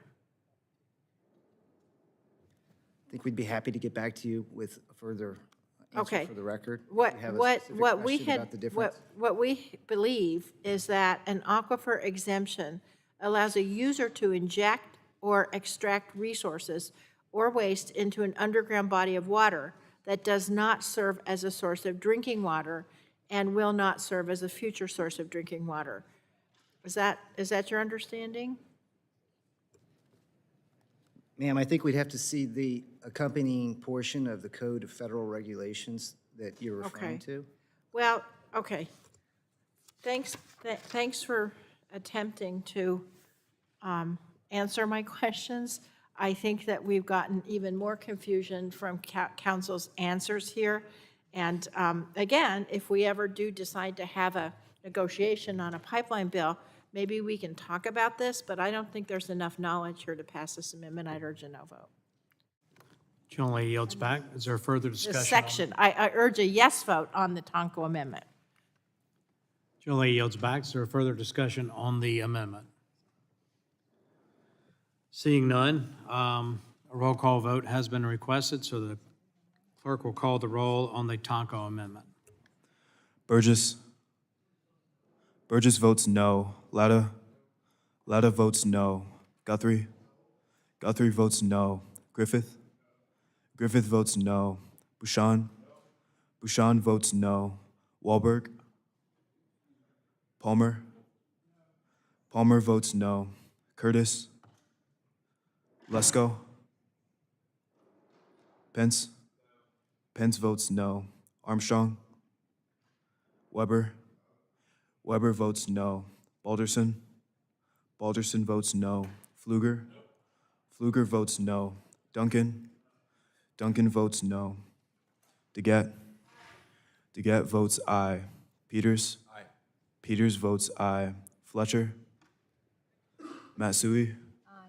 I think we'd be happy to get back to you with a further answer for the record. What we About the difference. what we believe is that an aquifer exemption allows a user to inject or extract resources or waste into an underground body of water that does not serve as a source of drinking water and will not serve as a future source of drinking water. Is that your understanding? Ma'am, I think we'd have to see the accompanying portion of the Code of Federal Regulations that you're referring to. Well, okay. Thanks for attempting to answer my questions. I think that we've gotten even more confusion from council's answers here. And again, if we ever do decide to have a negotiation on a pipeline bill, maybe we can talk about this, but I don't think there's enough knowledge here to pass this amendment. I'd urge a no vote. Generally yields back. Is there further discussion? This section, I urge a yes vote on the Tonko amendment. Generally yields back. Is there further discussion on the amendment? Seeing none, a roll call vote has been requested, so the clerk will call the roll on the Tonko amendment. Burgess. Burgess votes no. Latta. Latta votes no. Guthrie. Guthrie votes no. Griffith. Griffith votes no. Bouchon. Bouchon votes no. Wahlberg. Palmer. Palmer votes no. Curtis. Lesko. Pence. Pence votes no. Armstrong. Weber. Weber votes no. Balderson. Balderson votes no. Pfluger. Pfluger votes no. Duncan. Duncan votes no. DeGette. DeGette votes aye. Peters. Aye. Peters votes aye. Fletcher. Matsui. Aye.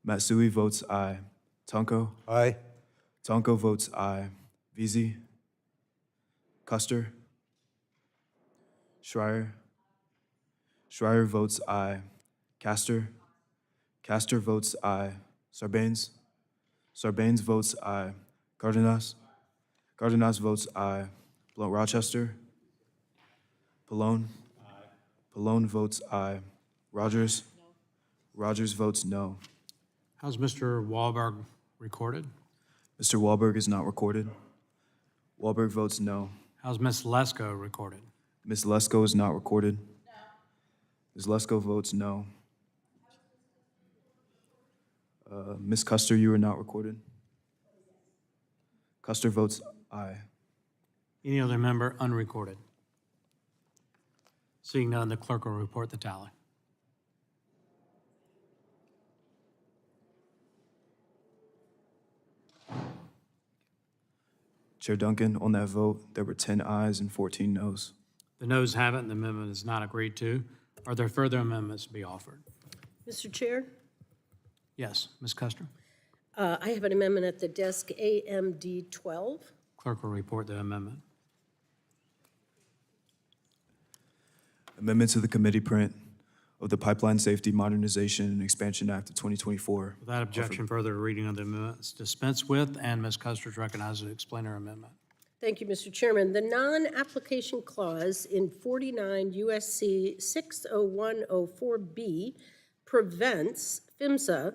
Matsui votes aye. Tonko. Aye. Tonko votes aye. Veazey. Custer. Schreier. Schreier votes aye. Castor. Castor votes aye. Sarbanes. Sarbanes votes aye. Cardenas. Cardenas votes aye. Blount Rochester. Pallone. Aye. Pallone votes aye. Rogers. No. Rogers votes no. How's Mr. Wahlberg recorded? Mr. Wahlberg is not recorded. Wahlberg votes no. How's Ms. Lesko recorded? Ms. Lesko is not recorded. No. Ms. Lesko votes no. Ms. Custer, you are not recorded. Custer votes aye. Any other member unrecorded? Seeing none, the clerk will report the tally. Chair Duncan, on that vote, there were 10 ayes and 14 noes. The noes have it, and the amendment is not agreed to. Are there further amendments to be offered? Mr. Chair, Yes, Ms. Custer. I have an amendment at the desk, AMD 12. Clerk will report the amendment. Amendment to the committee print of the Pipeline Safety Modernization and Expansion Act of 2024. Without objection, further reading of the amendment is dispensed with, and Ms. Custer is recognized to explain her amendment. Thank you, Mr. Chairman. The non-application clause in 49 USC 60104B prevents PHMSA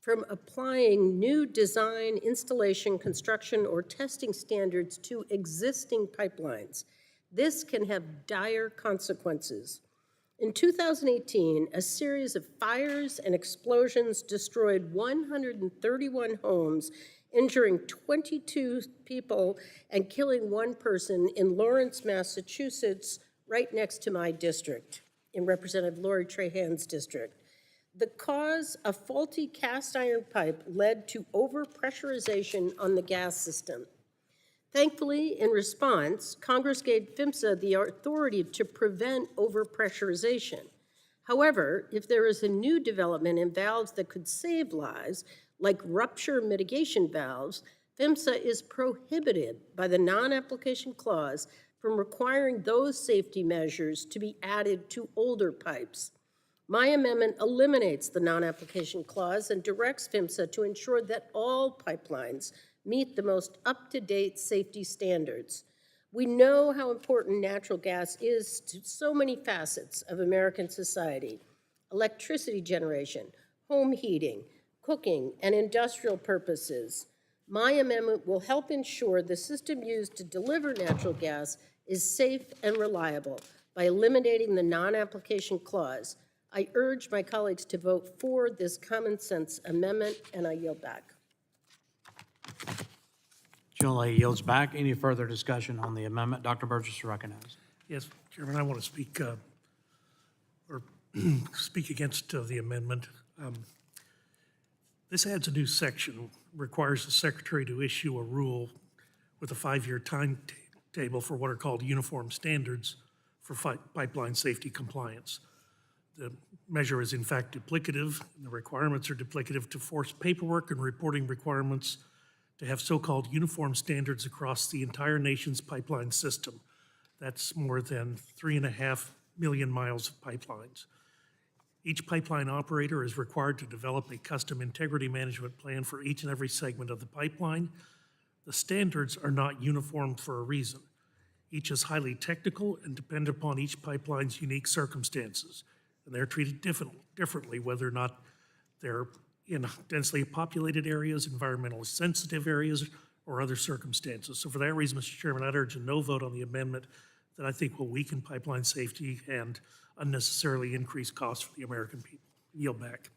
from applying new design, installation, construction, or testing standards to existing pipelines. This can have dire consequences. In 2018, a series of fires and explosions destroyed 131 homes, injuring 22 people and killing one person in Lawrence, Massachusetts, right next to my district, in Representative Lori Trahan's district. The cause, a faulty cast iron pipe, led to overpressurization on the gas system. Thankfully, in response, Congress gave PHMSA the authority to prevent overpressurization. However, if there is a new development in valves that could save lives, like rupture mitigation valves, PHMSA is prohibited by the non-application clause from requiring those safety measures to be added to older pipes. My amendment eliminates the non-application clause and directs PHMSA to ensure that all pipelines meet the most up-to-date safety standards. We know how important natural gas is to so many facets of American society: electricity generation, home heating, cooking, and industrial purposes. My amendment will help ensure the system used to deliver natural gas is safe and reliable by eliminating the non-application clause. I urge my colleagues to vote for this common sense amendment, and I yield back. General yields back. Any further discussion on the amendment? Dr. Burgess is recognized. Yes, Chairman, I want to speak speak against the amendment. This adds a new section, requires the Secretary to issue a rule with a 5-year timetable for what are called uniform standards for pipeline safety compliance. The measure is in fact duplicative, and the requirements are duplicative to force paperwork and reporting requirements to have so-called uniform standards across the entire nation's pipeline system. That's more than 3.5 million miles of pipelines. Each pipeline operator is required to develop a custom integrity management plan for each and every segment of the pipeline. The standards are not uniform for a reason. Each is highly technical and depend upon each pipeline's unique circumstances, and they're treated differently whether or not they're in densely populated areas, environmentally sensitive areas, or other circumstances. So for that reason, Mr. Chairman, I'd urge a no vote on the amendment that I think will weaken pipeline safety and unnecessarily increase costs for the American people. Yield back.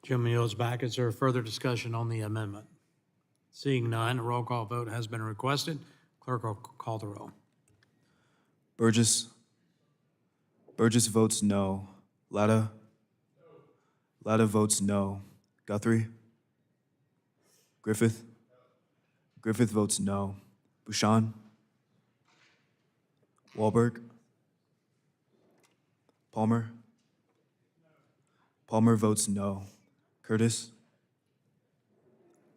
Jim yields back. Is there further discussion on the amendment? Seeing none, a roll call vote has been requested. Clerk will call the roll. Burgess. Burgess votes no. Latta. Latta votes no. Guthrie. Griffith. Griffith votes no. Bouchon. Wahlberg. Palmer. Palmer votes no. Curtis.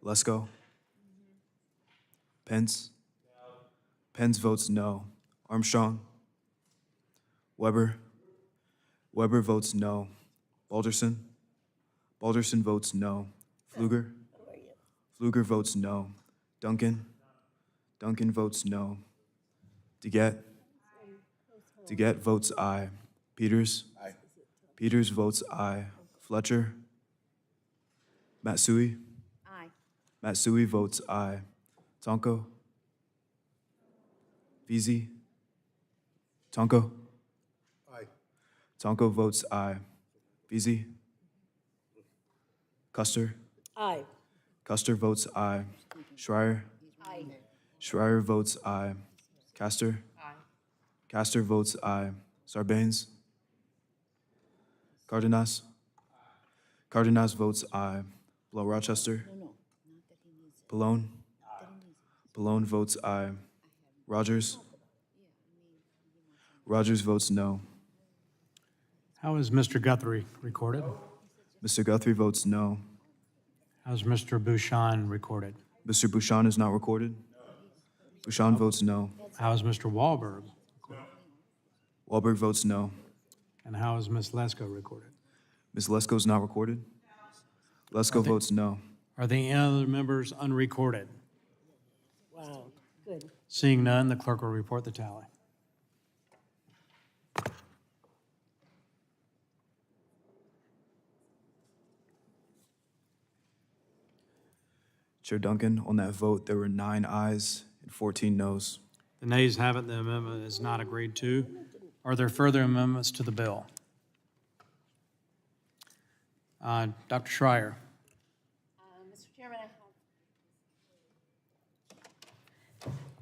Lesko. Pence. Pence votes no. Armstrong. Weber. Weber votes no. Balderson. Balderson votes no. Pfluger. Pfluger votes no. Duncan. Duncan votes no. DeGette. DeGette votes aye. Peters. Aye. Peters votes aye. Fletcher. Matsui. Aye. Matsui votes aye. Tonko. Veazey. Tonko. Aye. Tonko votes aye. Veazey. Custer. Aye. Custer votes aye. Schreier. Aye. Schreier votes aye. Castor. Aye. Castor votes aye. Sarbanes. Cardenas. Cardenas votes aye. Below Rochester. Pallone. Pallone votes aye. Rogers. Rogers votes no. How is Mr. Guthrie recorded? Mr. Guthrie votes no. How's Mr. Bouchon recorded? Mr. Bouchon is not recorded. Bouchon votes no. How is Mr. Wahlberg? Wahlberg votes no. And how is Ms. Lesko recorded? Ms. Lesko is not recorded. Lesko votes no. Are the other members unrecorded? Wow, good. Seeing none, the clerk will report the tally. Chair Duncan, on that vote, there were 9 ayes and 14 noes. The nays have it, the amendment is not agreed to. Are there further amendments to the bill? Dr. Schreier.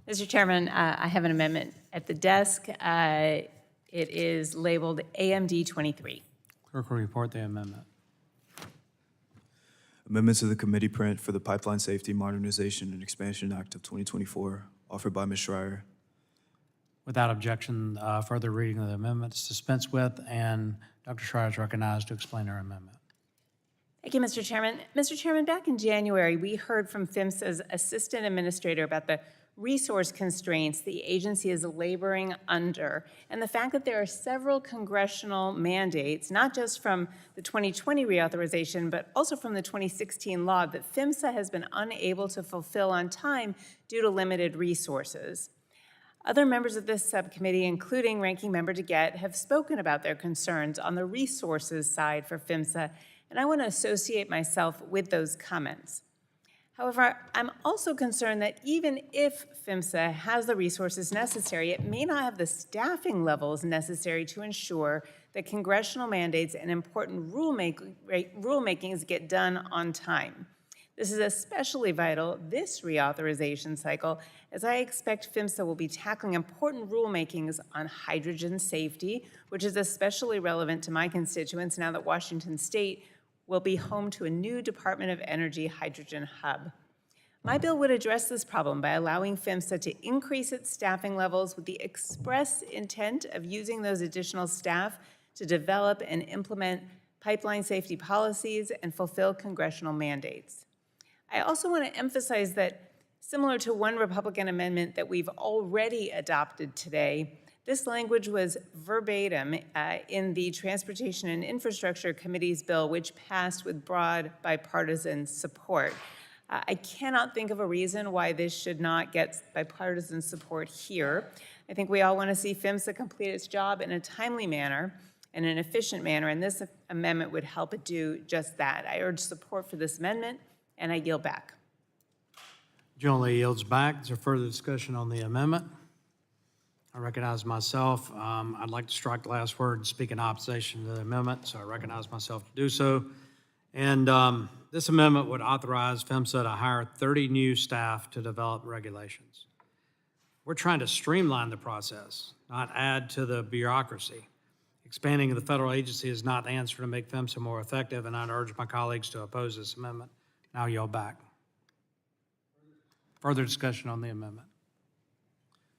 Mr. Chairman, I have an amendment at the desk. It is labeled AMD 23. Clerk will report the amendment. Amendment to the committee print for the Pipeline Safety Modernization and Expansion Act of 2024, offered by Ms. Schreier. Without objection, further reading of the amendment is dispensed with, and Dr. Schreier is recognized to explain her amendment. Thank you, Mr. Chairman. Mr. Chairman, back in January, we heard from PHMSA's assistant administrator about the resource constraints the agency is laboring under, and the fact that there are several congressional mandates, not just from the 2020 reauthorization, but also from the 2016 law, that PHMSA has been unable to fulfill on time due to limited resources. Other members of this subcommittee, including Ranking Member DeGette, have spoken about their concerns on the resources side for PHMSA, and I want to associate myself with those comments. However, I'm also concerned that even if PHMSA has the resources necessary, it may not have the staffing levels necessary to ensure that congressional mandates and important rulemakings get done on time. This is especially vital this reauthorization cycle, as I expect PHMSA will be tackling important rulemakings on hydrogen safety, which is especially relevant to my constituents now that Washington State will be home to a new Department of Energy hydrogen hub. My bill would address this problem by allowing PHMSA to increase its staffing levels with the express intent of using those additional staff to develop and implement pipeline safety policies and fulfill congressional mandates. I also want to emphasize that, similar to one Republican amendment that we've already adopted today, this language was verbatim in the Transportation and Infrastructure Committee's bill, which passed with broad bipartisan support. I cannot think of a reason why this should not get bipartisan support here. I think we all want to see PHMSA complete its job in a timely manner and an efficient manner, and this amendment would help it do just that. I urge support for this amendment, and I yield back. Generally yields back. Is there further discussion on the amendment? I recognize myself. I'd like to strike the last word and speak in opposition to the amendment, so I recognize myself to do so. And this amendment would authorize PHMSA to hire 30 new staff to develop regulations. We're trying to streamline the process, not add to the bureaucracy. Expanding the federal agency is not the answer to make PHMSA more effective, and I'd urge my colleagues to oppose this amendment. Now yield back. Further discussion on the amendment?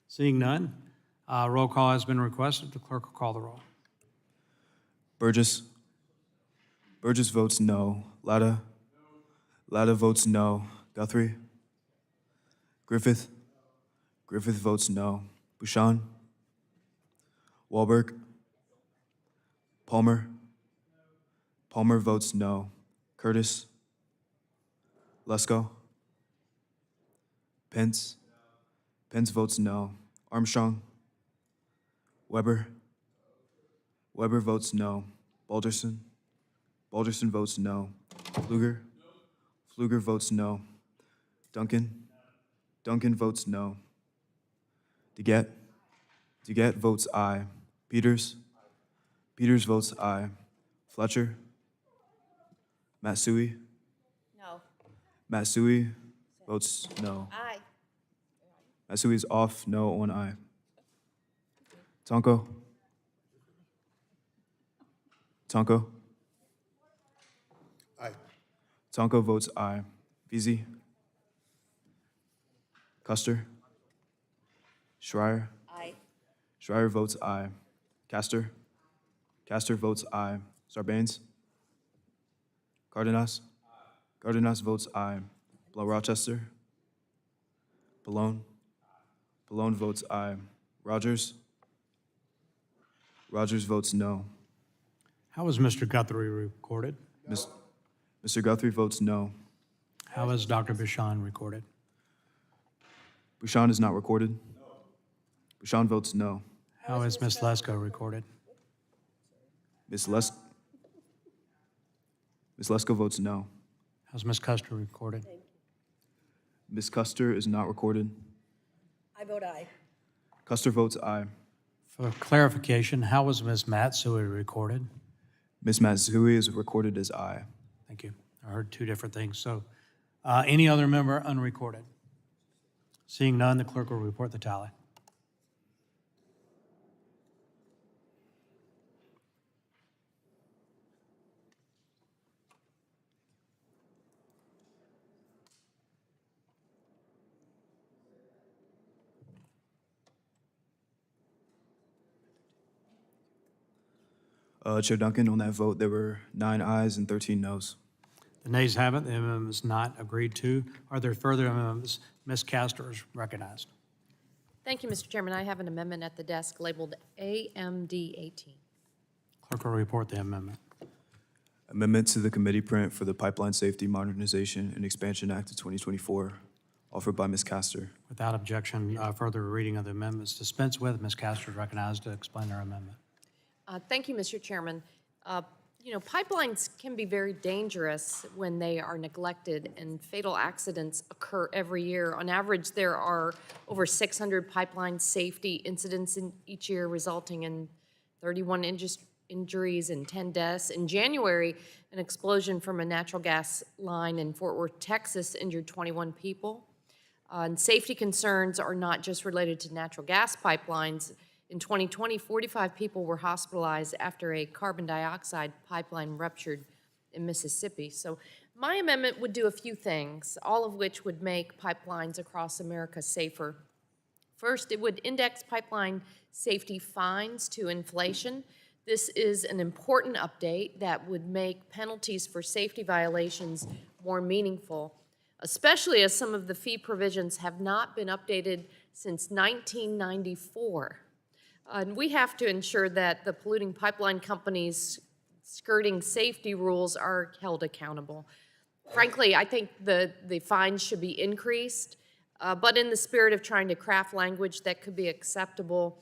Seeing none, roll call has been requested. The clerk will call the roll. Burgess. Burgess votes no. Latta. Latta votes no. Guthrie. Griffith. Griffith votes no. Bouchon. Wahlberg. Palmer. Palmer votes no. Curtis. Lesko. Pence. Pence votes no. Armstrong. Weber. Weber votes no. Balderson. Balderson votes no. Pfluger. Pfluger votes no. Duncan. Duncan votes no. DeGette. DeGette votes aye. Peters. Peters votes aye. Fletcher. Matsui. No. Matsui votes no. Aye. Matsui's off, no on aye. Tonko. Tonko. Aye. Tonko votes aye. Veazey. Custer. Schreier. Aye. Schreier votes aye. Castor. Castor votes aye. Sarbanes. Cardenas. Cardenas votes aye. Blount Rochester. Pallone. Pallone votes aye. Rogers. Rogers votes no. How is Mr. Guthrie recorded? Mr. Guthrie votes no. How is Dr. Buchan recorded? Buchan is not recorded. Buchan votes no. How is Ms. Lesko recorded? Ms. Lesko votes no. How's Ms. Custer recorded? Ms. Custer is not recorded. I vote aye. Custer votes aye. For clarification, how was Ms. Matsui recorded? Ms. Matsui is recorded as aye. Thank you. I heard two different things. So, any other member unrecorded? Seeing none, the clerk will report the tally. Chair Duncan, on that vote, there were 9 ayes and 13 noes. The nays have it. The amendment is not agreed to. Are there further amendments? Ms. Castor is recognized. Thank you, Mr. Chairman. I have an amendment at the desk labeled AMD 18. Clerk will report the amendment. Amendment to the committee print for the Pipeline Safety Modernization and Expansion Act of 2024, offered by Ms. Castor. Without objection, further reading of the amendments dispensed with. Ms. Castor is recognized to explain her amendment. Thank you, Mr. Chairman. You know, pipelines can be very dangerous when they are neglected, and fatal accidents occur every year. On average, there are over 600 pipeline safety incidents each year, resulting in 31 injuries and 10 deaths. In January, an explosion from a natural gas line in Fort Worth, Texas, injured 21 people. And safety concerns are not just related to natural gas pipelines. In 2020, 45 people were hospitalized after a carbon dioxide pipeline ruptured in Mississippi. So my amendment would do a few things, all of which would make pipelines across America safer. First, it would index pipeline safety fines to inflation. This is an important update that would make penalties for safety violations more meaningful, especially as some of the fee provisions have not been updated since 1994. And we have to ensure that the polluting pipeline companies skirting safety rules are held accountable. Frankly, I think the fines should be increased, but in the spirit of trying to craft language that could be acceptable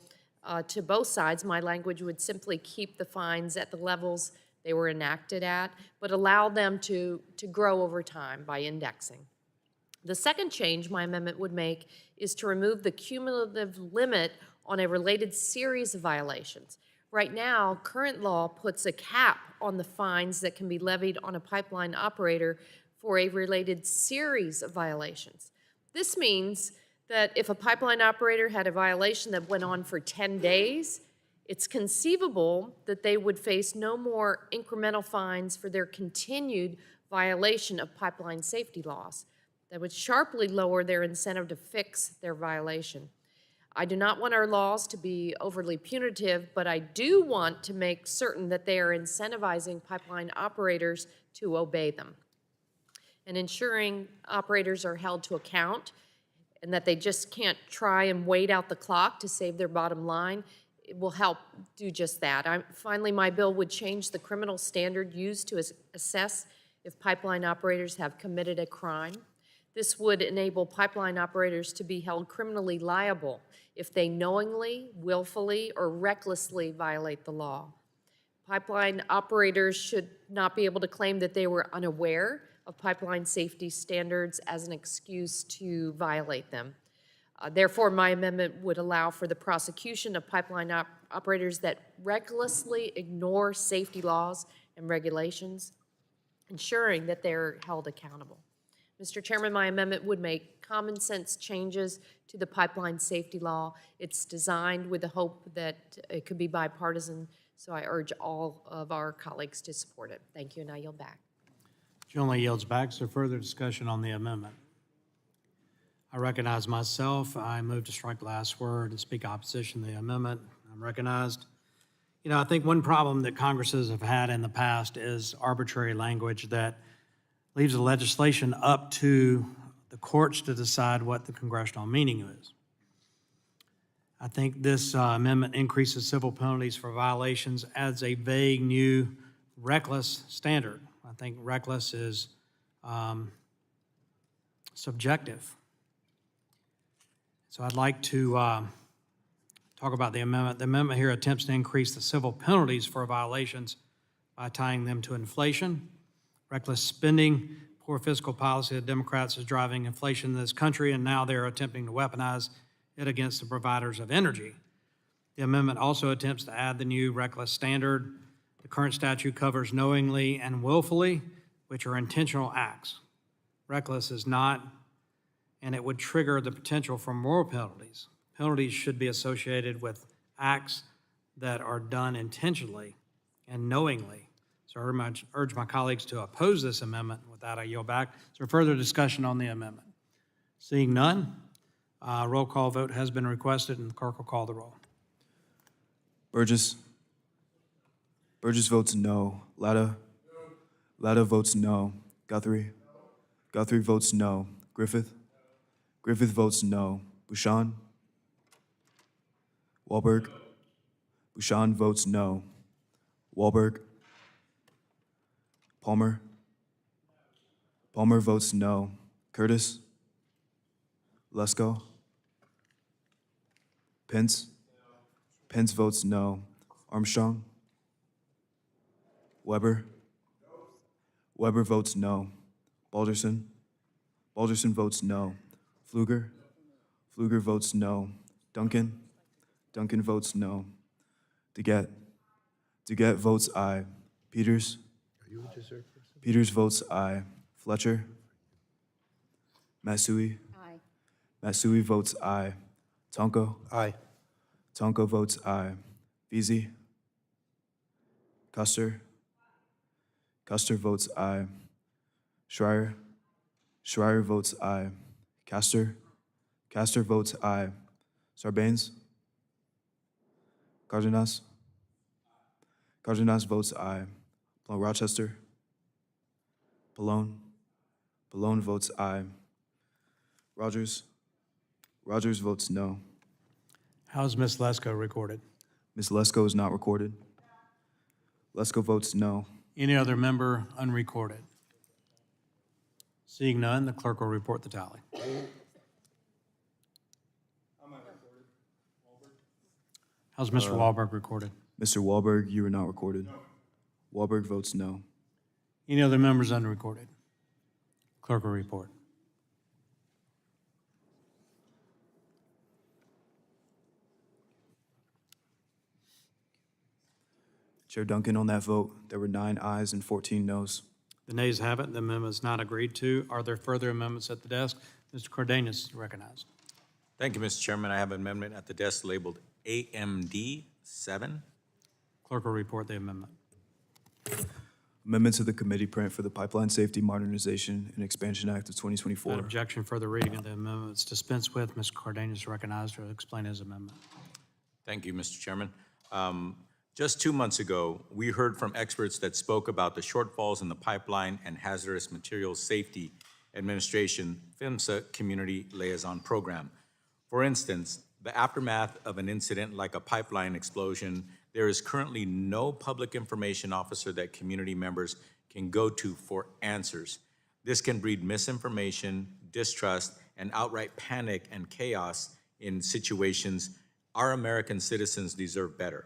to both sides, my language would simply keep the fines at the levels they were enacted at, but allow them to grow over time by indexing. The second change my amendment would make is to remove the cumulative limit on a related series of violations. Right now, current law puts a cap on the fines that can be levied on a pipeline operator for a related series of violations. This means that if a pipeline operator had a violation that went on for 10 days, it's conceivable that they would face no more incremental fines for their continued violation of pipeline safety laws. That would sharply lower their incentive to fix their violation. I do not want our laws to be overly punitive, but I do want to make certain that they are incentivizing pipeline operators to obey them and ensuring operators are held to account and that they just can't try and wait out the clock to save their bottom line. It will help do just that. Finally, my bill would change the criminal standard used to assess if pipeline operators have committed a crime. This would enable pipeline operators to be held criminally liable if they knowingly, willfully, or recklessly violate the law. Pipeline operators should not be able to claim that they were unaware of pipeline safety standards as an excuse to violate them. Therefore, my amendment would allow for the prosecution of pipeline operators that recklessly ignore safety laws and regulations, ensuring that they're held accountable. Mr. Chairman, my amendment would make common sense changes to the pipeline safety law. It's designed with the hope that it could be bipartisan, so I urge all of our colleagues to support it. Thank you, and I yield back. Generally yields back. So further discussion on the amendment. I recognize myself. I move to strike the last word and speak opposition to the amendment. I'm recognized. You know, I think one problem that Congresses have had in the past is arbitrary language that leaves the legislation up to the courts to decide what the congressional meaning is. I think this amendment increases civil penalties for violations, adds a vague new reckless standard. I think reckless is subjective. So I'd like to talk about the amendment. The amendment here attempts to increase the civil penalties for violations by tying them to inflation. Reckless spending, poor fiscal policy of Democrats is driving inflation in this country, and now they're attempting to weaponize it against the providers of energy. The amendment also attempts to add the new reckless standard. The current statute covers knowingly and willfully, which are intentional acts. Reckless is not, and it would trigger the potential for more penalties. Penalties should be associated with acts that are done intentionally and knowingly. So I urge my colleagues to oppose this amendment. With that, I yield back. Is there further discussion on the amendment? Seeing none, roll call vote has been requested, and the clerk will call the roll. Burgess. Burgess votes no. Latta. Latta votes no. Guthrie. Guthrie votes no. Griffith. Griffith votes no. Bouchon. Wahlberg. Bouchon votes no. Wahlberg. Palmer. Palmer votes no. Curtis. Lesko. Pence. Pence votes no. Armstrong. Weber. Weber votes no. Balderson. Balderson votes no. Pfluger. Pfluger votes no. Duncan. Duncan votes no. DeGette. DeGette votes aye. Peters. Peters votes aye. Fletcher. Matsui. Aye. Matsui votes aye. Tonko. Aye. Tonko votes aye. Veazey. Custer. Custer votes aye. Schreier. Schreier votes aye. Castor. Castor votes aye. Sarbanes. Cardenas. Cardenas votes aye. Rochester. Pallone. Pallone votes aye. Rogers. Rogers votes no. How is Ms. Lesko recorded? Ms. Lesko is not recorded. Lesko votes no. Any other member unrecorded? Seeing none, the clerk will report the tally. How's Mr. Wahlberg recorded? Mr. Wahlberg, you are not recorded. Wahlberg votes no. Any other members unrecorded? Clerk will report. Chair Duncan, on that vote, there were 9 ayes and 14 noes. The nays have it. The amendment is not agreed to. Are there further amendments at the desk? Mr. Cardenas is recognized. Thank you, Mr. Chairman. I have an amendment at the desk labeled AMD 7. Clerk will report the amendment. Amendment to the committee print for the Pipeline Safety Modernization and Expansion Act of 2024. Without objection, further reading of the amendment is dispensed with. Mr. Cardenas is recognized to explain his amendment. Thank you, Mr. Chairman. Just 2 months ago, we heard from experts that spoke about the shortfalls in the Pipeline and Hazardous Materials Safety Administration PHMSA Community Liaison Program. For instance, the aftermath of an incident like a pipeline explosion, there is currently no public information officer that community members can go to for answers. This can breed misinformation, distrust, and outright panic and chaos in situations. Our American citizens deserve better.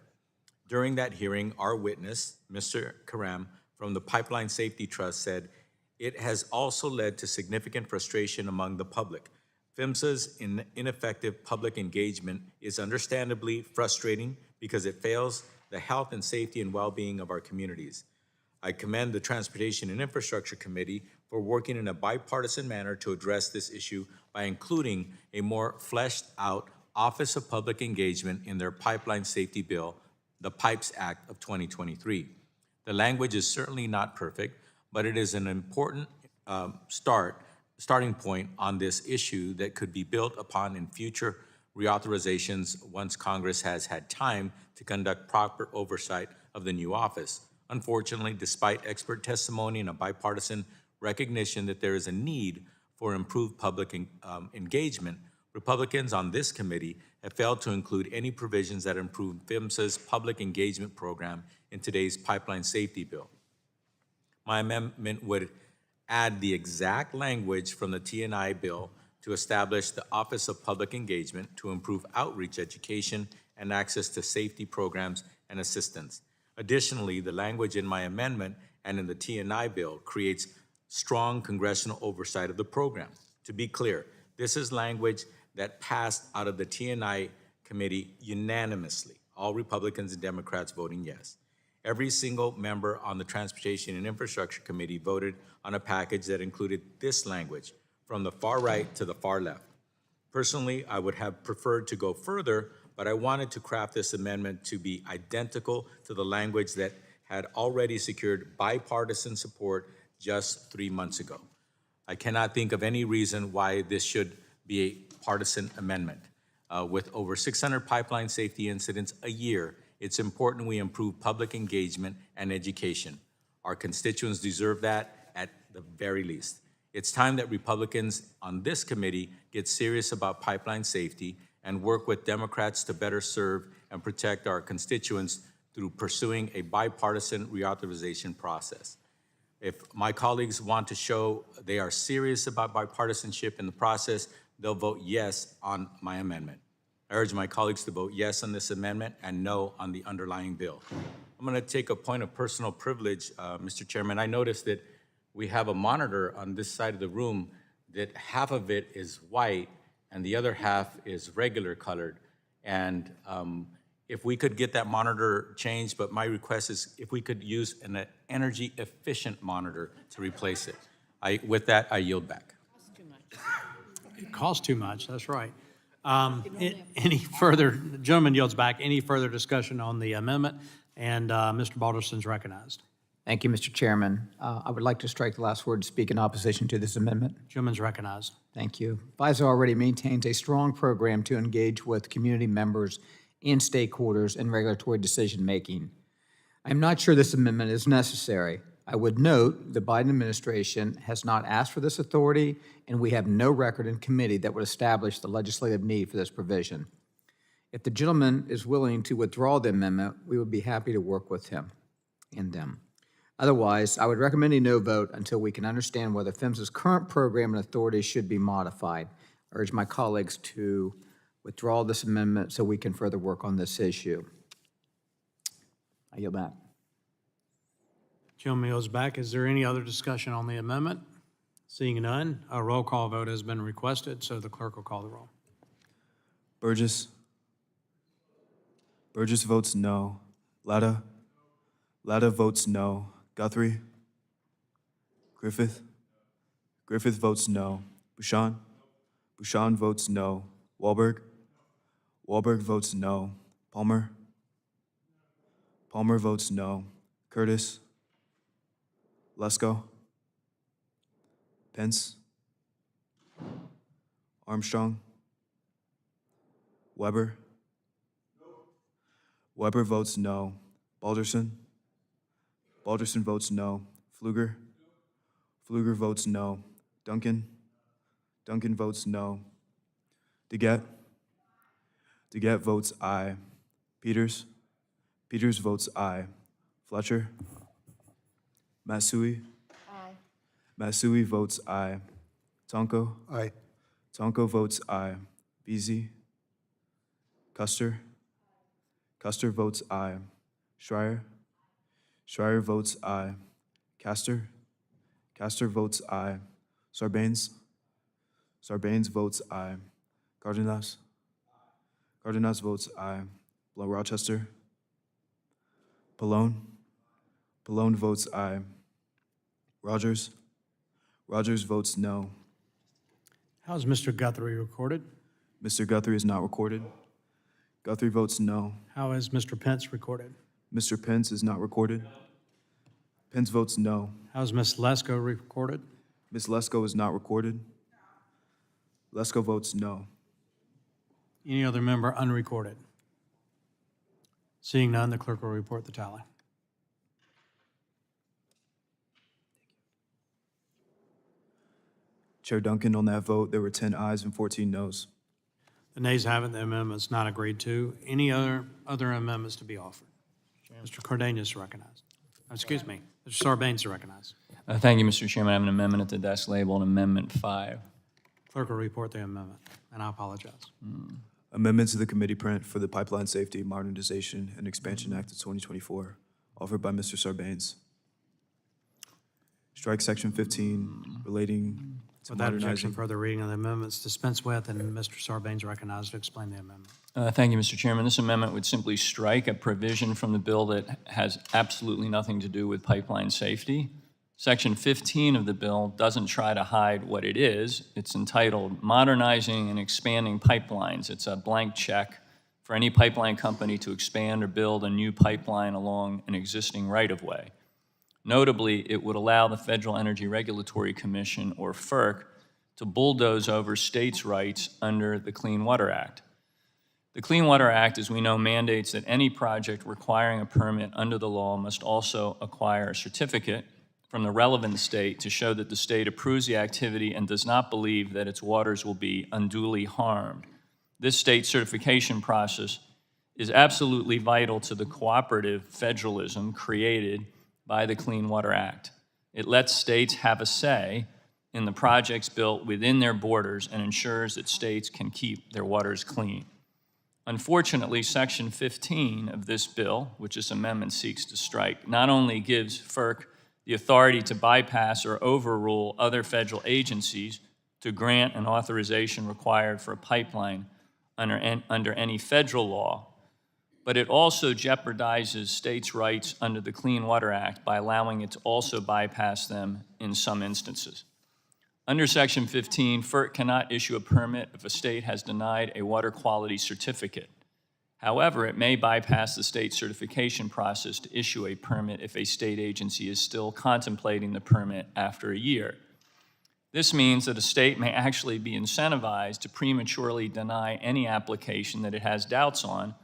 During that hearing, our witness, Mr. Karam from the Pipeline Safety Trust, said, "It has also led to significant frustration among the public. PHMSA's ineffective public engagement is understandably frustrating because it fails the health and safety and well-being of our communities. I commend the Transportation and Infrastructure Committee for working in a bipartisan manner to address this issue by including a more fleshed-out Office of Public Engagement in their pipeline safety bill, the PIPES Act of 2023. The language is certainly not perfect, but it is an important starting point on this issue that could be built upon in future reauthorizations once Congress has had time to conduct proper oversight of the new office. Unfortunately, despite expert testimony and a bipartisan recognition that there is a need for improved public engagement, Republicans on this committee have failed to include any provisions that improve PHMSA's public engagement program in today's pipeline safety bill. My amendment would add the exact language from the T&I bill to establish the Office of Public Engagement to improve outreach, education, and access to safety programs and assistance. Additionally, the language in my amendment and in the T&I bill creates strong congressional oversight of the program. To be clear, this is language that passed out of the T&I committee unanimously, all Republicans and Democrats voting yes. Every single member on the Transportation and Infrastructure Committee voted on a package that included this language, from the far right to the far left. Personally, I would have preferred to go further, but I wanted to craft this amendment to be identical to the language that had already secured bipartisan support just 3 months ago. I cannot think of any reason why this should be a partisan amendment. With over 600 pipeline safety incidents a year, it's important we improve public engagement and education. Our constituents deserve that at the very least. It's time that Republicans on this committee get serious about pipeline safety and work with Democrats to better serve and protect our constituents through pursuing a bipartisan reauthorization process. If my colleagues want to show they are serious about bipartisanship in the process, they'll vote yes on my amendment. I urge my colleagues to vote yes on this amendment and no on the underlying bill. I'm going to take a point of personal privilege, Mr. Chairman. I noticed that we have a monitor on this side of the room that half of it is white and the other half is regular colored. And if we could get that monitor changed, but my request is if we could use an energy efficient monitor to replace it. With that, I yield back. It costs too much, that's right. Any further, the gentleman yields back. Any further discussion on the amendment? And Mr. Balderston's recognized. Thank you, Mr. Chairman. I would like to strike the last word, speak in opposition to this amendment. Gentleman's recognized. Thank you. FISA already maintains a strong program to engage with community members and stakeholders in regulatory decision-making. I'm not sure this amendment is necessary. I would note the Biden administration has not asked for this authority, and we have no record in committee that would establish the legislative need for this provision. If the gentleman is willing to withdraw the amendment, we would be happy to work with him and them. Otherwise, I would recommend a no vote until we can understand whether PHMSA's current program and authority should be modified. I urge my colleagues to withdraw this amendment so we can further work on this issue. I yield back. Gentleman yields back. Is there any other discussion on the amendment? Seeing none, a roll call vote has been requested, so the clerk will call the roll. Burgess. Burgess votes no. Latta. Latta votes no. Guthrie. Griffith. Griffith votes no. Bouchon. Bouchon votes no. Wahlberg. Wahlberg votes no. Palmer. Palmer votes no. Curtis. Lesko. Pence. Armstrong. Weber. Weber votes no. Balderson. Balderson votes no. Pfluger. Pfluger votes no. Duncan. Duncan votes no. DeGette. DeGette votes aye. Peters. Peters votes aye. Fletcher. Matsui. Aye. Matsui votes aye. Tonko. Aye. Tonko votes aye. Beasy. Custer. Custer votes aye. Schreier. Schreier votes aye. Castor. Castor votes aye. Sarbanes. Sarbanes votes aye. Cardenas. Cardenas votes aye. Rochester. Pallone. Pallone votes aye. Rogers. Rogers votes no. How is Mr. Guthrie recorded? Mr. Guthrie is not recorded. Guthrie votes no. How is Mr. Pence recorded? Mr. Pence is not recorded. Pence votes no. How is Ms. Lesko recorded? Ms. Lesko is not recorded. Lesko votes no. Any other member unrecorded? Seeing none, the clerk will report the tally. Chair Duncan, on that vote, there were 10 ayes and 14 noes. The nays have it, the amendment's not agreed to. Any other amendments to be offered? Mr. Cardenas is recognized. Excuse me, Mr. Sarbanes is recognized. Thank you, Mr. Chairman. I have an amendment at the desk labeled Amendment 5. Clerk will report the amendment, and I apologize. Amendment to the committee print for the Pipeline Safety, Modernization, and Expansion Act of 2024, offered by Mr. Sarbanes. Strike Section 15 relating to Without objection, modernizing. further reading of the amendments dispensed with, and Mr. Sarbanes recognized to explain the amendment. Thank you, Mr. Chairman. This amendment would simply strike a provision from the bill that has absolutely nothing to do with pipeline safety. Section 15 of the bill doesn't try to hide what it is. It's entitled Modernizing and Expanding Pipelines. It's a blank check for any pipeline company to expand or build a new pipeline along an existing right-of-way. Notably, it would allow the Federal Energy Regulatory Commission, or FERC, to bulldoze over states' rights under the Clean Water Act. The Clean Water Act, as we know, mandates that any project requiring a permit under the law must also acquire a certificate from the relevant state to show that the state approves the activity and does not believe that its waters will be unduly harmed. This state certification process is absolutely vital to the cooperative federalism created by the Clean Water Act. It lets states have a say in the projects built within their borders and ensures that states can keep their waters clean. Unfortunately, Section 15 of this bill, which this amendment seeks to strike, not only gives FERC the authority to bypass or overrule other federal agencies to grant an authorization required for a pipeline under any federal law, but it also jeopardizes states' rights under the Clean Water Act by allowing it to also bypass them in some instances. Under Section 15, FERC cannot issue a permit if a state has denied a water quality certificate. However, it may bypass the state certification process to issue a permit if a state agency is still contemplating the permit after a year. This means that a state may actually be incentivized to prematurely deny any application that it has doubts on,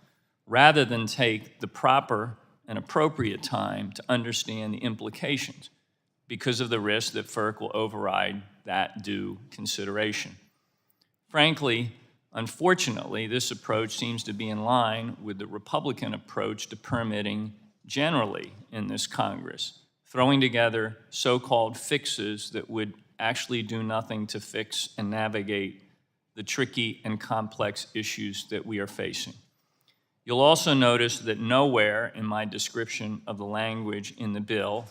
rather than take the proper and appropriate time to understand the implications, because of the risk that FERC will override that due consideration. Frankly, unfortunately, this approach seems to be in line with the Republican approach to permitting generally in this Congress, throwing together so-called fixes that would actually do nothing to fix and navigate the tricky and complex issues that we are facing. You'll also notice that nowhere in my description of the language in the bill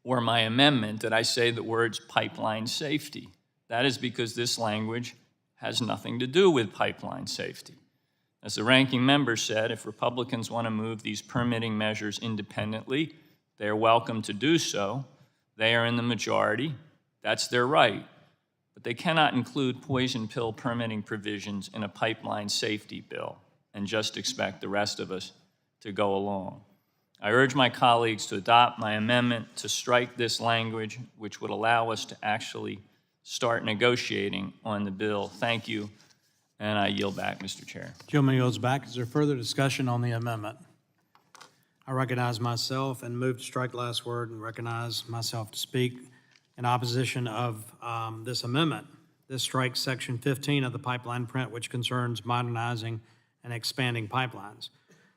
or my amendment did I say the words pipeline safety. That is because this language has nothing to do with pipeline safety. As the ranking member said, if Republicans want to move these permitting measures independently, they are welcome to do so. They are in the majority. That's their right. But they cannot include poison pill permitting provisions in a pipeline safety bill and just expect the rest of us to go along. I urge my colleagues to adopt my amendment to strike this language, which would allow us to actually start negotiating on the bill. Thank you, and I yield back, Mr. Chair. Gentleman yields back. Is there further discussion on the amendment? I recognize myself and move to strike last word and recognize myself to speak in opposition of this amendment. This strikes Section 15 of the pipeline print, which concerns modernizing and expanding pipelines.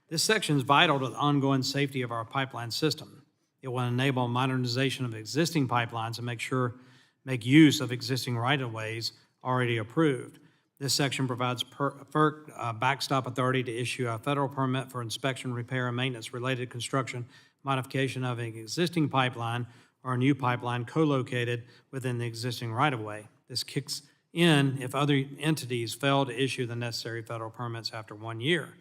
This section is vital to the ongoing safety of our pipeline system. It will enable modernization of existing pipelines and make use of existing right-of-ways already approved. This section provides FERC backstop authority to issue a federal permit for inspection, repair, and maintenance-related construction modification of an existing pipeline or a new pipeline co-located within the existing right-of-way. This kicks in if other entities fail to issue the necessary federal permits after 1 year.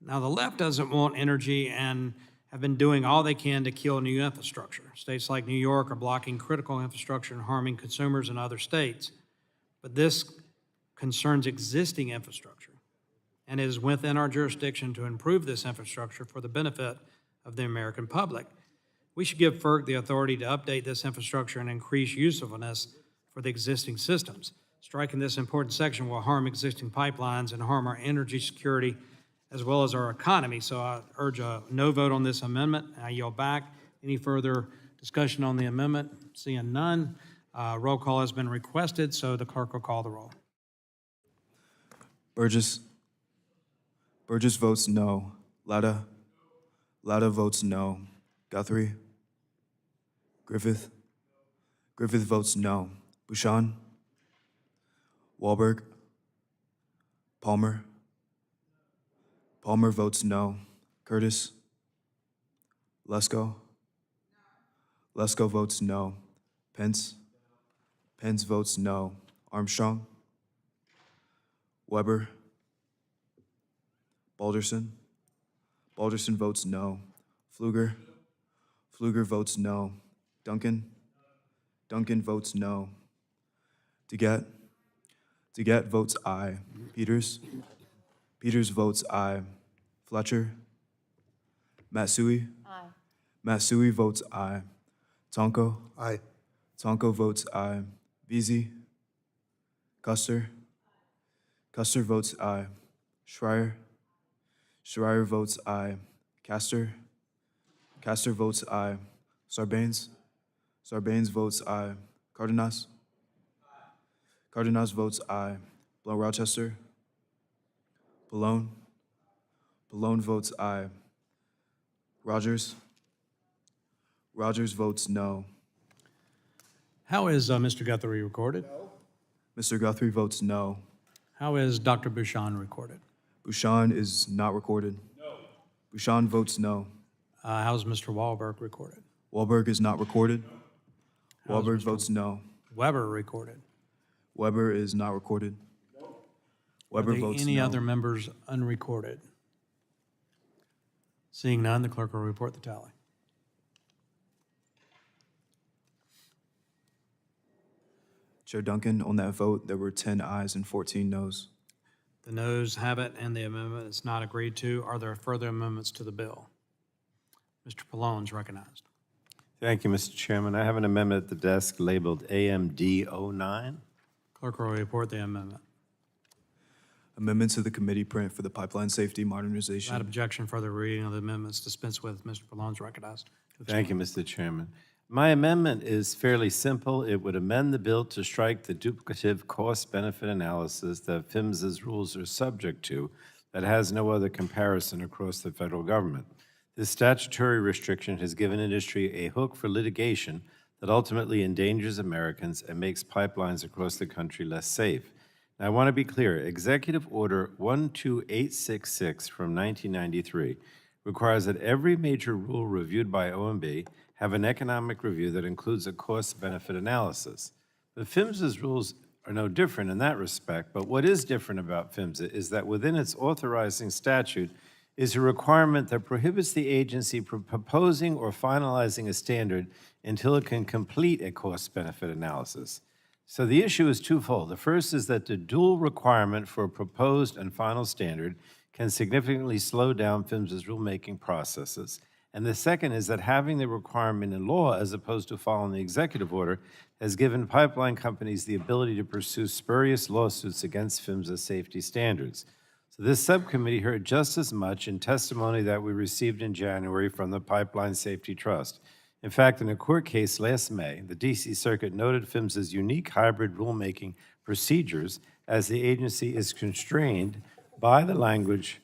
Now, the left doesn't want energy and have been doing all they can to kill new infrastructure. States like New York are blocking critical infrastructure and harming consumers in other states. But this concerns existing infrastructure, and it is within our jurisdiction to improve this infrastructure for the benefit of the American public. We should give FERC the authority to update this infrastructure and increase usefulness for the existing systems. Striking this important section will harm existing pipelines and harm our energy security as well as our economy. So I urge a no vote on this amendment. I yield back. Any further discussion on the amendment? Seeing none, roll call has been requested, so the clerk will call the roll. Burgess. Burgess votes no. Latta. Latta votes no. Guthrie. Griffith. Griffith votes no. Bouchon. Wahlberg. Palmer. Palmer votes no. Curtis. Lesko. Lesko votes no. Pence. Pence votes no. Armstrong. Weber. Balderson. Balderson votes no. Pfluger. Pfluger votes no. Duncan. Duncan votes no. DeGette. DeGette votes aye. Peters. Peters votes aye. Fletcher. Matsui. Aye. Matsui votes aye. Tonko. Aye. Tonko votes aye. Veazey. Custer. Custer votes aye. Schreier. Schreier votes aye. Castor. Castor votes aye. Sarbanes. Sarbanes votes aye. Cardenas. Cardenas votes aye. Blow Rochester. Pallone. Pallone votes aye. Rogers. Rogers votes no. How is Mr. Guthrie recorded? Mr. Guthrie votes no. How is Dr. Bouchon recorded? Bouchon is not recorded. No. Bouchon votes no. How's Mr. Wahlberg recorded? Wahlberg is not recorded. How's Wahlberg Mr. votes no. Weber recorded? Weber is not recorded. Weber Are there votes any no. other members unrecorded? Seeing none, the clerk will report the tally. Chair Duncan, on that vote, there were 10 ayes and 14 noes. The noes have it, and the amendment is not agreed to. Are there further amendments to the bill? Mr. Pallone is recognized. Thank you, Mr. Chairman. I have an amendment at the desk labeled AMD 09. Clerk will report the amendment. Amendment to the committee print for the pipeline safety modernization. Without objection, further reading of the amendments dispensed with. Mr. Pallone is recognized. Thank you, Mr. Chairman. My amendment is fairly simple. It would amend the bill to strike the duplicative cost-benefit analysis that PHMSA's rules are subject to that has no other comparison across the federal government. This statutory restriction has given industry a hook for litigation that ultimately endangers Americans and makes pipelines across the country less safe. Now, I want to be clear. Executive Order 12866 from 1993 requires that every major rule reviewed by OMB have an economic review that includes a cost-benefit analysis. The PHMSA's rules are no different in that respect, but what is different about PHMSA is that within its authorizing statute is a requirement that prohibits the agency from proposing or finalizing a standard until it can complete a cost-benefit analysis. So the issue is twofold. The first is that the dual requirement for a proposed and final standard can significantly slow down PHMSA's rulemaking processes. And the second is that having the requirement in law as opposed to following the executive order has given pipeline companies the ability to pursue spurious lawsuits against PHMSA safety standards. So this subcommittee heard just as much in testimony that we received in January from the Pipeline Safety Trust. In fact, in a court case last May, the D.C. Circuit noted PHMSA's unique hybrid rulemaking procedures as the agency is constrained by the language,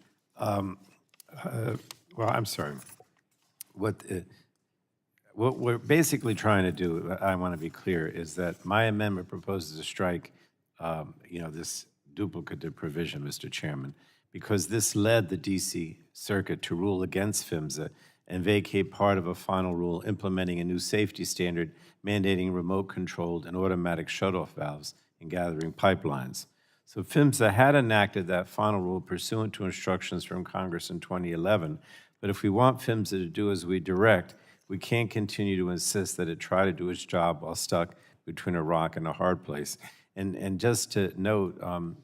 What we're basically trying to do, I want to be clear, is that my amendment proposes to strike, this duplicative provision, Mr. Chairman, because this led the D.C. Circuit to rule against PHMSA and vacate part of a final rule implementing a new safety standard mandating remote-controlled and automatic shut-off valves in gathering pipelines. So PHMSA had enacted that final rule pursuant to instructions from Congress in 2011, but if we want PHMSA to do as we direct, we can't continue to insist that it try to do its job while stuck between a rock and a hard place. And just to note,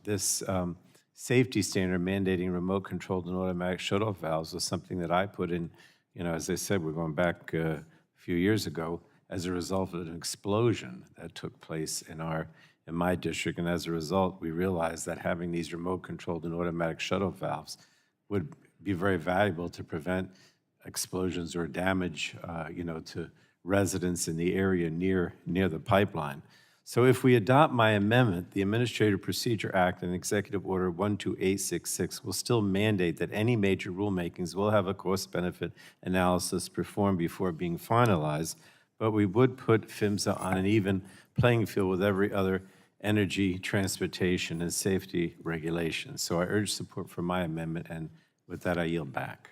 this safety standard mandating remote-controlled and automatic shut-off valves was something that I put in, as I said, we're going back a few years ago, as a result of an explosion that took place in our in my district, and as a result, we realized that having these remote-controlled and automatic shuttle valves would be very valuable to prevent explosions or damage, to residents in the area near the pipeline. So if we adopt my amendment, the Administrative Procedure Act and Executive Order 12866 will still mandate that any major rulemakings will have a cost-benefit analysis performed before being finalized, but we would put PHMSA on an even playing field with every other energy, transportation, and safety regulation. So I urge support for my amendment, and with that, I yield back.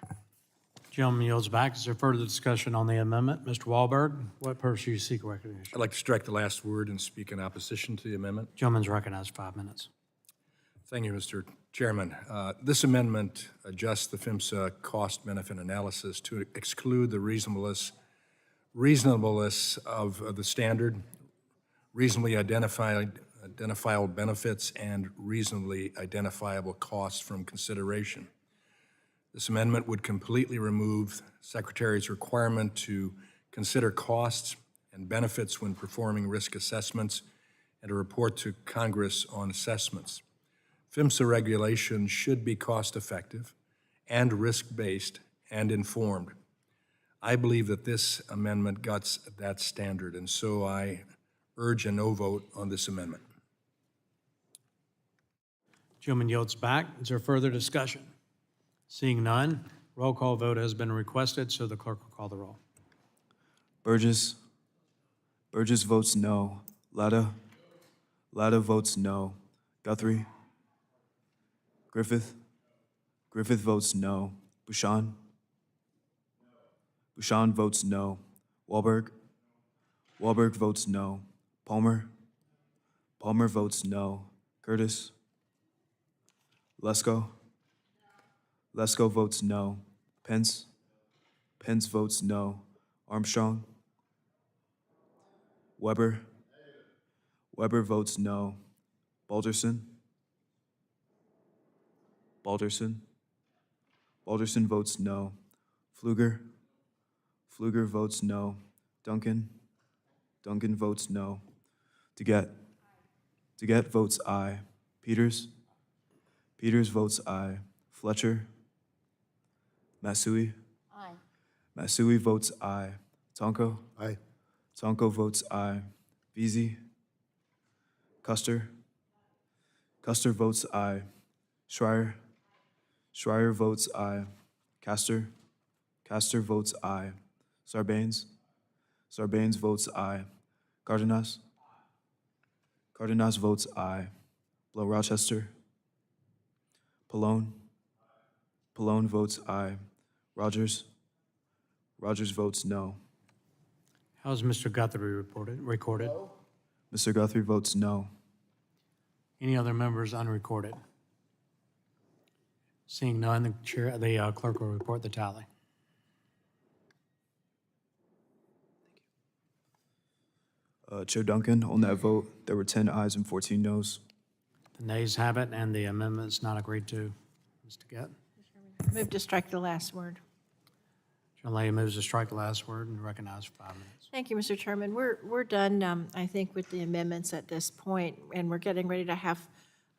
Gentleman yields back. Is there further discussion on the amendment? Mr. Wahlberg, what purpose do you seek recognition? I'd like to strike the last word and speak in opposition to the amendment. Gentleman's recognized 5 minutes. Thank you, Mr. Chairman. This amendment adjusts the PHMSA cost-benefit analysis to exclude the reasonableness of the standard, reasonably identifiable benefits, and reasonably identifiable costs from consideration. This amendment would completely remove Secretary's requirement to consider costs and benefits when performing risk assessments and to report to Congress on assessments. PHMSA regulation should be cost-effective and risk-based and informed. I believe that this amendment guts that standard, and so I urge a no vote on this amendment. Gentleman yields back. Is there further discussion? Seeing none, roll call vote has been requested, so the clerk will call the roll. Burgess. Burgess votes no. Latta. Latta votes no. Guthrie. Griffith. Griffith votes no. Bouchon. Bouchon votes no. Wahlberg. Wahlberg votes no. Palmer. Palmer votes no. Curtis. Lesko. Lesko votes no. Pence. Pence votes no. Armstrong. Weber. Weber votes no. Balderson. Balderson. Balderson votes no. Pfluger. Pfluger votes no. Duncan. Duncan votes no. DeGette. DeGette votes aye. Peters. Peters votes aye. Fletcher. Masui. Aye. Masui votes aye. Tonko. Aye. Tonko votes aye. Veazey. Custer. Custer votes aye. Schreier. Schreier votes aye. Castor. Castor votes aye. Sarbanes. Sarbanes votes aye. Cardenas. Cardenas votes aye. Blow Rochester. Pallone. Pallone votes aye. Rogers. Rogers votes no. How's Mr. Guthrie recorded? Mr. Guthrie votes no. Any other members unrecorded? Seeing none, the clerk will report the tally. Chair Duncan, on that vote, there were 10 ayes and 14 noes. The nays have it, and the amendment's not agreed to. Ms. DeGette? Move to strike the last word. John Lay moves to strike the last word and recognize for 5 minutes. Thank you, Mr. Chairman. We're done, I think, with the amendments at this point, and we're getting ready to have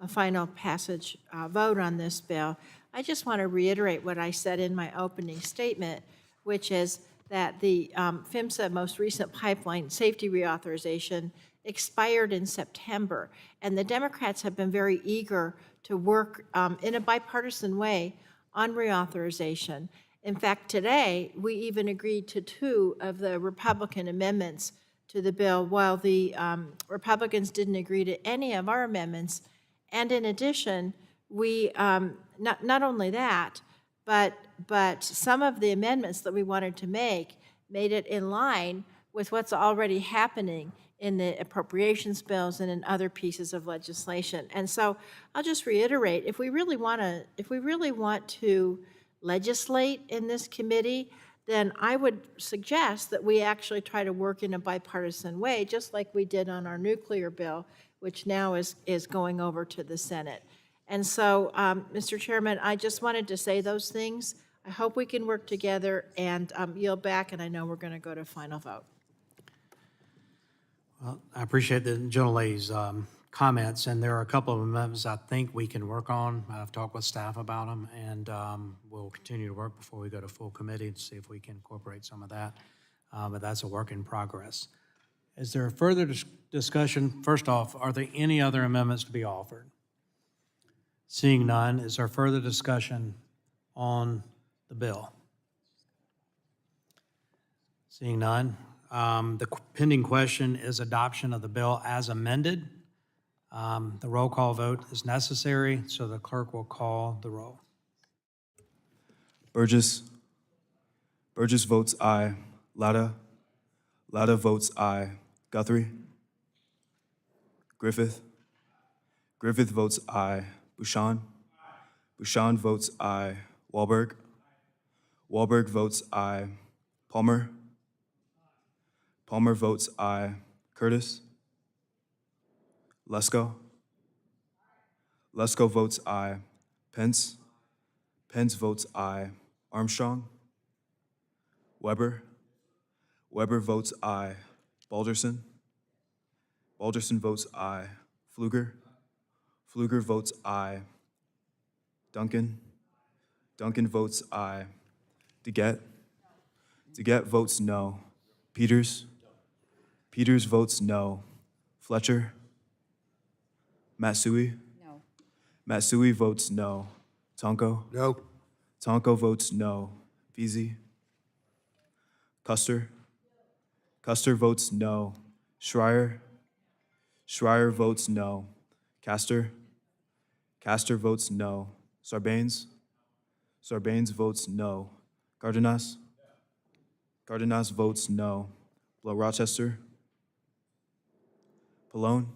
a final passage vote on this bill. I just want to reiterate what I said in my opening statement, which is that the PHMSA most recent pipeline safety reauthorization expired in September, and the Democrats have been very eager to work in a bipartisan way on reauthorization. In fact, today, we even agreed to 2 of the Republican amendments to the bill, while the Republicans didn't agree to any of our amendments. And in addition, we, not only that, but some of the amendments that we wanted to make made it in line with what's already happening in the appropriations bills and in other pieces of legislation. And so I'll just reiterate, if we really want to legislate in this committee, then I would suggest that we actually try to work in a bipartisan way, just like we did on our nuclear bill, which now is going over to the Senate. And so, Mr. Chairman, I just wanted to say those things. I hope we can work together and yield back, and I know we're going to go to final vote. Well, I appreciate the gentlelady's comments, and there are a couple of amendments I think we can work on. I've talked with staff about them, and we'll continue to work before we go to full committee to see if we can incorporate some of that. But that's a work in progress. Is there a further discussion? First off, are there any other amendments to be offered? Seeing none, is there further discussion on the bill? Seeing none, the pending question is adoption of the bill as amended. The roll call vote is necessary, so the clerk will call the roll. Burgess. Burgess votes aye. Latta. Latta votes aye. Guthrie. Griffith. Griffith votes aye. Bouchon. Bouchon votes aye. Wahlberg. Wahlberg votes aye. Palmer. Palmer votes aye. Curtis. Lesko. Lesko votes aye. Pence. Pence votes aye. Armstrong. Weber. Weber votes aye. Balderson. Balderson votes aye. Pfluger. Pfluger votes aye. Duncan. Duncan votes aye. DeGette. DeGette votes no. Peters. Peters votes no. Fletcher. Matsui. No. Matsui votes no. Tonko. No. Tonko votes no. Veazey. Custer. Custer votes no. Schreier. Schreier votes no. Castor. Castor votes no. Sarbanes. Sarbanes votes no. Cardenas. Cardenas votes no. Blow Rochester. Pallone.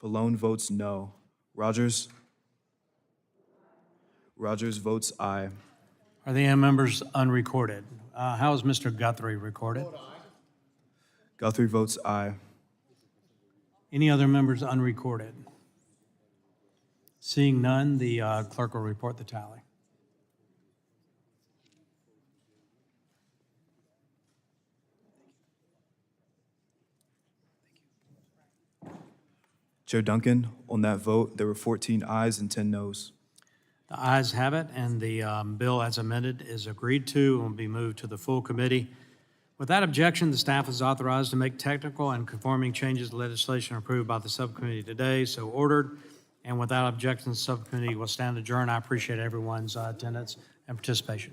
Pallone votes no. Rogers. Rogers votes aye. Are the members unrecorded? How is Mr. Guthrie recorded? Guthrie votes aye. Any other members unrecorded? Seeing none, the clerk will report the tally. Chair Duncan, on that vote, there were 14 ayes and 10 noes. The ayes have it, and the bill as amended is agreed to and will be moved to the full committee. Without objection, the staff is authorized to make technical and conforming changes to legislation approved by the subcommittee today, so ordered. And without objection, the subcommittee will stand adjourned. I appreciate everyone's attendance and participation.